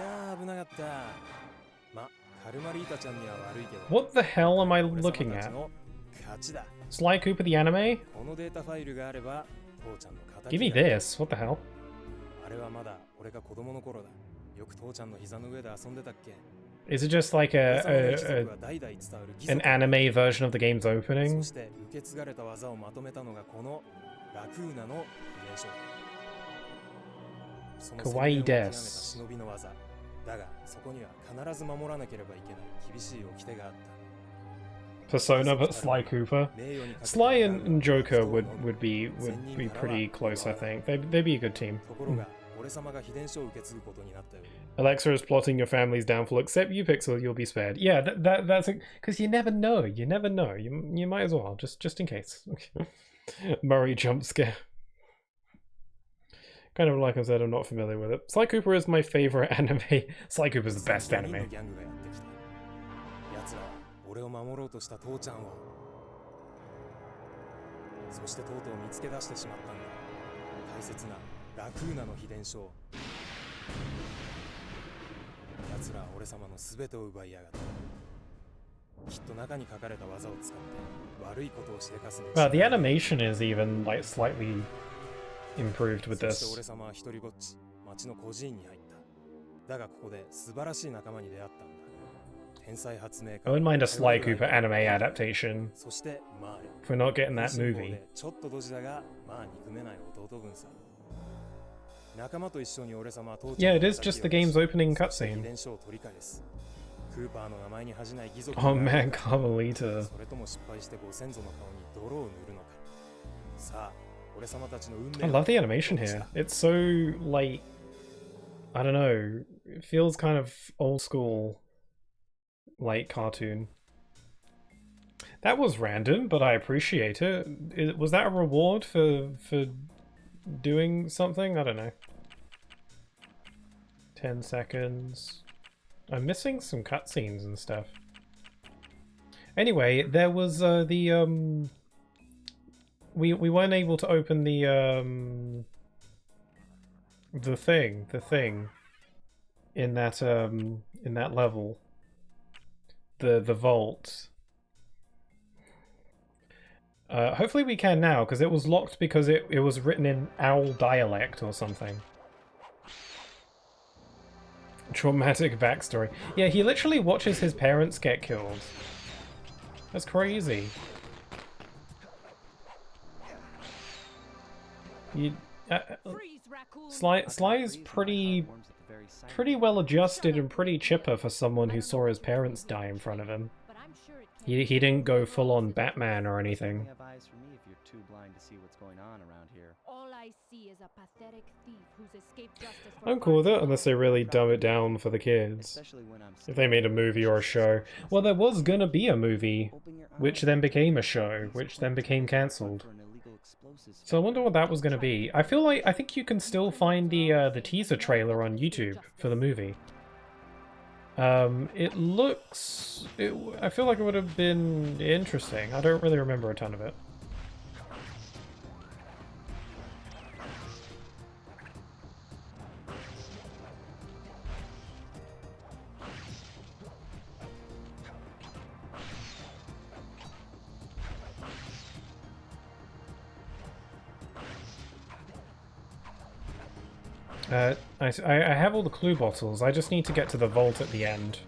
What the hell am I looking at? Sly Cooper the anime? Give me this. What the hell? Is it just like an anime version of the game's opening? Kawaii desu. Persona but Sly Cooper. Sly and Joker would be pretty close, I think. They'd be a good team. Alexa is plotting your family's downfall. Except you, Pixel, you'll be spared. Yeah, that's because you never know. You never know. You might as well just in case. Murray jump scare. Kind of like I said, I'm not familiar with it. Sly Cooper is my favorite anime. Sly Cooper is the best anime. Well, the animation is even like slightly improved with this. I wouldn't mind a Sly Cooper anime adaptation if we're not getting that movie. Yeah, it is just the game's opening cutscene. Oh man, Carmelita. I love the animation here. It's so, like, I don't know, it feels kind of old school, like, cartoon. That was random, but I appreciate it. Was that a reward for doing something? I don't know. 10 seconds. I'm missing some cutscenes and stuff. Anyway, there was we weren't able to open the thing in that level. The vault. Hopefully we can now, because it was locked because it was written in owl dialect or something. Traumatic backstory. Yeah, he literally watches his parents get killed. That's crazy. Sly's pretty well adjusted and pretty chipper for someone who saw his parents die in front of him. He didn't go full on Batman or anything. I'm cool with it, unless they really dumb it down for the kids. If they made a movie or a show. Well, there was gonna be a movie, which then became a show, which then became cancelled. So I wonder what that was gonna be. I think you can still find the teaser trailer on YouTube for the movie. It looks... I feel like it would have been interesting. I don't really remember a ton of it. I have all the clue bottles. I just need to get to the vault at the end.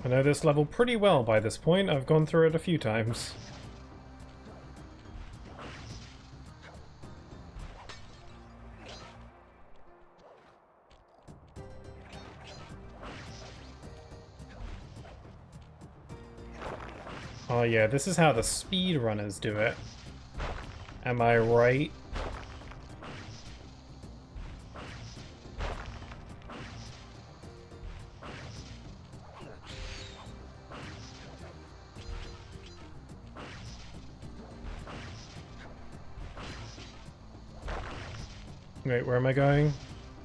I know this level pretty well by this point. I've gone through it a few times. Oh yeah, this is how the speedrunners do it. Am I right? Wait, where am I going?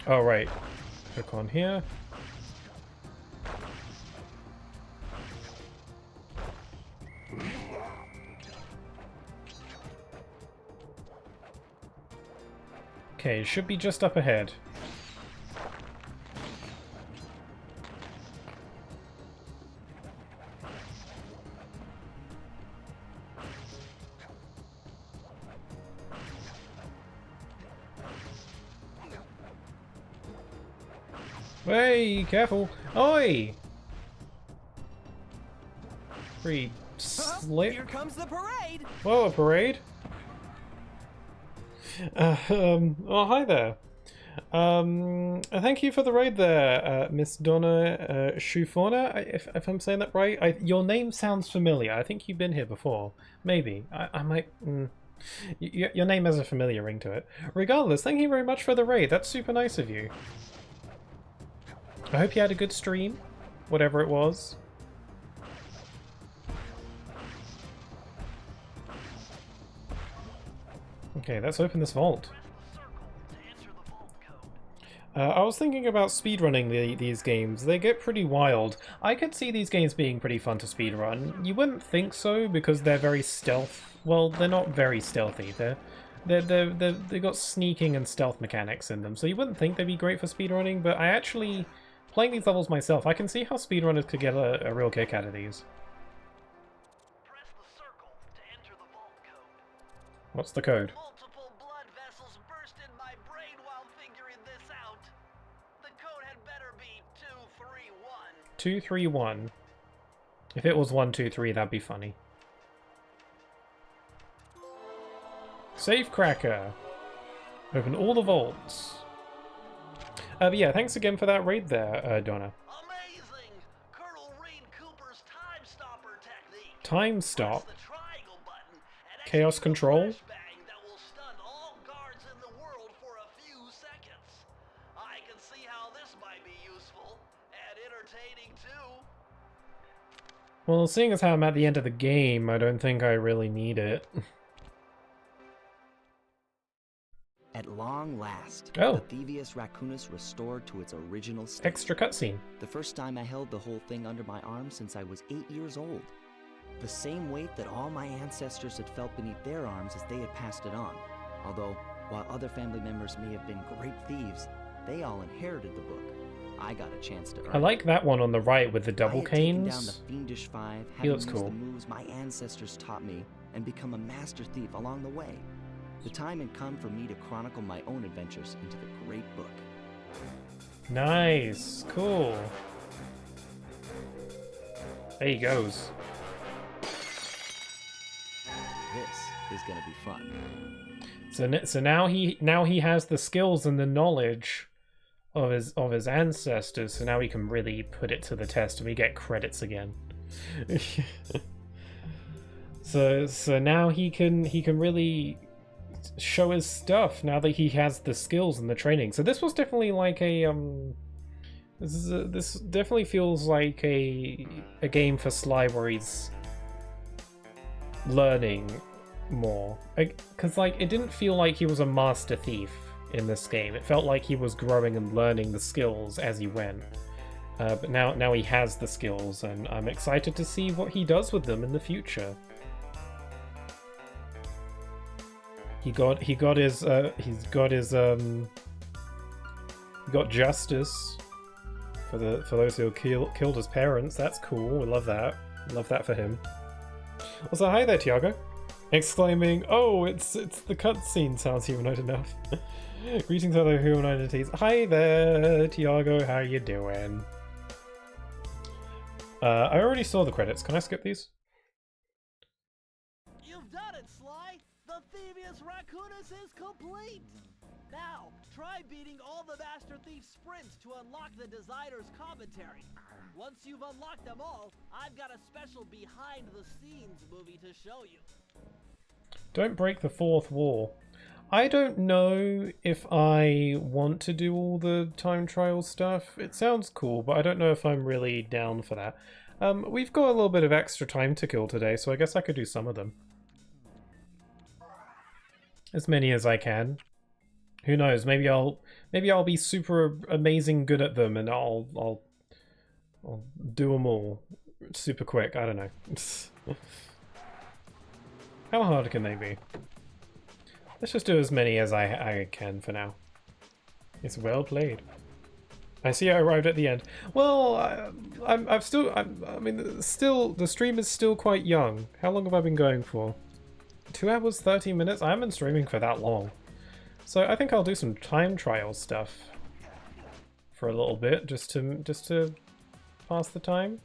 Oh, right. Click on here. Okay, should be just up ahead. Hey, careful! Oi! Free slip. Here comes the parade! Whoa, a parade? Oh, hi there. Thank you for the raid there, Miss Donna Shufona, if I'm saying that right. Your name sounds familiar. I think you've been here before. Maybe. I might... your name has a familiar ring to it. Regardless, thank you very much for the raid. That's super nice of you. I hope you had a good stream, whatever it was. Okay, let's open this vault. I was thinking about speedrunning these games. They get pretty wild. I could see these games being pretty fun to speedrun. You wouldn't think so because they're very stealth. Well, they're not very stealthy. They've got sneaking and stealth mechanics in them, so you wouldn't think they'd be great for speedrunning. But I actually, playing these levels myself, I can see how speedrunners could get a real kick out of these. Press the circle to enter the vault code. What's the code? Multiple blood vessels burst in my brain while figuring this out. The code had better be 231. 231. If it was 123, that'd be funny. Safe cracker. Open all the vaults. But yeah, thanks again for that raid there, Donna. Amazing! Colonel Reed Cooper's time stopper technique. Time stop. Press the triangle button and Chaos execute a control. flashbang that will stun all guards in the world for a few seconds. I can see how this might be useful and entertaining too. Well, seeing as how I'm at the end of the game, I don't think I really need it. At long last, Oh. the Thievius Raccoonus restored to its original state. Extra cutscene. The first time I held the whole thing under my arm since I was 8 years old. The same weight that all my ancestors had felt beneath their arms as they had passed it on. Although, while other family members may have been great thieves, they all inherited the book. I got a chance to earn I like that one on the right with the double I had taken down the canes. Fiendish Five, He having looks used cool. the moves my ancestors taught me, and become a master thief along the way. The time had come for me to chronicle my own adventures into the great book. Nice. Cool. There he goes. This is gonna be fun. So now he has the skills and the knowledge of his ancestors. So now he can really put it to the test, and we get credits again. so now he can really show his stuff now that he has the skills and the training. So this was definitely like a this definitely feels like a game for Sly where he's learning more, because like it didn't feel like he was a master thief in this game. It felt like he was growing and learning the skills as he went. But now he has the skills, and I'm excited to see what he does with them in the future. He got justice for those who killed his parents. That's cool. We love that. Love that for him. Also, hi there, Tiago. Exclaiming, "Oh, it's the cutscene sounds humanoid enough." Greetings, other humanoid entities. Hi there, Tiago. How you doing? I already saw the credits. Can I skip these? You've done it, Sly! The Thievius Raccoonus is complete! Now, try beating all the Master Thief sprints to unlock the designer's commentary. Once you've unlocked them all, I've got a special behind-the-scenes movie to show you. Don't break the fourth wall. I don't know if I want to do all the time trial stuff. It sounds cool, but I don't know if I'm really down for that. We've got a little bit of extra time to kill today, so I guess I could do some of them. As many as I can. Who knows? Maybe I'll be super amazing good at them, and I'll do them all super quick. I don't know. How hard can they be? Let's just do as many as I can for now. It's well played. I see I arrived at the end. Well, I mean, still, the stream is still quite young. How long have I been going for? 2 hours, 30 minutes? I haven't been streaming for that long. So I think I'll do some time trial stuff for a little bit, just to pass the time.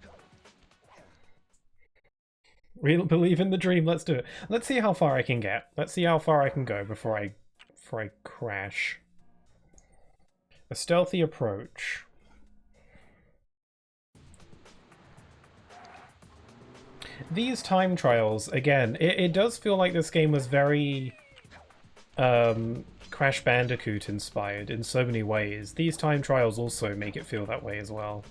Real believe in the dream. Let's do it. Let's see how far I can get. Let's see how far I can go before I crash. A stealthy approach. These time trials, again, it does feel like this game was very Crash Bandicoot inspired in so many ways. These time trials also make it feel that way as well.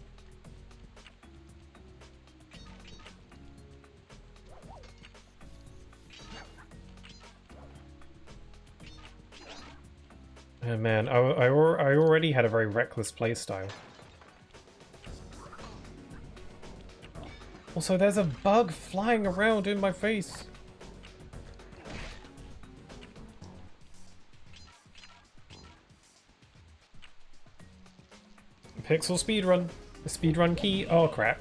Oh man, I already had a very reckless playstyle. Also, there's a bug flying around in my face. Pixel speedrun. The speedrun key. Oh crap.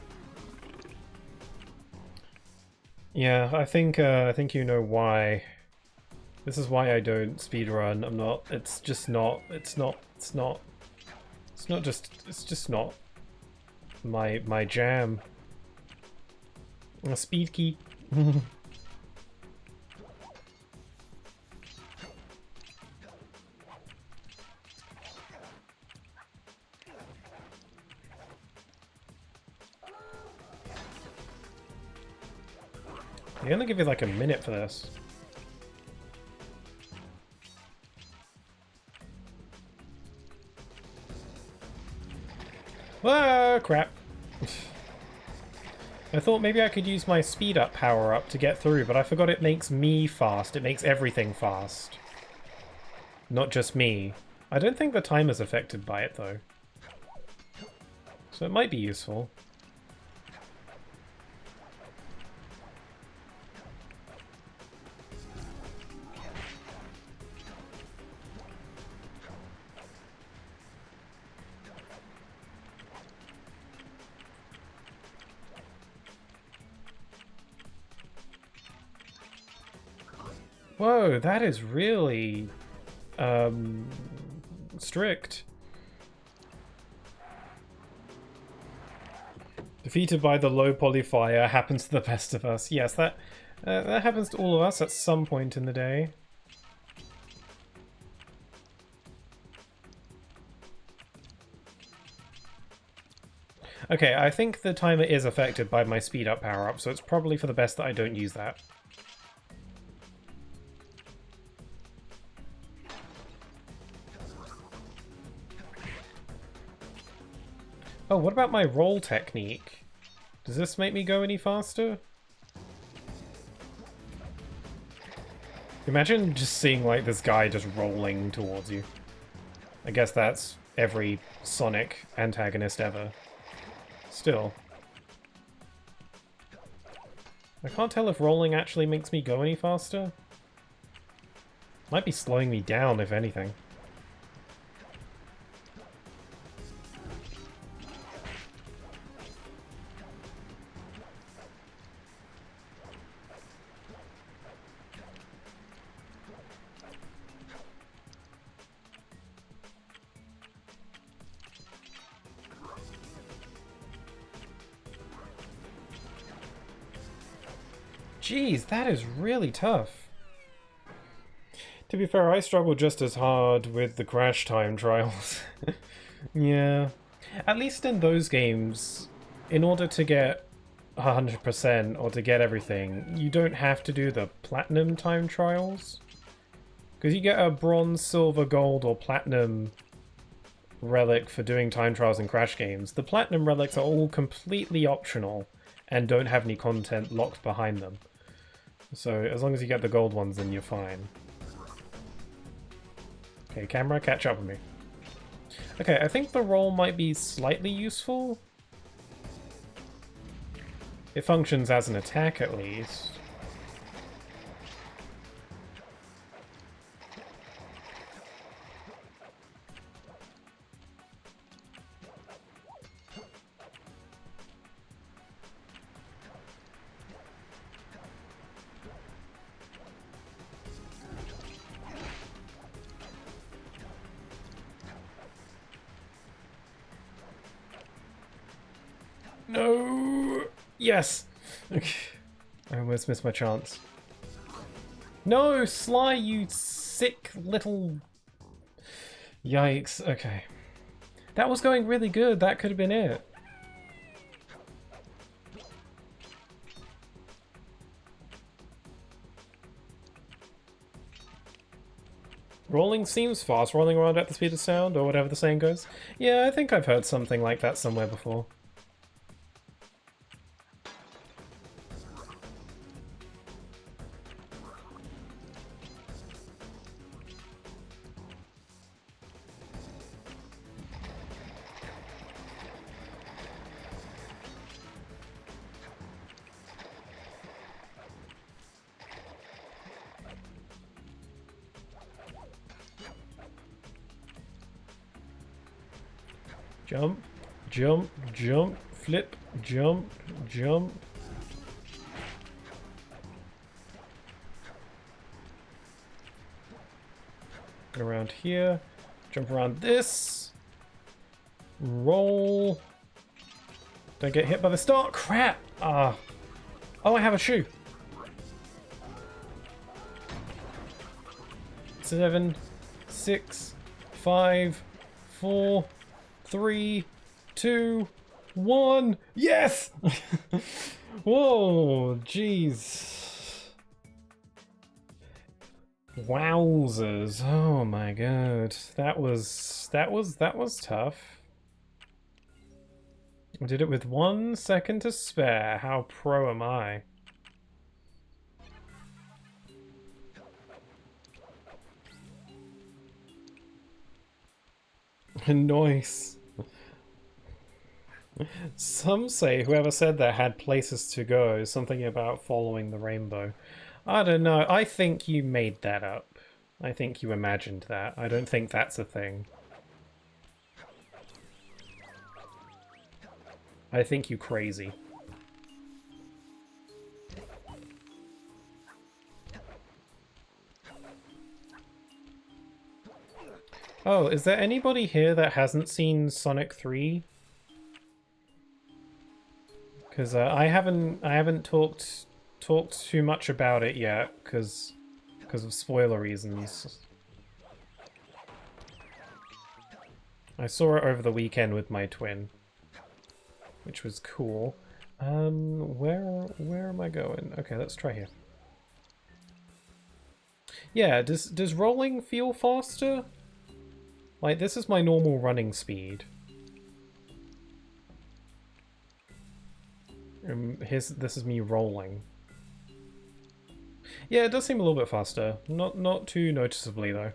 Yeah, I think you know why. This is why I don't speedrun. I'm not. It's just not. It's just not my jam. A speed key. They only give you like a minute for this. Ah, crap. I thought maybe I could use my speed up power up to get through, but I forgot it makes me fast. It makes everything fast. Not just me. I don't think the timer's affected by it though. So it might be useful. Whoa, that is really strict. Defeated by the low poly fire happens to the best of us. Yes, that happens to all of us at some point in the day. Okay, I think the timer is affected by my speed up power up, so it's probably for the best that I don't use that. Oh, what about my roll technique? Does this make me go any faster? Imagine just seeing like this guy just rolling towards you. I guess that's every Sonic antagonist ever. Still. I can't tell if rolling actually makes me go any faster. Might be slowing me down, if anything. Jeez, that is really tough. To be fair, I struggle just as hard with the crash time trials. Yeah. At least in those games, in order to get 100% or to get everything, you don't have to do the platinum time trials. Because you get a bronze, silver, gold, or platinum relic for doing time trials in Crash games. The platinum relics are all completely optional and don't have any content locked behind them. So as long as you get the gold ones, then you're fine. Okay, camera, catch up with me. Okay, I think the roll might be slightly useful. It functions as an attack, at least. No! Yes! Okay. I almost missed my chance. No, Sly, you sick little... Yikes, okay. That was going really good, that could have been it. Rolling seems fast, rolling around at the speed of sound, or whatever the saying goes. Yeah, I think I've heard something like that somewhere before. Jump, jump, jump, flip, jump, jump. Go around here, jump around this, roll. Don't get hit by the start. Crap! Ah. Oh, I have a shoe. 7, 6, 5, 4, 3, 2, 1. Yes! Whoa, jeez. Wowzers. Oh my god. That was tough. I did it with 1 second to spare. How pro am I? Nice. Some say whoever said that had places to go, something about following the rainbow. I don't know, I think you made that up. I think you imagined that. I don't think that's a thing. I think you crazy. Oh, is there anybody here that hasn't seen Sonic 3? Because I haven't talked too much about it yet, because of spoiler reasons. I saw it over the weekend with my twin, which was cool. Where am I going? Okay, let's try here. Yeah, does rolling feel faster? Like, this is my normal running speed. This is me rolling. Yeah, it does seem a little bit faster. Not too noticeably, though.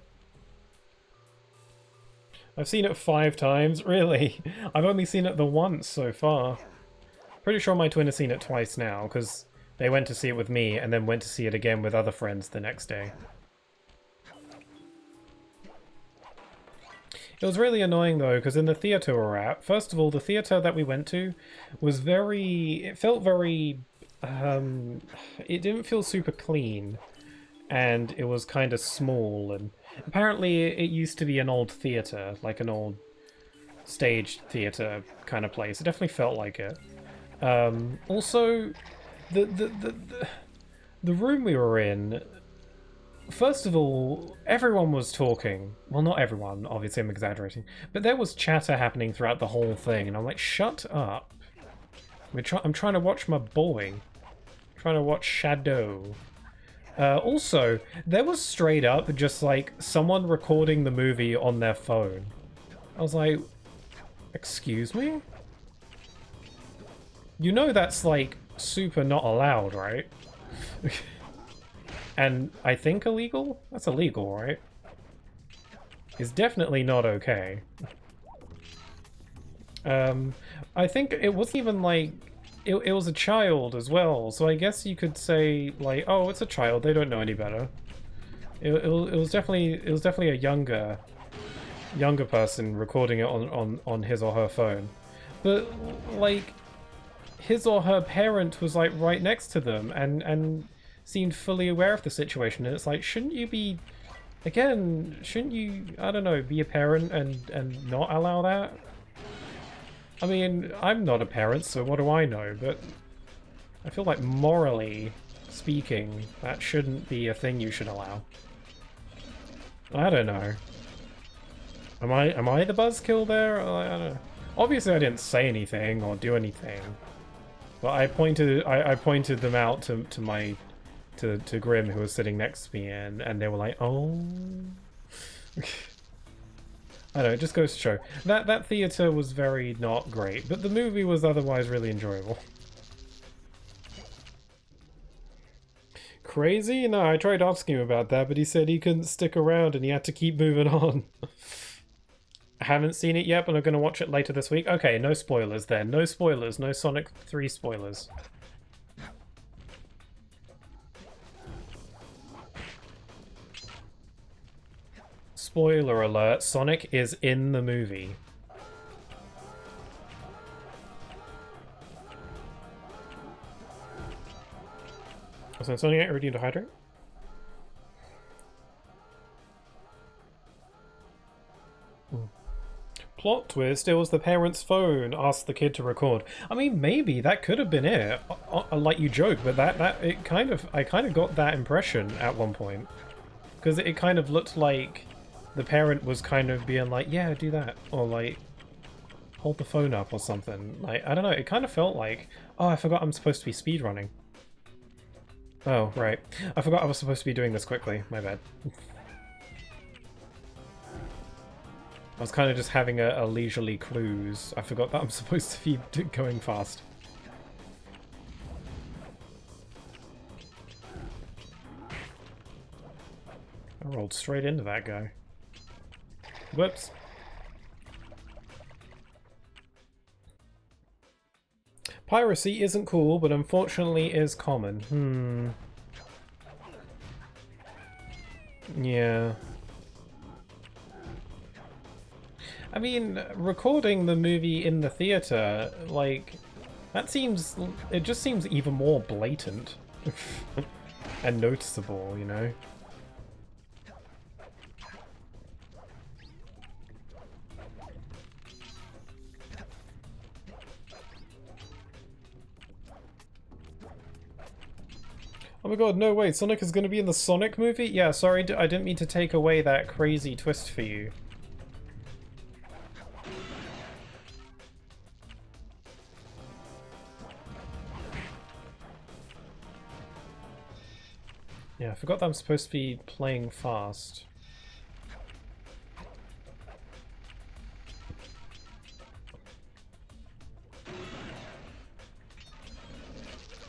I've seen it 5 times. Really? I've only seen it the once so far. Pretty sure my twin has seen it twice now, because they went to see it with me and then went to see it again with other friends the next day. It was really annoying though, because in the theatre we're at, first of all, the theatre that we went to was it felt very, it didn't feel super clean, and it was kind of small, and apparently it used to be an old theatre, like an old stage theatre kind of place. It definitely felt like it. Also, the room we were in, first of all, everyone was talking. Well, not everyone, obviously I'm exaggerating. But there was chatter happening throughout the whole thing, and I'm like, shut up. I'm trying to watch my boy. I'm trying to watch Shadow. Also, there was straight up just like someone recording the movie on their phone. I was like, excuse me? You know that's like super not allowed, right? And I think illegal? That's illegal, right? It's definitely not okay. I think it wasn't even like... It was a child as well, so I guess you could say, like, oh, it's a child, they don't know any better. It was definitely a younger person recording it on his or her phone. But, like, his or her parent was, like, right next to them and seemed fully aware of the situation, and it's like, shouldn't you be... Again, shouldn't you, I don't know, be a parent and not allow that? I mean, I'm not a parent, so what do I know? But I feel like morally speaking, that shouldn't be a thing you should allow. I don't know. Am I the buzzkill there? I don't know. Obviously, I didn't say anything or do anything, but I pointed them out to Grim, who was sitting next to me, and they were like, oh. I don't know, it just goes to show. That theatre was very not great, but the movie was otherwise really enjoyable. Crazy? No, I tried asking him about that, but he said he couldn't stick around and he had to keep moving on. I haven't seen it yet, but I'm going to watch it later this week. Okay, no spoilers then. No spoilers. No Sonic 3 spoilers. Spoiler alert, Sonic is in the movie. So Sonic ready to hydrate? Plot twist, it was the parent's phone, asked the kid to record. I mean, maybe that could have been it. Like you joke, but I kind of got that impression at one point. Because it kind of looked like the parent was kind of being like, yeah, do that. Or like, hold the phone up or something. Like, I don't know, it kind of felt like, oh, I forgot I'm supposed to be speedrunning. Oh, right. I forgot I was supposed to be doing this quickly. My bad. I was kind of just having a leisurely cruise. I forgot that I'm supposed to be going fast. I rolled straight into that guy. Whoops. Piracy isn't cool, but unfortunately is common. Yeah. I mean, recording the movie in the theater, like, it just seems even more blatant and noticeable, you know? Oh my god, no way, Sonic is going to be in the Sonic movie? Yeah, sorry, I didn't mean to take away that crazy twist for you. Yeah, I forgot that I'm supposed to be playing fast.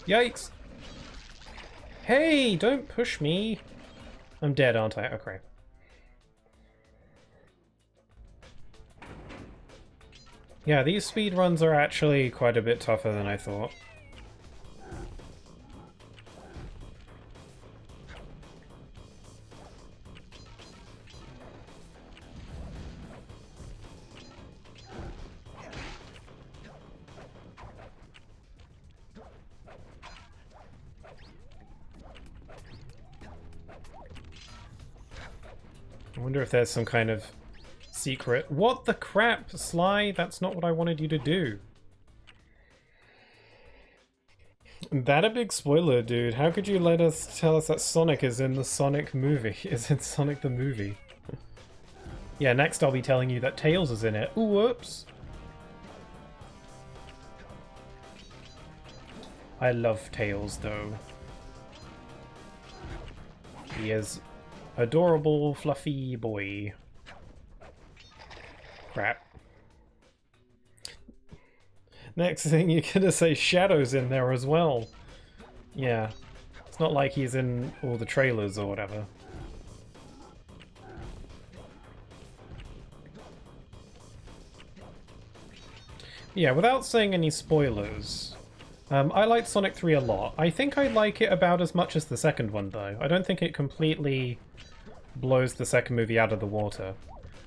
Yikes! Hey, don't push me! I'm dead, aren't I? Okay. Yeah, these speedruns are actually quite a bit tougher than I thought. I wonder if there's some kind of secret. What the crap, Sly? That's not what I wanted you to do. That a big spoiler, dude. How could you let us tell us that Sonic is in the Sonic movie? Is in Sonic the movie? Yeah, next I'll be telling you that Tails is in it. Ooh, whoops. I love Tails, though. He is adorable, fluffy boy. Crap. Next thing you're gonna say Shadow's in there as well. Yeah. It's not like he's in all the trailers or whatever. Yeah, without saying any spoilers, I liked Sonic 3 a lot. I think I like it about as much as the second one, though. I don't think it completely blows the second movie out of the water.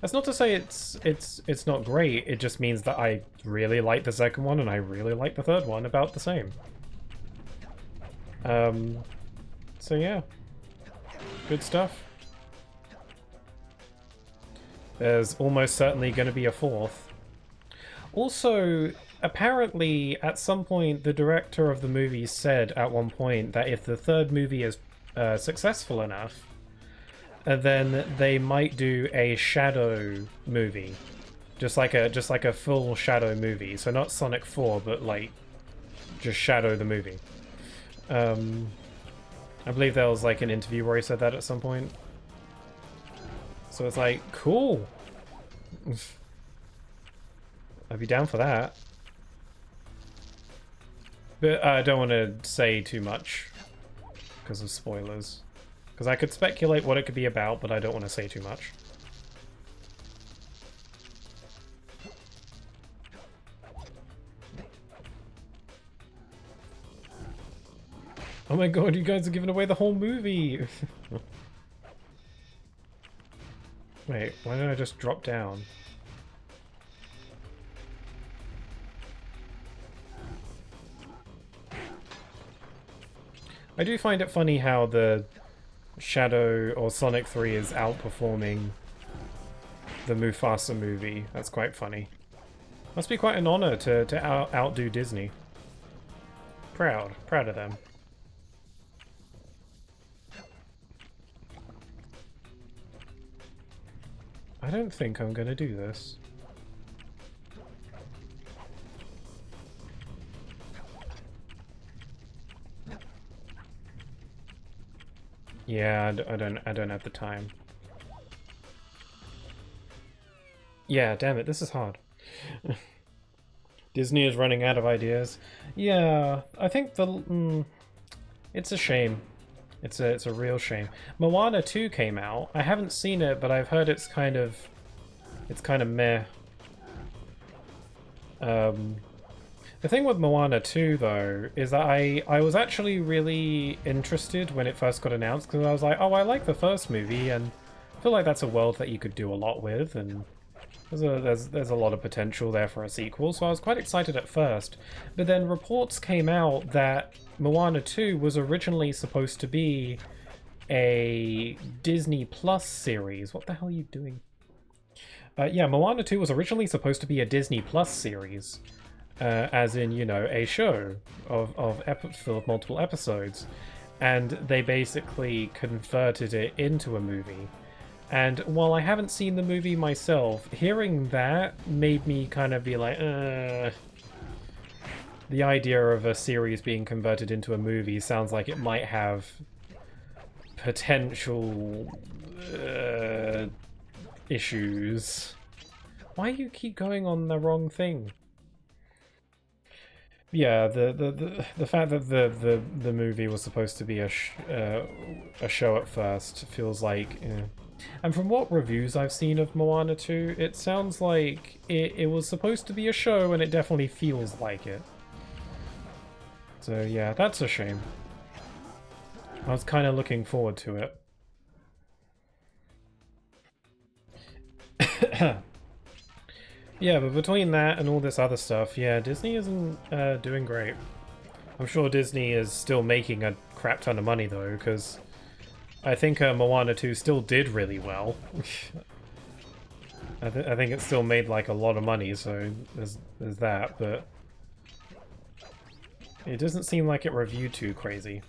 That's not to say it's not great, it just means that I really like the second one and I really like the third one about the same. So yeah. Good stuff. There's almost certainly going to be a fourth. Also, apparently, at some point, the director of the movie said at one point that if the third movie is successful enough, then they might do a Shadow movie, just like a full Shadow movie. So not Sonic 4, but like just Shadow the movie. I believe there was like an interview where he said that at some point. So it's like, cool. I'd be down for that. But I don't want to say too much because of spoilers. Because I could speculate what it could be about, but I don't want to say too much. Oh my god, you guys are giving away the whole movie! Wait, why did I just drop down? I do find it funny how the Shadow or Sonic 3 is outperforming the Mufasa movie. That's quite funny. Must be quite an honor to outdo Disney. Proud of them. I don't think I'm gonna do this. Yeah, I don't have the time. Yeah, damn it, this is hard. Disney is running out of ideas. Yeah, I think it's a shame. It's a real shame. Moana 2 came out. I haven't seen it, but I've heard it's kind of meh. The thing with Moana 2, though, is that I was actually really interested when it first got announced, because I was like, oh, I like the first movie, and I feel like that's a world that you could do a lot with, and there's a lot of potential there for a sequel, so I was quite excited at first. But then reports came out that Moana 2 was originally supposed to be a Disney Plus series. What the hell are you doing? Yeah, Moana 2 was originally supposed to be a Disney Plus series. As in, you know, a show full of multiple episodes. And they basically converted it into a movie. And while I haven't seen the movie myself, hearing that made me kind of be like, the idea of a series being converted into a movie sounds like it might have potential issues. Why do you keep going on the wrong thing? Yeah, the fact that the movie was supposed to be a show at first feels like, and from what reviews I've seen of Moana 2, it sounds like it was supposed to be a show, and it definitely feels like it. So yeah, that's a shame. I was kind of looking forward to it. Yeah, but between that and all this other stuff, yeah, Disney isn't doing great. I'm sure Disney is still making a crap ton of money, though, because I think Moana 2 still did really well. I think it still made, like, a lot of money, so there's that, but It doesn't seem like it reviewed too crazy.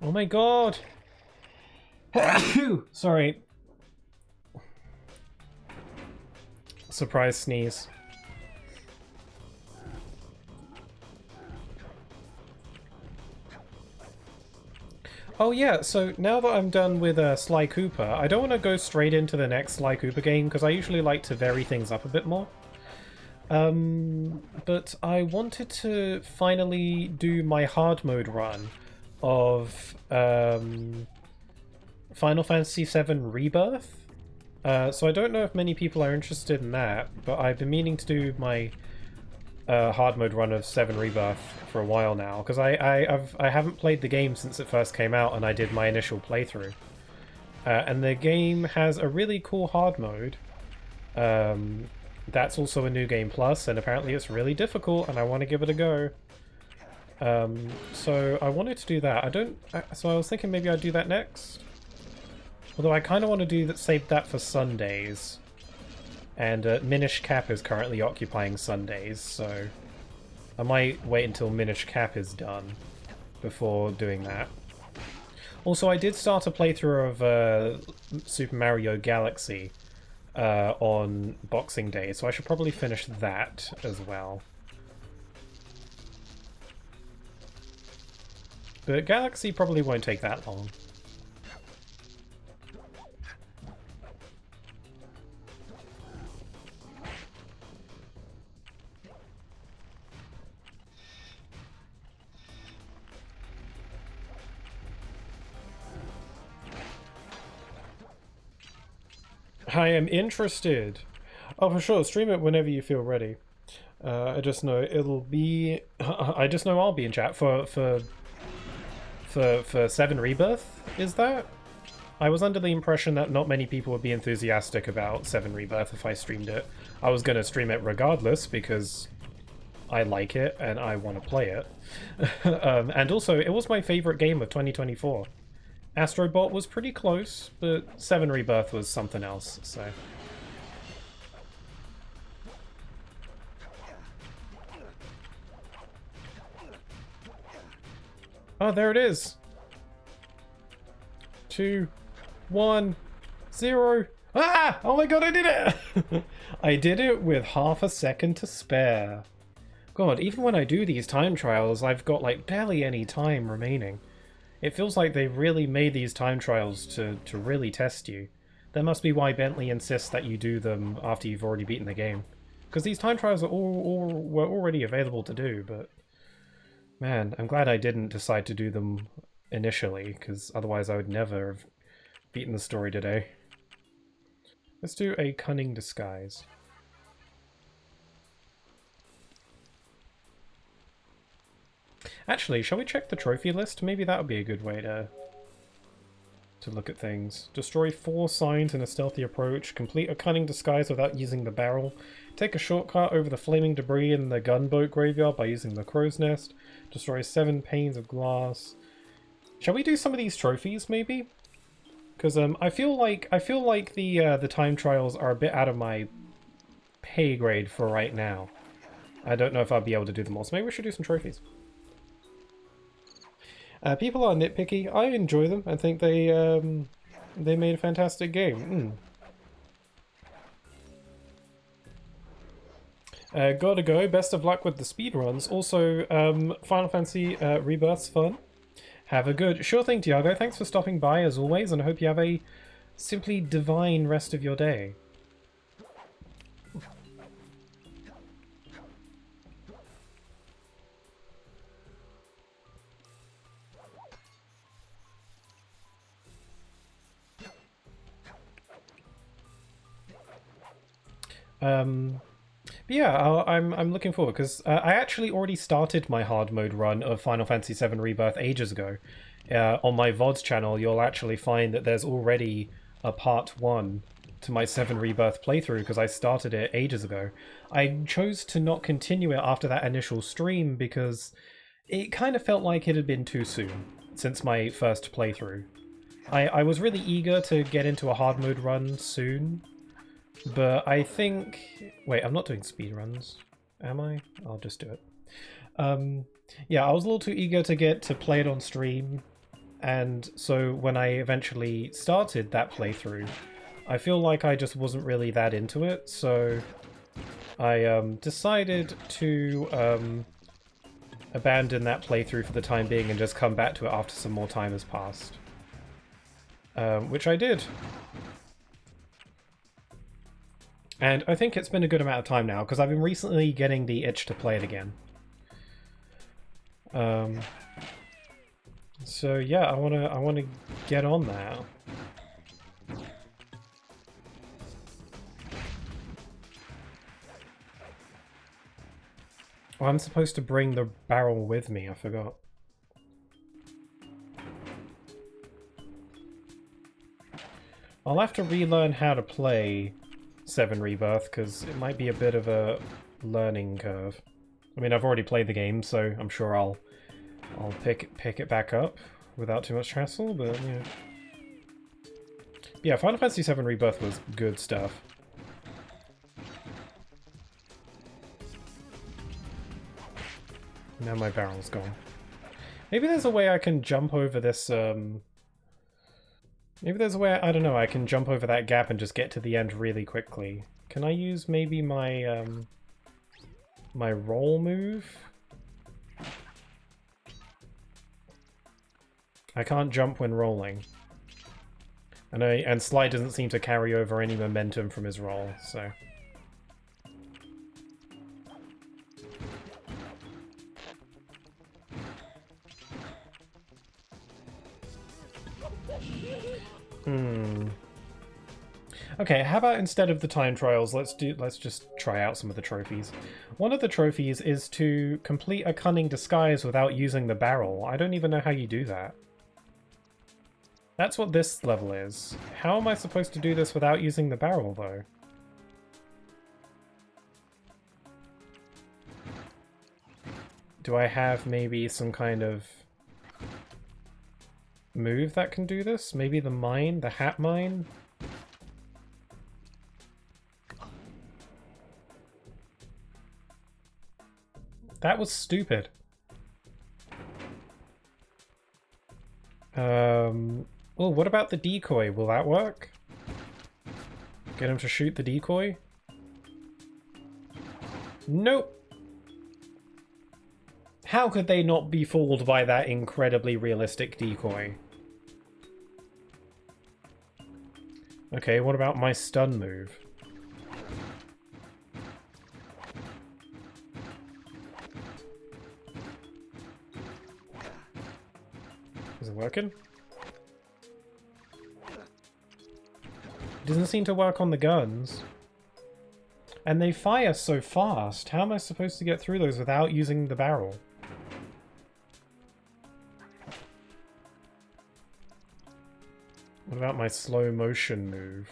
Oh my god! Sorry. Surprise sneeze. Oh yeah, so now that I'm done with Sly Cooper, I don't want to go straight into the next Sly Cooper game, because I usually like to vary things up a bit more. But I wanted to finally do my hard mode run of Final Fantasy VII Rebirth. So I don't know if many people are interested in that, but I've been meaning to do my hard mode run of 7 Rebirth for a while now, because I haven't played the game since it first came out, and I did my initial playthrough. And the game has a really cool hard mode. That's also a New Game Plus, and apparently it's really difficult, and I want to give it a go. So I wanted to do that. So I was thinking maybe I'd do that next. Although I kind of want to do that, save that for Sundays. And Minish Cap is currently occupying Sundays, so I might wait until Minish Cap is done before doing that. Also, I did start a playthrough of Super Mario Galaxy on Boxing Day, so I should probably finish that as well. But Galaxy probably won't take that long. I am interested. Oh, for sure. Stream it whenever you feel ready. I just know it'll be. I just know I'll be in chat for 7 Rebirth. Is that? I was under the impression that not many people would be enthusiastic about 7 Rebirth if I streamed it. I was gonna stream it regardless because I like it and I want to play it. And also, it was my favorite game of 2024. Astrobot was pretty close, but 7 Rebirth was something else, so... Oh, there it is! 2, 1, 0... Ah! Oh my god, I did it! I did it with half a second to spare. God, even when I do these time trials, I've got like barely any time remaining. It feels like they really made these time trials to really test you. That must be why Bentley insists that you do them after you've already beaten the game. Because these time trials are were already available to do, but... Man, I'm glad I didn't decide to do them initially, because otherwise I would never have beaten the story today. Let's do a Cunning Disguise. Actually, shall we check the trophy list? Maybe that would be a good way to look at things. Destroy 4 signs in a stealthy approach. Complete a cunning disguise without using the barrel. Take a shortcut over the flaming debris in the gunboat graveyard by using the crow's nest. Destroy 7 panes of glass. Shall we do some of these trophies, maybe? Because I feel like the time trials are a bit out of my pay grade for right now. I don't know if I'll be able to do them all, so maybe we should do some trophies. People are nitpicky. I enjoy them. I think they made a fantastic game. Gotta go. Best of luck with the speedruns. Also, Final Fantasy Rebirth's fun. Have a good... Sure thing, Tiago. Thanks for stopping by, as always, and I hope you have a simply divine rest of your day. But yeah, I'm looking forward, because I actually already started my hard mode run of Final Fantasy VII Rebirth ages ago. On my VODs channel, you'll actually find that there's already a part 1 to my 7 Rebirth playthrough, because I started it ages ago. I chose to not continue it after that initial stream, because it kind of felt like it had been too soon, since my first playthrough. I was really eager to get into a hard mode run soon, but I think... Wait, I'm not doing speedruns, am I? I'll just do it. Yeah, I was a little too eager to get to play it on stream, and so when I eventually started that playthrough, I feel like I just wasn't really that into it, so I decided to abandon that playthrough for the time being and just come back to it after some more time has passed. Which I did. And I think it's been a good amount of time now, because I've been recently getting the itch to play it again. So yeah, I wanna get on that. Oh, I'm supposed to bring the barrel with me, I forgot. I'll have to relearn how to play 7 Rebirth, because it might be a bit of a learning curve. I mean, I've already played the game, so I'm sure I'll pick it back up without too much hassle, but yeah. Yeah, Final Fantasy VII Rebirth was good stuff. Now my barrel's gone. Maybe there's a way I can jump over this, maybe there's a way, I don't know, I can jump over that gap and just get to the end really quickly. Can I use maybe my, my roll move? I can't jump when rolling. And Sly doesn't seem to carry over any momentum from his roll, so... Okay, how about instead of the time trials, let's just try out some of the trophies. One of the trophies is to complete a cunning disguise without using the barrel. I don't even know how you do that. That's what this level is. How am I supposed to do this without using the barrel, though? Do I have maybe some kind of move that can do this? Maybe the mine? The hat mine? That was stupid. Oh, what about the decoy? Will that work? Get him to shoot the decoy? Nope. How could they not be fooled by that incredibly realistic decoy? Okay, what about my stun move? Is it working? It doesn't seem to work on the guns. And they fire so fast. How am I supposed to get through those without using the barrel? What about my slow motion move?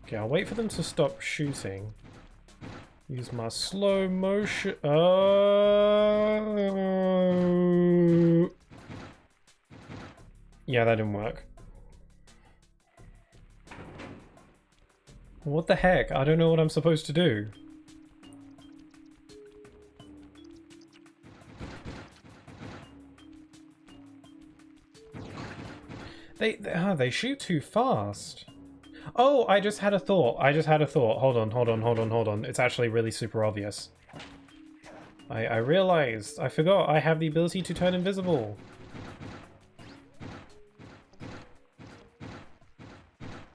Okay, I'll wait for them to stop shooting. Use my slow motion. Oh. Yeah, that didn't work. What the heck? I don't know what I'm supposed to do. They shoot too fast. Oh, I just had a thought. Hold on. It's actually really super obvious. I realized. I forgot I have the ability to turn invisible.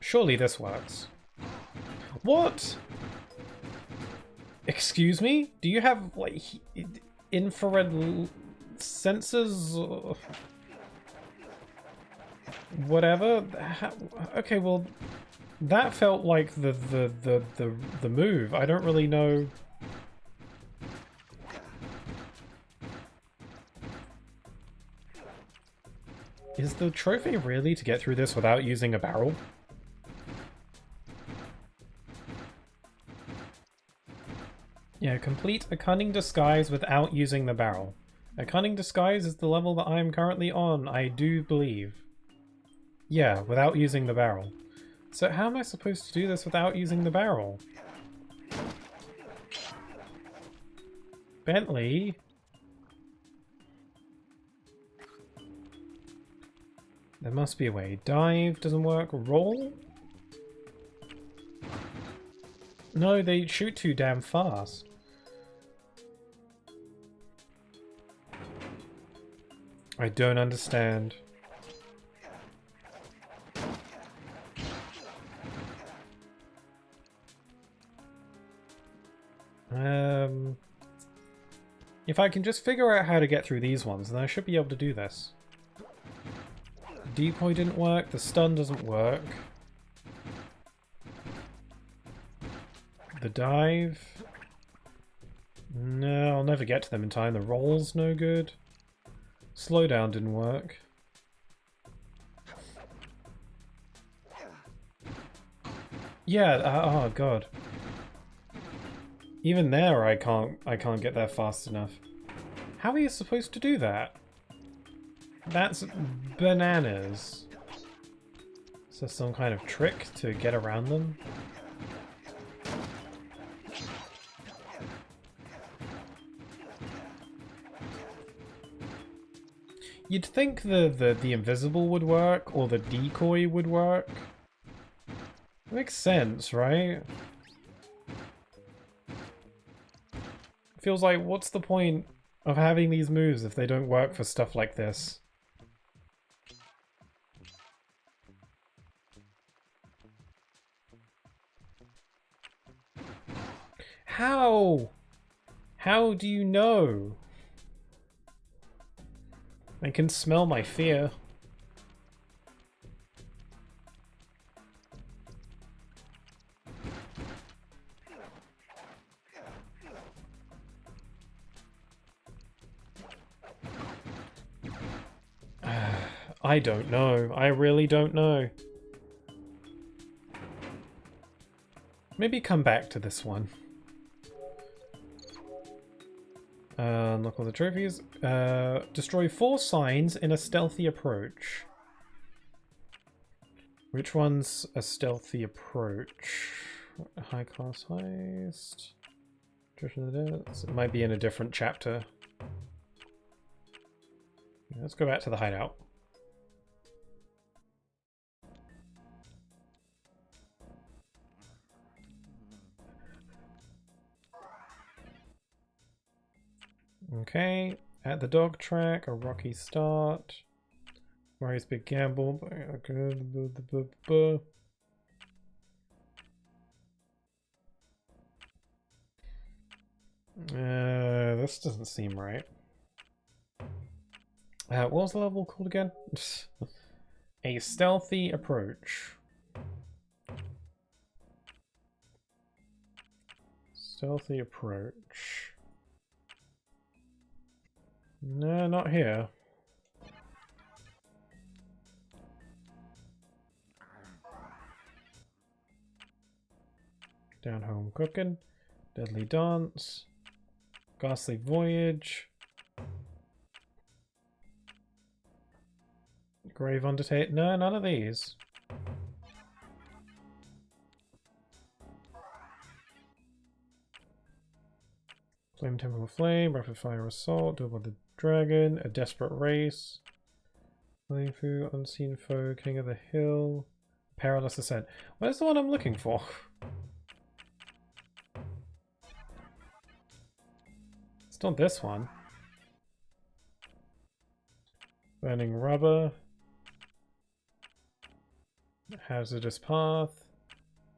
Surely this works. What? Excuse me? Do you have, like, infrared sensors? Whatever? Okay, well, that felt like the move. I don't really know. Is the trophy really to get through this without using a barrel? Yeah, complete a cunning disguise without using the barrel. A cunning disguise is the level that I am currently on, I do believe. Yeah, without using the barrel. So how am I supposed to do this without using the barrel? Bentley? There must be a way. Dive doesn't work. Roll? No, they shoot too damn fast. I don't understand. If I can just figure out how to get through these ones, then I should be able to do this. The decoy didn't work, the stun doesn't work. The dive... No, I'll never get to them in time. The roll's no good. Slowdown didn't work. Yeah, oh god. Even there I can't get there fast enough. How are you supposed to do that? That's bananas. Is there some kind of trick to get around them? You'd think the invisible would work, or the decoy would work. Makes sense, right? Feels like, what's the point of having these moves if they don't work for stuff like this? How? How do you know? I can smell my fear. I don't know. I really don't know. Maybe come back to this one. Unlock all the trophies. Destroy 4 signs in a stealthy approach. Which one's a stealthy approach? High class heist. It might be in a different chapter. Let's go back to the hideout. Okay, at the dog track, a rocky start. Mario's big gamble. This doesn't seem right. What was the level called again? A stealthy approach. Stealthy approach. No, not here. Down home cooking. Deadly dance. Ghastly voyage. Grave undertake. No, none of these. Flame Temple of Flame, Rapid Fire Assault, Duel by the Dragon, A Desperate Race, Flying Fu, Unseen Foe, King of the Hill, Perilous Ascent. Where's the one I'm looking for? It's not this one. Burning Rubber, Hazardous Path,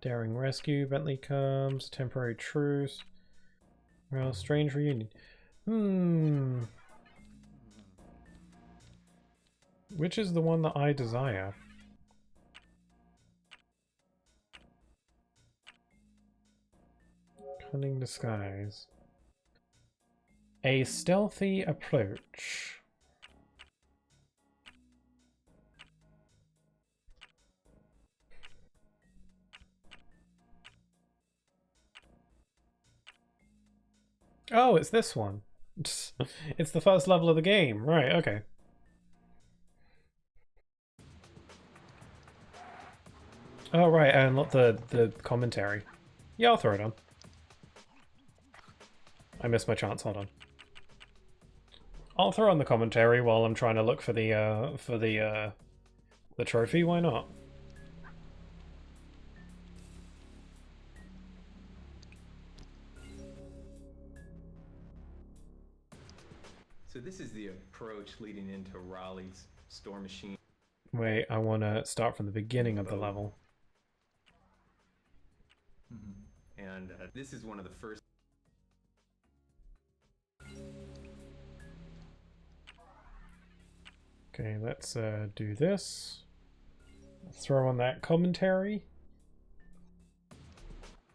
Daring Rescue, Bentley Comes, Temporary Truce. Well, Strange Reunion. Which is the one that I desire? Cunning Disguise. A stealthy approach. Oh, it's this one. It's the first level of the game. Right, okay. Oh, right, and not the commentary. Yeah, I'll throw it on. I missed my chance, hold on. I'll throw on the commentary while I'm trying to look for the trophy, why not? So this is the approach leading into Raleigh's store machine. Wait, I want to start from the beginning of the level. And this is one of the first. Okay, let's do this. Throw on that commentary.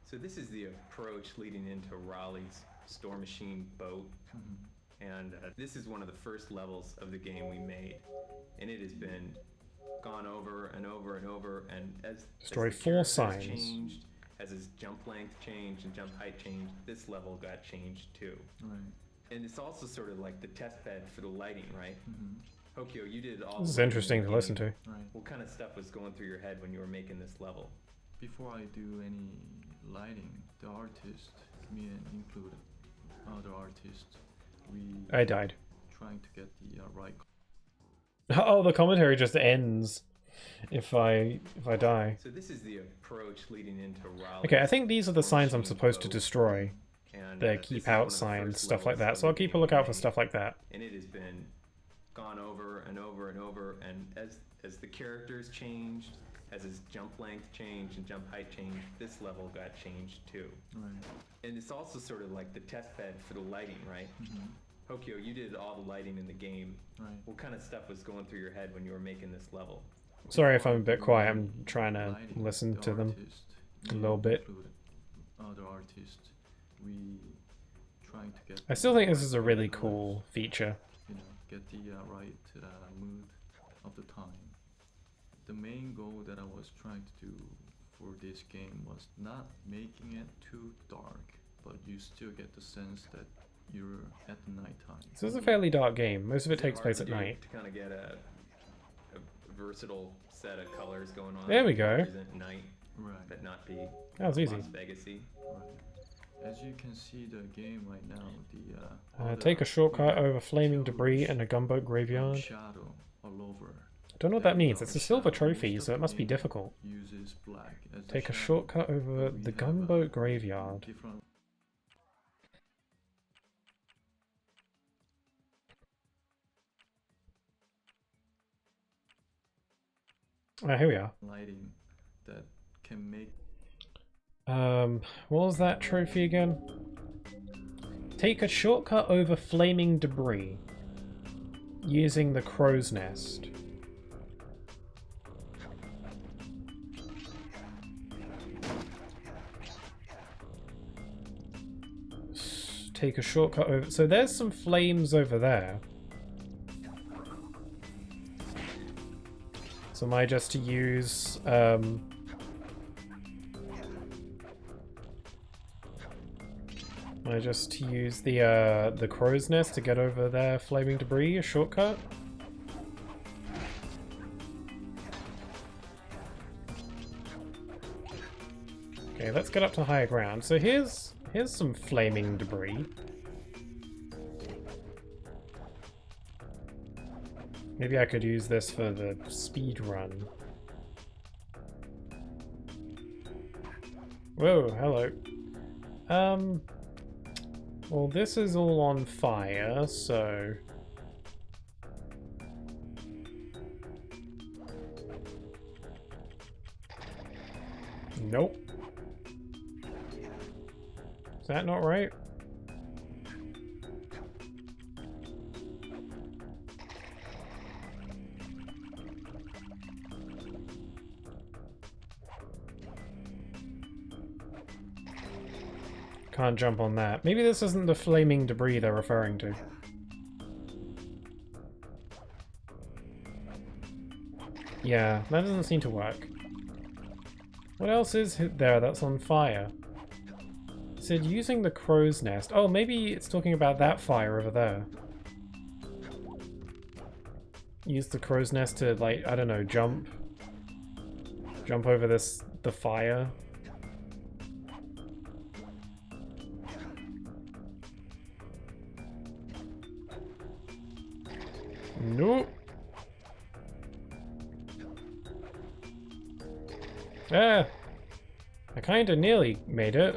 So this is the approach leading into Raleigh's store machine boat. And this is one of the first levels of the game we made. And it has been gone over and over and over, and as Destroy the 4 characters signs. changed, as his jump length changed and jump height changed, this level got changed too. Right. And it's also sort of like the test bed for the lighting, right? Hokyo, you did all This is the lighting interesting in the to listen game. to. Right. What kind of stuff was going through your head when you were making this level? Before I do any lighting, the artist, me and included other artists, we I died. trying to get the right. Oh, the commentary just ends if I die. So this is the approach leading into Raleigh. Okay, I think these are the signs I'm supposed to destroy. And, The this keep is one out of the signs, first stuff like levels that. of So I'll the keep a game lookout we for made. stuff like that. And it has been gone over and over and over, and as the characters changed, as his jump length changed and jump height changed, this level got changed too. Right. And it's also sort of like the test bed for the lighting, right? Hokyo, you did all the lighting in the game. Right. What kind of stuff was going through your head when you were making this level? Sorry if I'm a bit quiet, I'm trying to Lighting, listen the to them artist, a me little bit. included other artists, we trying to get. I still think this is a really colors, cool feature. You know, get the right mood of the time. The main goal that I was trying to do for this game was not making it too dark, but you still get the sense that you're at nighttime. This is a fairly dark game. Most of it Is takes hard place to at do night. To kind of get a versatile set of colors going on. There we to go. represent night, Right. but not be That was easy. Las Vegas-y. Right. As you can see, the game right now, the Take a shortcut over flaming shadows debris and a gunboat and graveyard. shadow all over. I don't know what that means. It's a silver trophy, so it must be Game difficult. Uses black as the Take a shadow, shortcut over but we the have, gunboat graveyard. different Here we are. lighting that can make What was that trophy again? Take a shortcut over flaming debris using the crow's nest. Take a shortcut over. So there's some flames over there. So am I just to use the crow's nest to get over there flaming debris, a shortcut? Okay, let's get up to higher ground. So here's some flaming debris. Maybe I could use this for the speed run. Whoa, hello. Well, this is all on fire, so... Nope. Is that not right? Can't jump on that. Maybe this isn't the flaming debris they're referring to. Yeah, that doesn't seem to work. What else is there that's on fire? It said using the crow's nest. Oh, maybe it's talking about that fire over there. Use the crow's nest to, like, I don't know, jump Jump over the fire. Nope. Ah! I kinda nearly made it.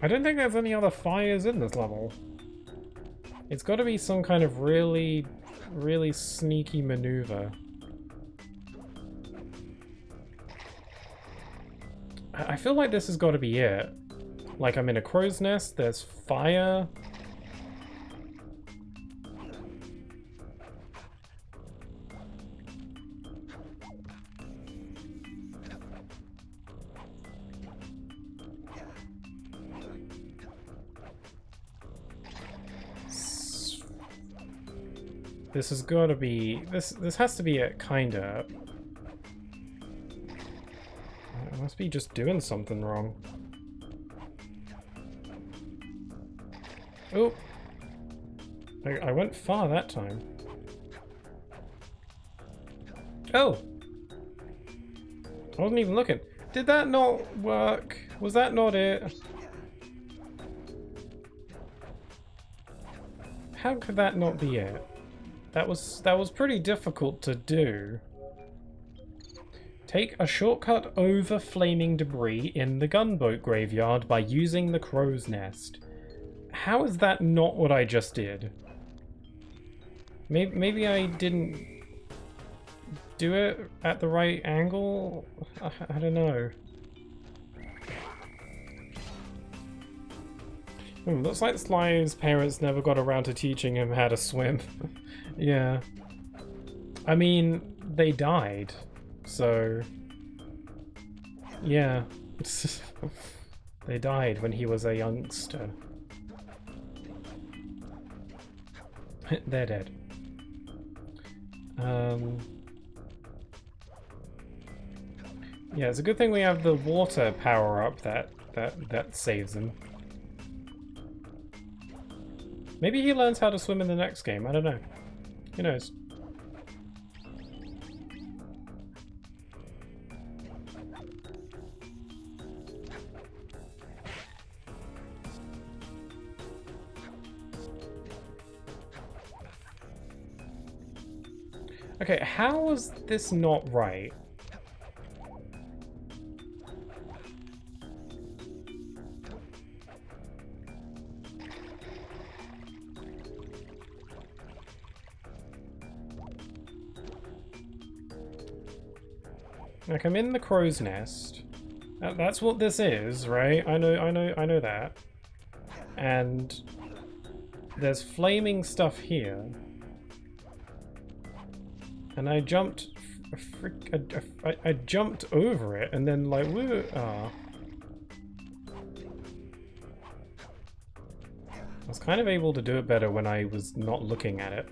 I don't think there's any other fires in this level. It's got to be some kind of really, really sneaky maneuver. I feel like this has got to be it. Like I'm in a crow's nest, there's fire. This has got to be... This has to be it, kinda. I must be just doing something wrong. Oh! I went far that time. Oh! I wasn't even looking. Did that not work? Was that not it? How could that not be it? That was pretty difficult to do. Take a shortcut over flaming debris in the gunboat graveyard by using the crow's nest. How is that not what I just did? Maybe I didn't do it at the right angle? I don't know. Looks like Sly's parents never got around to teaching him how to swim. Yeah. I mean, they died, so... Yeah. They died when he was a youngster. They're dead. Yeah, it's a good thing we have the water power-up that saves him. Maybe he learns how to swim in the next game, I don't know. Who knows? Okay, how is this not right? Like, I'm in the crow's nest. That's what this is, right? I know that. And there's flaming stuff here. And I jumped, I jumped over it, and then like, woo, I was kind of able to do it better when I was not looking at it.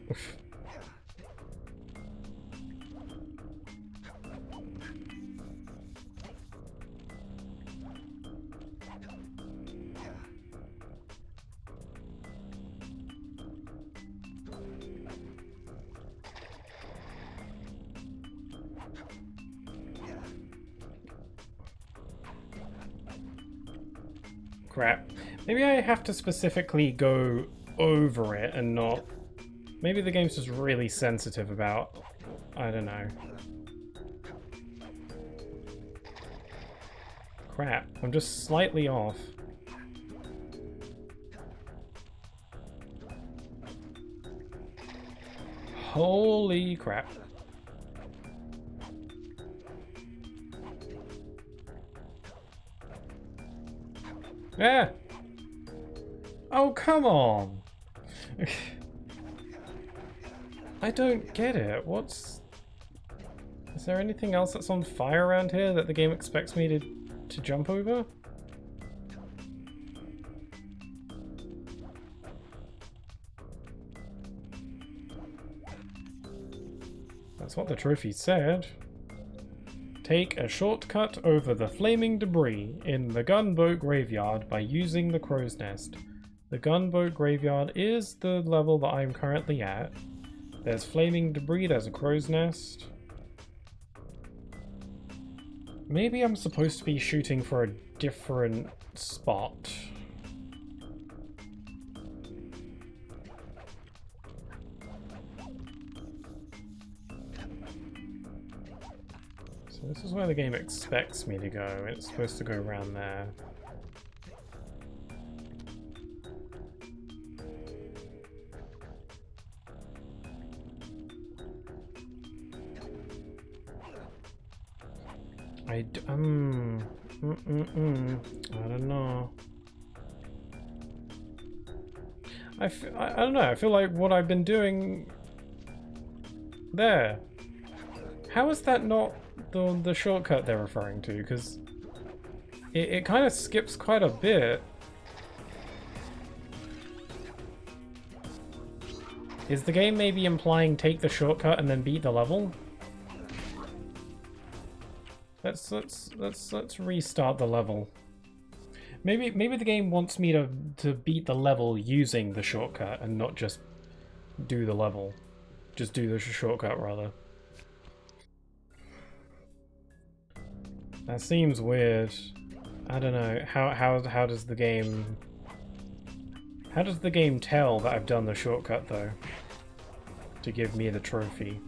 Crap. Maybe I have to specifically go over it and not... Maybe the game's just really sensitive about... I don't know. Crap. I'm just slightly off. Holy crap. Ah! Oh, come on! I don't get it. What's... Is there anything else that's on fire around here that the game expects me to jump over? That's what the trophy said. Take a shortcut over the flaming debris in the gunboat graveyard by using the crow's nest. The gunboat graveyard is the level that I'm currently at. There's flaming debris, there's a crow's nest. Maybe I'm supposed to be shooting for a different spot. So this is where the game expects me to go. It's supposed to go around there. I don't know. I don't know. I feel like what I've been doing there. How is that not the shortcut they're referring to? Because it kind of skips quite a bit. Is the game maybe implying take the shortcut and then beat the level? Let's restart the level. Maybe the game wants me to beat the level using the shortcut and not just do the level. Just do the shortcut rather. That seems weird. I don't know. How does the game tell that I've done the shortcut though? To give me the trophy.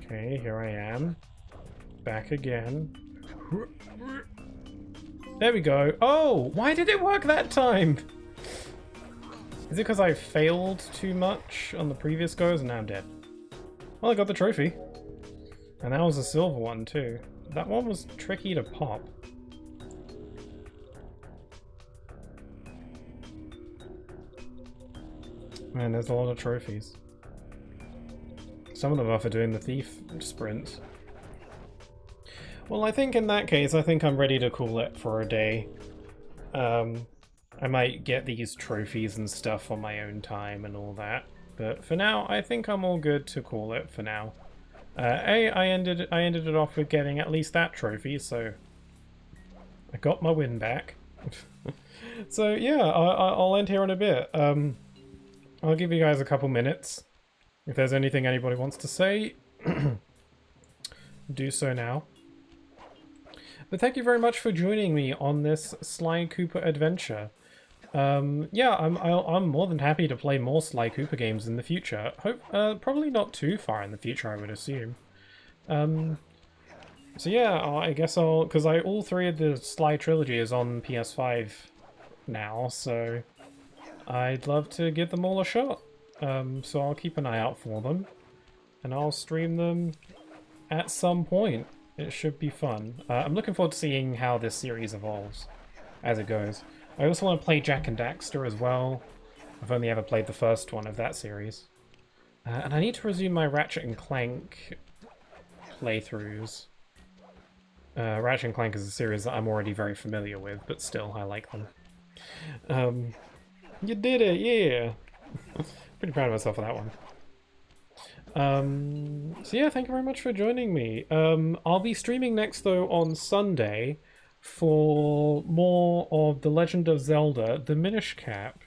Okay, here I am. Back again. There we go. Oh, why did it work that time? Is it because I failed too much on the previous goes and now I'm dead? Well, I got the trophy. And that was a silver one too. That one was tricky to pop. Man, there's a lot of trophies. Some of them are for doing the thief sprint. Well, I think in that case, I think I'm ready to call it for a day. I might get these trophies and stuff on my own time and all that. But for now, I think I'm all good to call it for now. I ended it off with getting at least that trophy, so I got my win back. So yeah, I'll end here in a bit. I'll give you guys a couple minutes. If there's anything anybody wants to say, do so now. But thank you very much for joining me on this Sly Cooper adventure. Yeah, I'm more than happy to play more Sly Cooper games in the future. Probably not too far in the future, I would assume. So yeah, I guess because all three of the Sly trilogy is on PS5 now, so I'd love to give them all a shot. So I'll keep an eye out for them, and I'll stream them at some point. It should be fun. I'm looking forward to seeing how this series evolves as it goes. I also want to play Jak and Daxter as well. I've only ever played the first one of that series. And I need to resume my Ratchet and Clank playthroughs. Ratchet and Clank is a series that I'm already very familiar with, but still, I like them. You did it, yeah! Pretty proud of myself for that one. So yeah, thank you very much for joining me. I'll be streaming next though on Sunday for more of The Legend of Zelda, the Minish Cap.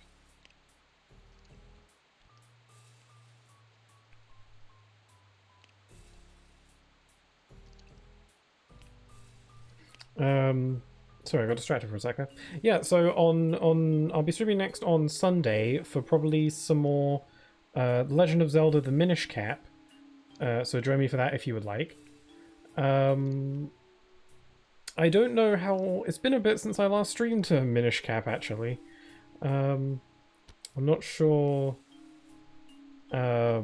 Sorry, I got distracted for a second. Yeah, so I'll be streaming next on Sunday for probably some more Legend of Zelda: The Minish Cap. So join me for that if you would like. I don't know how... It's been a bit since I last streamed to Minish Cap, actually. I'm not sure... Yeah,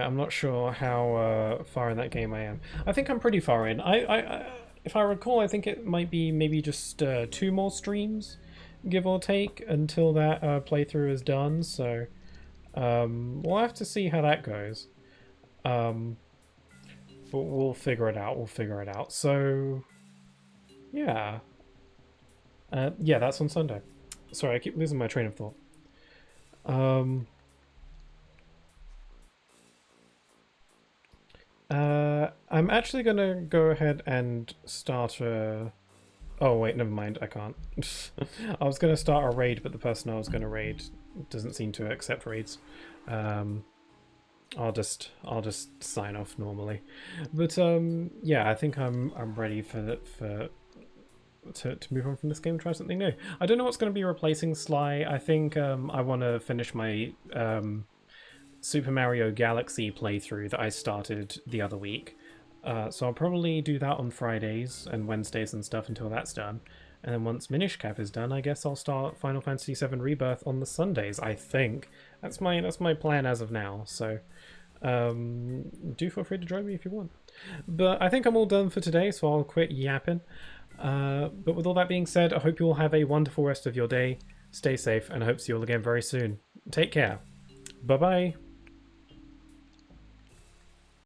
I'm not sure how far in that game I am. I think I'm pretty far in. if I recall, I think it might be maybe just 2 more streams, give or take, until that playthrough is done. So we'll have to see how that goes. But we'll figure it out. We'll figure it out. So yeah, yeah, that's on Sunday. Sorry, I keep losing my train of thought. I'm actually gonna go ahead and start a... Oh wait, never mind, I can't. I was gonna start a raid, but the person I was gonna raid doesn't seem to accept raids. I'll just sign off normally. But yeah, I think I'm ready to move on from this game and try something new. I don't know what's going to be replacing Sly. I think I want to finish my Super Mario Galaxy playthrough that I started the other week. So I'll probably do that on Fridays and Wednesdays and stuff until that's done. And then once Minish Cap is done, I guess I'll start Final Fantasy VII Rebirth on the Sundays, I think. That's my plan as of now, so do feel free to join me if you want. But I think I'm all done for today, so I'll quit yapping. But with all that being said, I hope you all have a wonderful rest of your day. Stay safe, and I hope to see you all again very soon. Take care. Bye-bye.